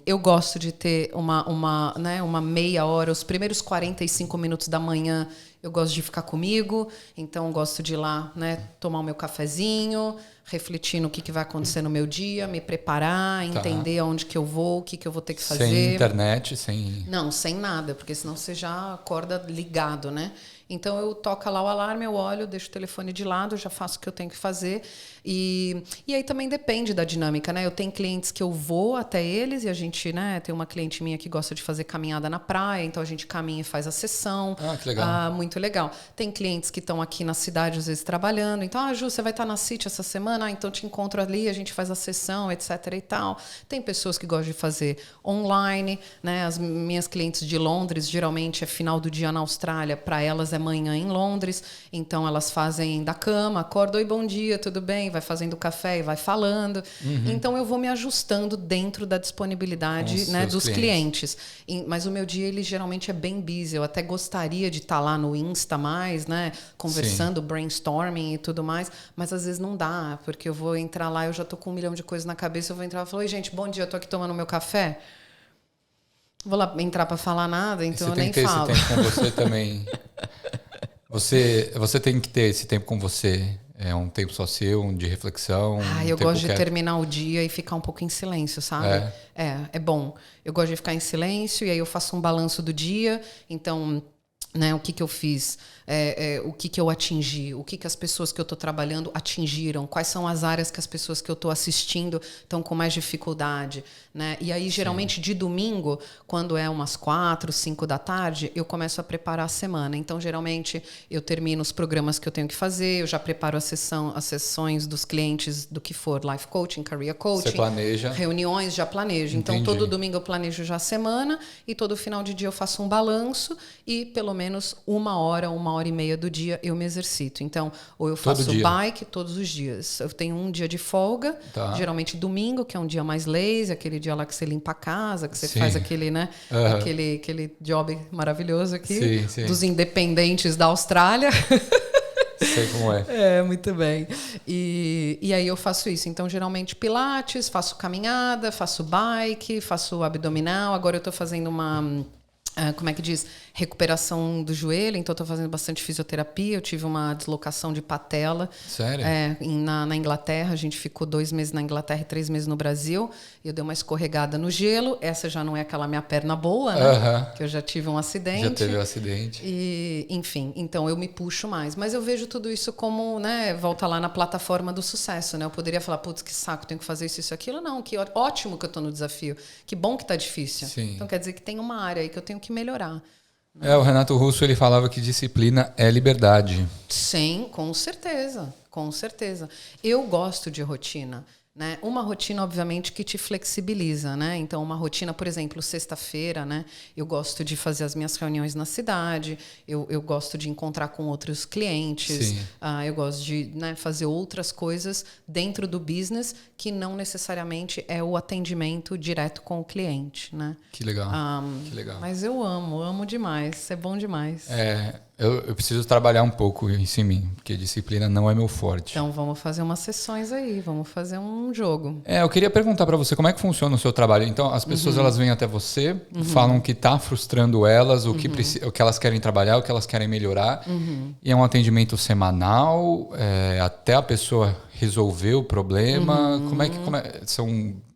Eu gosto de ter uma meia hora, os primeiros 45 minutos da manhã, eu gosto de ficar comigo. Então, eu gosto de ir lá, né, tomar o meu cafezinho, refletir no que vai acontecer no meu dia, me preparar, entender aonde que eu vou, o que eu vou ter que fazer. Sem internet, sem... Não, sem nada, porque senão você já acorda ligado, né? Então, eu toco lá o alarme, eu olho, deixo o telefone de lado, já faço o que eu tenho que fazer. E aí também depende da dinâmica, né? Eu tenho clientes que eu vou até eles e a gente, né? Tem uma cliente minha que gosta de fazer caminhada na praia, então a gente caminha e faz a sessão. Ah, que legal. Muito legal. Tem clientes que estão aqui na cidade, às vezes, trabalhando. Então, Ju, você vai estar na City essa semana? Então te encontro ali, a gente faz a sessão, etc. e tal. Tem pessoas que gostam de fazer online, né? As minhas clientes de Londres, geralmente é final do dia na Austrália, para elas é manhã em Londres, então elas fazem da cama, acorda, oi, bom dia, tudo bem? Vai fazendo café e vai falando. Então eu vou me ajustando dentro da disponibilidade, né, dos clientes. Mas o meu dia, ele geralmente é bem busy. Eu até gostaria de estar lá no Insta mais, né, conversando, brainstorming e tudo mais, mas às vezes não dá, porque eu vou entrar lá, eu já tô com 1 milhão de coisas na cabeça, eu vou entrar e falar, oi, gente, bom dia, eu tô aqui tomando meu café. Vou lá entrar para falar nada, então eu nem falo. Você tem que ter esse tempo com você também. Você tem que ter esse tempo com você. É um tempo só seu, de reflexão. Eu gosto de terminar o dia e ficar um pouco em silêncio, sabe? É bom. Eu gosto de ficar em silêncio e aí eu faço um balanço do dia. Então, né, o que eu fiz, o que eu atingi, o que as pessoas que eu estou trabalhando atingiram, quais são as áreas que as pessoas que eu estou assistindo estão com mais dificuldade, né? E aí, geralmente, de domingo, quando é umas 4, 5 da tarde, eu começo a preparar a semana. Então, geralmente, eu termino os programas que eu tenho que fazer, eu já preparo as sessões dos clientes do que for, life coaching, career coaching. Você planeja? Reuniões, já planejo. Então, todo domingo eu planejo já a semana e todo final de dia eu faço um balanço e, pelo menos, 1 hora e meia do dia eu me exercito. Então, ou eu faço bike todos os dias. Eu tenho um dia de folga, geralmente domingo, que é um dia mais lazy, aquele dia lá que você limpa a casa, que você faz aquele, né, aquele job maravilhoso aqui, dos independentes da Austrália. Sei como é. É, muito bem. E aí eu faço isso. Então, geralmente, pilates, faço caminhada, faço bike, faço abdominal. Agora eu estou fazendo uma... como é que diz? Recuperação do joelho, então estou fazendo bastante fisioterapia. Eu tive uma deslocação de patela. Sério? Na Inglaterra. A gente ficou 2 meses na Inglaterra e 3 meses no Brasil. Eu dei uma escorregada no gelo. Essa já não é aquela minha perna boa, né? Que eu já tive um acidente. Já teve um acidente. E, enfim, então eu me puxo mais. Mas eu vejo tudo isso como, né? Volta lá na plataforma do sucesso, né? Eu poderia falar, putz, que saco, tenho que fazer isso, isso, aquilo. Não, que ótimo que eu estou no desafio. Que bom que está difícil. Sim. Então quer dizer que tem uma área aí que eu tenho que melhorar. O Renato Russo, ele falava que disciplina é liberdade. Sim, com certeza, com certeza. Eu gosto de rotina, né? Uma rotina, obviamente, que te flexibiliza, né? Então, uma rotina, por exemplo, sexta-feira, né? Eu gosto de fazer as minhas reuniões na cidade, eu gosto de encontrar com outros clientes, eu gosto de, né, fazer outras coisas dentro do business que não necessariamente é o atendimento direto com o cliente, né? Que legal, que legal. Mas eu amo demais, é bom demais. Eu preciso trabalhar um pouco isso em mim, porque disciplina não é meu forte. Então vamos fazer umas sessões aí, vamos fazer um jogo. Eu queria perguntar para você como é que funciona o seu trabalho. Então as pessoas elas vêm até você, falam que está frustrando elas, o que elas querem trabalhar, o que elas querem melhorar. E é um atendimento semanal, até a pessoa resolver o problema. Como é que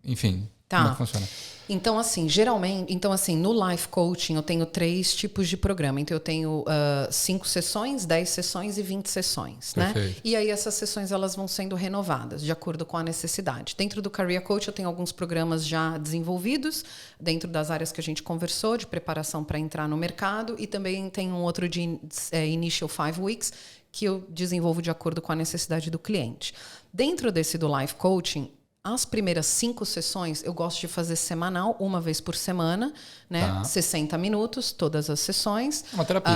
enfim, como é que funciona? Então, assim, geralmente, no Life Coaching eu tenho 3 tipos de programa. Então, eu tenho 5 sessões, 10 sessões e 20 sessões, né? E aí essas sessões elas vão sendo renovadas de acordo com a necessidade. Dentro do Career Coach eu tenho alguns programas já desenvolvidos dentro das áreas que a gente conversou, de preparação para entrar no mercado, e também tem um outro de Initial 5 Weeks que eu desenvolvo de acordo com a necessidade do cliente. Dentro desse do Life Coaching, as primeiras 5 sessões eu gosto de fazer semanal, uma vez por semana, né? 60 minutos, todas as sessões. Uma terapia.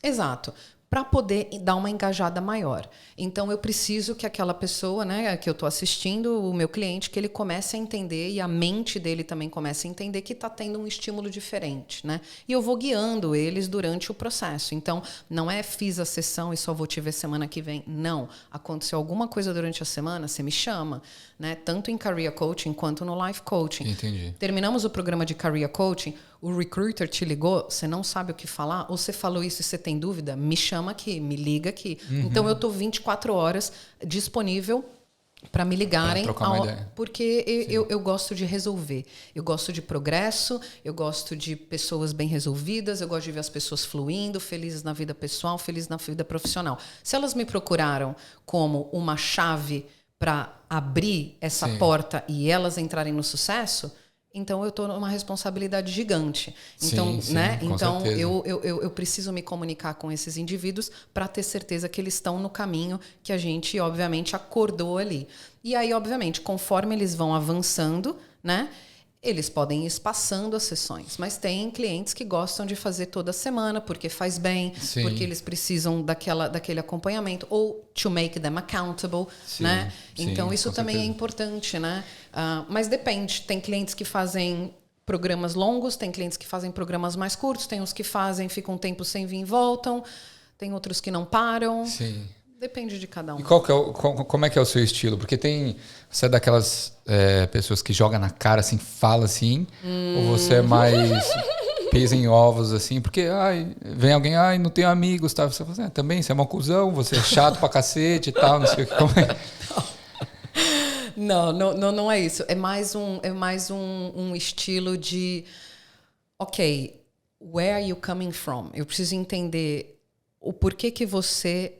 Exato. Para poder dar uma engajada maior. Então, eu preciso que aquela pessoa, né, que eu estou assistindo, o meu cliente, que ele comece a entender e a mente dele também comece a entender que está tendo um estímulo diferente, né? E eu vou guiando eles durante o processo. Então, não é fiz a sessão e só vou te ver semana que vem. Não. Aconteceu alguma coisa durante a semana, você me chama, né? Tanto em Career Coaching quanto no Life Coaching. Entendi. Terminamos o programa de Career Coaching, o recruiter te ligou, você não sabe o que falar, ou você falou isso e você tem dúvida, me chama aqui, me liga aqui. Então, eu estou 24 horas disponível para me ligarem, trocar uma ideia. porque eu gosto de resolver. Eu gosto de progresso, eu gosto de pessoas bem resolvidas, eu gosto de ver as pessoas fluindo, felizes na vida pessoal, felizes na vida profissional. Se elas me procuraram como uma chave para abrir essa porta e elas entrarem no sucesso, então eu estou numa responsabilidade gigante. Então, né? Então eu preciso me comunicar com esses indivíduos para ter certeza que eles estão no caminho que a gente, obviamente, acordou ali. E aí, obviamente, conforme eles vão avançando, né? Eles podem ir espaçando as sessões, mas tem clientes que gostam de fazer toda semana porque faz bem, porque eles precisam daquele acompanhamento, ou to make them accountable, né? Então, isso também é importante, né? Mas depende. Tem clientes que fazem programas longos, tem clientes que fazem programas mais curtos, tem uns que ficam um tempo sem vir e voltam, tem outros que não param. Sim. Depende de cada um. E como é que é o seu estilo? Porque você é daquelas pessoas que joga na cara, assim, fala assim, ou você é mais pisa em ovos, assim, porque vem alguém, não tenho amigos, tá? Você fala, também, você é uma cuzão, você é chato pra cacete e tal, não sei o que. Como é. Não é isso. É mais um estilo de, ok, where are you coming from? Eu preciso entender o porquê que você...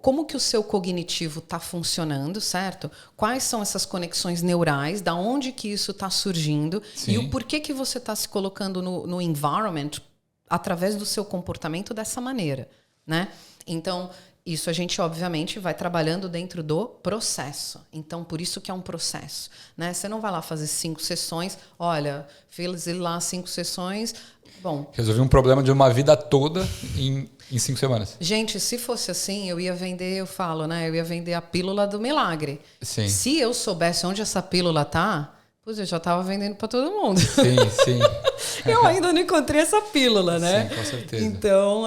como que o seu cognitivo está funcionando, certo? Quais são essas conexões neurais, da onde que isso está surgindo e o porquê que você está se colocando no environment através do seu comportamento dessa maneira, né? Então, isso a gente, obviamente, vai trabalhando dentro do processo. Então, por isso que é um processo, né? Você não vai lá fazer 5 sessões, olha, fiz lá 5 sessões, bom... Resolvi um problema de uma vida toda em 5 semanas. Gente, se fosse assim, eu ia vender, eu ia vender a pílula do milagre. Sim. Se eu soubesse onde essa pílula tá, eu já estava vendendo para todo mundo. Sim. Eu ainda não encontrei essa pílula, né? Sim, com certeza. Então,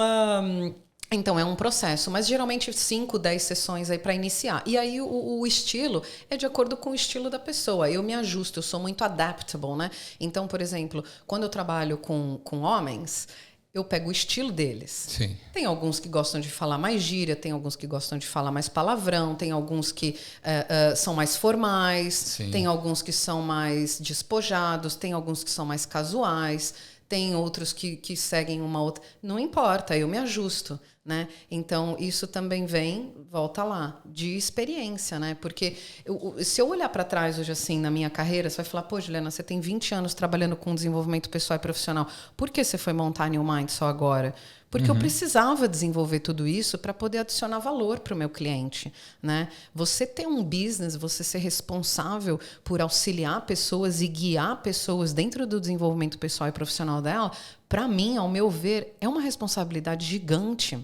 Então é um processo, mas geralmente 5, 10 sessões aí para iniciar. E aí o estilo é de acordo com o estilo da pessoa. Eu me ajusto, eu sou muito adaptable, né? Então, por exemplo, quando eu trabalho com homens, eu pego o estilo deles. Sim. Tem alguns que gostam de falar mais gíria, tem alguns que gostam de falar mais palavrão, tem alguns que são mais formais, Sim. tem alguns que são mais despojados, tem alguns que são mais casuais, tem outros que seguem uma outra... Não importa, eu me ajusto, né? Então, isso também vem, volta lá, de experiência, né? Porque se eu olhar para trás hoje, assim, na minha carreira, você vai falar, pô, Juliana, você tem 20 anos trabalhando com desenvolvimento pessoal e profissional. Por que você foi montar a New Mind só agora? Porque eu precisava desenvolver tudo isso para poder adicionar valor para o meu cliente, né? Você ter um business, você ser responsável por auxiliar pessoas e guiar pessoas dentro do desenvolvimento pessoal e profissional dela, para mim, ao meu ver, é uma responsabilidade gigante,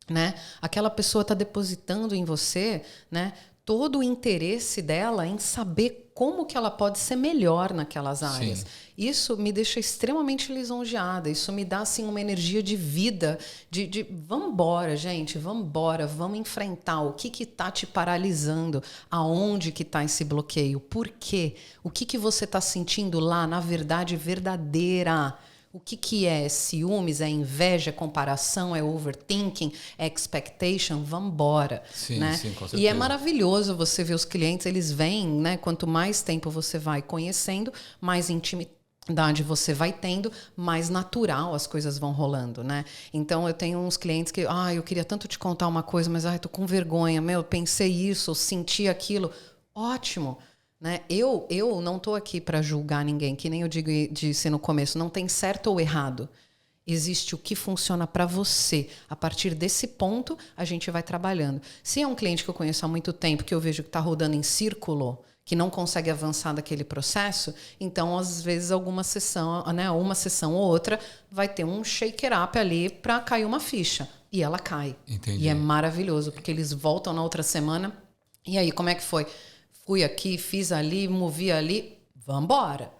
né? Aquela pessoa está depositando em você, né, todo o interesse dela em saber como que ela pode ser melhor naquelas áreas. Sim. Isso me deixa extremamente lisonjeada, isso me dá assim, uma energia de vida, de vamos embora, gente, vamos embora, vamos enfrentar o que está te paralisando, aonde que está esse bloqueio, por quê, o que você está sentindo lá, na verdade verdadeira. O que é ciúmes, é inveja, é comparação, é overthinking, é expectation? Vamos embora. Sim, né? sim, com certeza. E é maravilhoso você ver os clientes, eles vêm, né? Quanto mais tempo você vai conhecendo, mais intimidade você vai tendo, mais natural as coisas vão rolando, né? Então eu tenho uns clientes que, eu queria tanto te contar uma coisa, mas tô com vergonha, pensei isso, senti aquilo. Ótimo. Né? Eu não estou aqui para julgar ninguém, que nem eu disse no começo, não tem certo ou errado. Existe o que funciona para você. A partir desse ponto, a gente vai trabalhando. Se é um cliente que eu conheço há muito tempo, que eu vejo que está rodando em círculo, que não consegue avançar daquele processo, então, às vezes, uma sessão ou outra, vai ter um shaker-up ali para cair uma ficha. E ela cai. Entendi. E é maravilhoso, porque eles voltam na outra semana. E aí, como é que foi? Fui aqui, fiz ali, movi ali, vambora.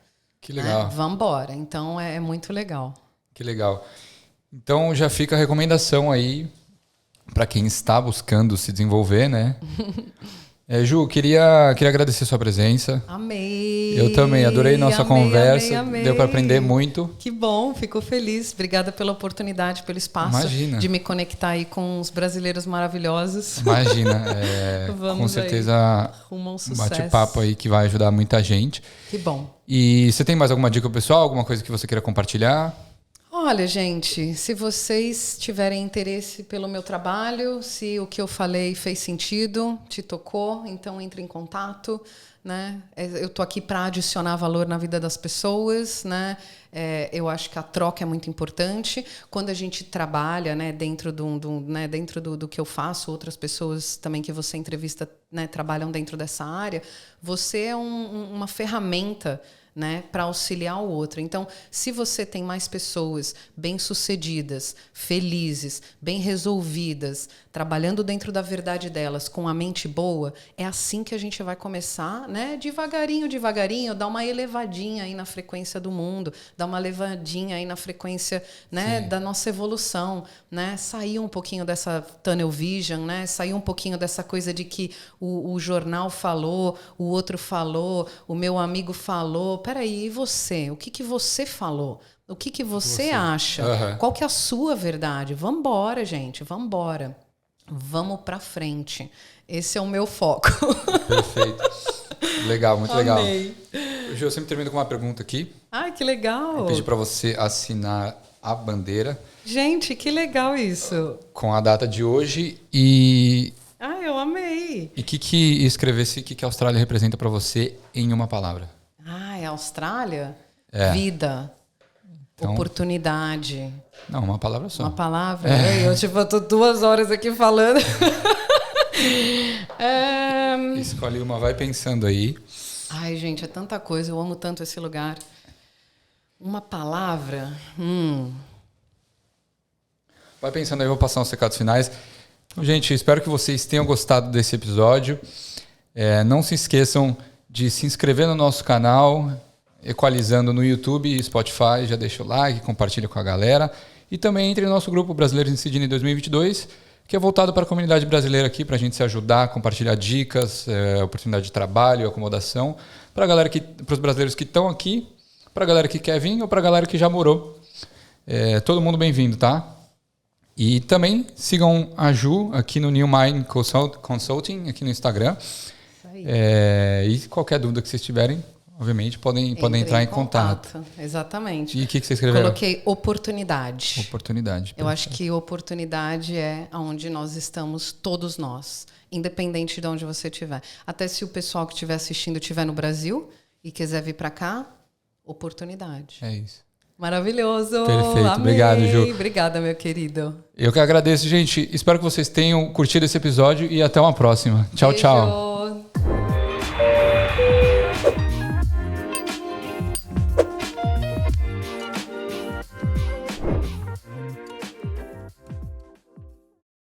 Que legal. Né? Vambora. Então, é muito legal. Que legal. Então, já fica a recomendação aí para quem está buscando se desenvolver, né? Ju, queria agradecer a sua presença. Amei. Eu também, adorei nossa conversa. Amei. Deu para aprender muito. Que bom, fico feliz. Obrigada pela oportunidade, pelo espaço. Imagina. De me conectar aí com os brasileiros maravilhosos. Imagina. Com certeza um bate-papo aí que vai ajudar muita gente. Que bom. E você tem mais alguma dica pessoal? Alguma coisa que você queira compartilhar? Olha, gente, se vocês tiverem interesse pelo meu trabalho, se o que eu falei fez sentido, te tocou, então entre em contato, né? Eu tô aqui para adicionar valor na vida das pessoas, né? Eu acho que a troca é muito importante. Quando a gente trabalha, né, dentro do que eu faço, outras pessoas também que você entrevista, né, trabalham dentro dessa área, você é uma ferramenta, né, para auxiliar o outro. Então, se você tem mais pessoas bem-sucedidas, felizes, bem resolvidas, trabalhando dentro da verdade delas, com a mente boa, é assim que a gente vai começar, né, devagarinho, dar uma elevadinha aí na frequência do mundo, dar uma elevadinha aí na frequência, né, da nossa evolução, né, sair um pouquinho dessa tunnel vision, né, sair um pouquinho dessa coisa de que o jornal falou, o outro falou, o meu amigo falou. Peraí, e você? O que você falou? O que você acha? Uhum. Qual que é a sua verdade? Vambora, gente, vambora. Vamos pra frente. Esse é o meu foco. Perfeito. Legal, muito Amei. legal. Eu sempre termino com uma pergunta aqui. Ai, que legal. Eu pedi para você assinar a bandeira. Gente, que legal isso. Com a data de hoje e... Eu amei. E escrevesse o que a Austrália representa para você em uma palavra. Austrália? Vida. Então, oportunidade. Não, uma palavra só. Uma palavra? Eu tô 2 horas aqui falando. Escolhe uma, vai pensando aí. Ai, gente, é tanta coisa. Eu amo tanto esse lugar. Uma palavra? Vai pensando aí, eu vou passar uns recados finais. Gente, espero que vocês tenham gostado desse episódio. Não se esqueçam de se inscrever no nosso canal, Equalizando no YouTube e Spotify. Já deixa o like, compartilha com a galera. E também entre no nosso grupo Brasileiros em Sydney 2022, que é voltado para a comunidade brasileira aqui, para a gente se ajudar, compartilhar dicas, oportunidade de trabalho, acomodação, para os brasileiros que estão aqui, para a galera que quer vir ou para a galera que já morou. Todo mundo bem-vindo, tá? E também sigam a Ju aqui no New Mind Consulting, aqui no Instagram. Isso aí. E qualquer dúvida que vocês tiverem, obviamente, podem entrar em contato. Exatamente. E o que você escreveu? Coloquei oportunidade. Oportunidade. Eu acho que oportunidade é onde nós estamos, todos nós, independente de onde você estiver. Até se o pessoal que estiver assistindo estiver no Brasil e quiser vir para cá, oportunidade. É isso. Maravilhoso. Perfeito. Amei. Obrigado, Ju. Obrigada, meu querido. Eu que agradeço, gente. Espero que vocês tenham curtido esse episódio e até uma próxima. Tchau, Beijo. tchau.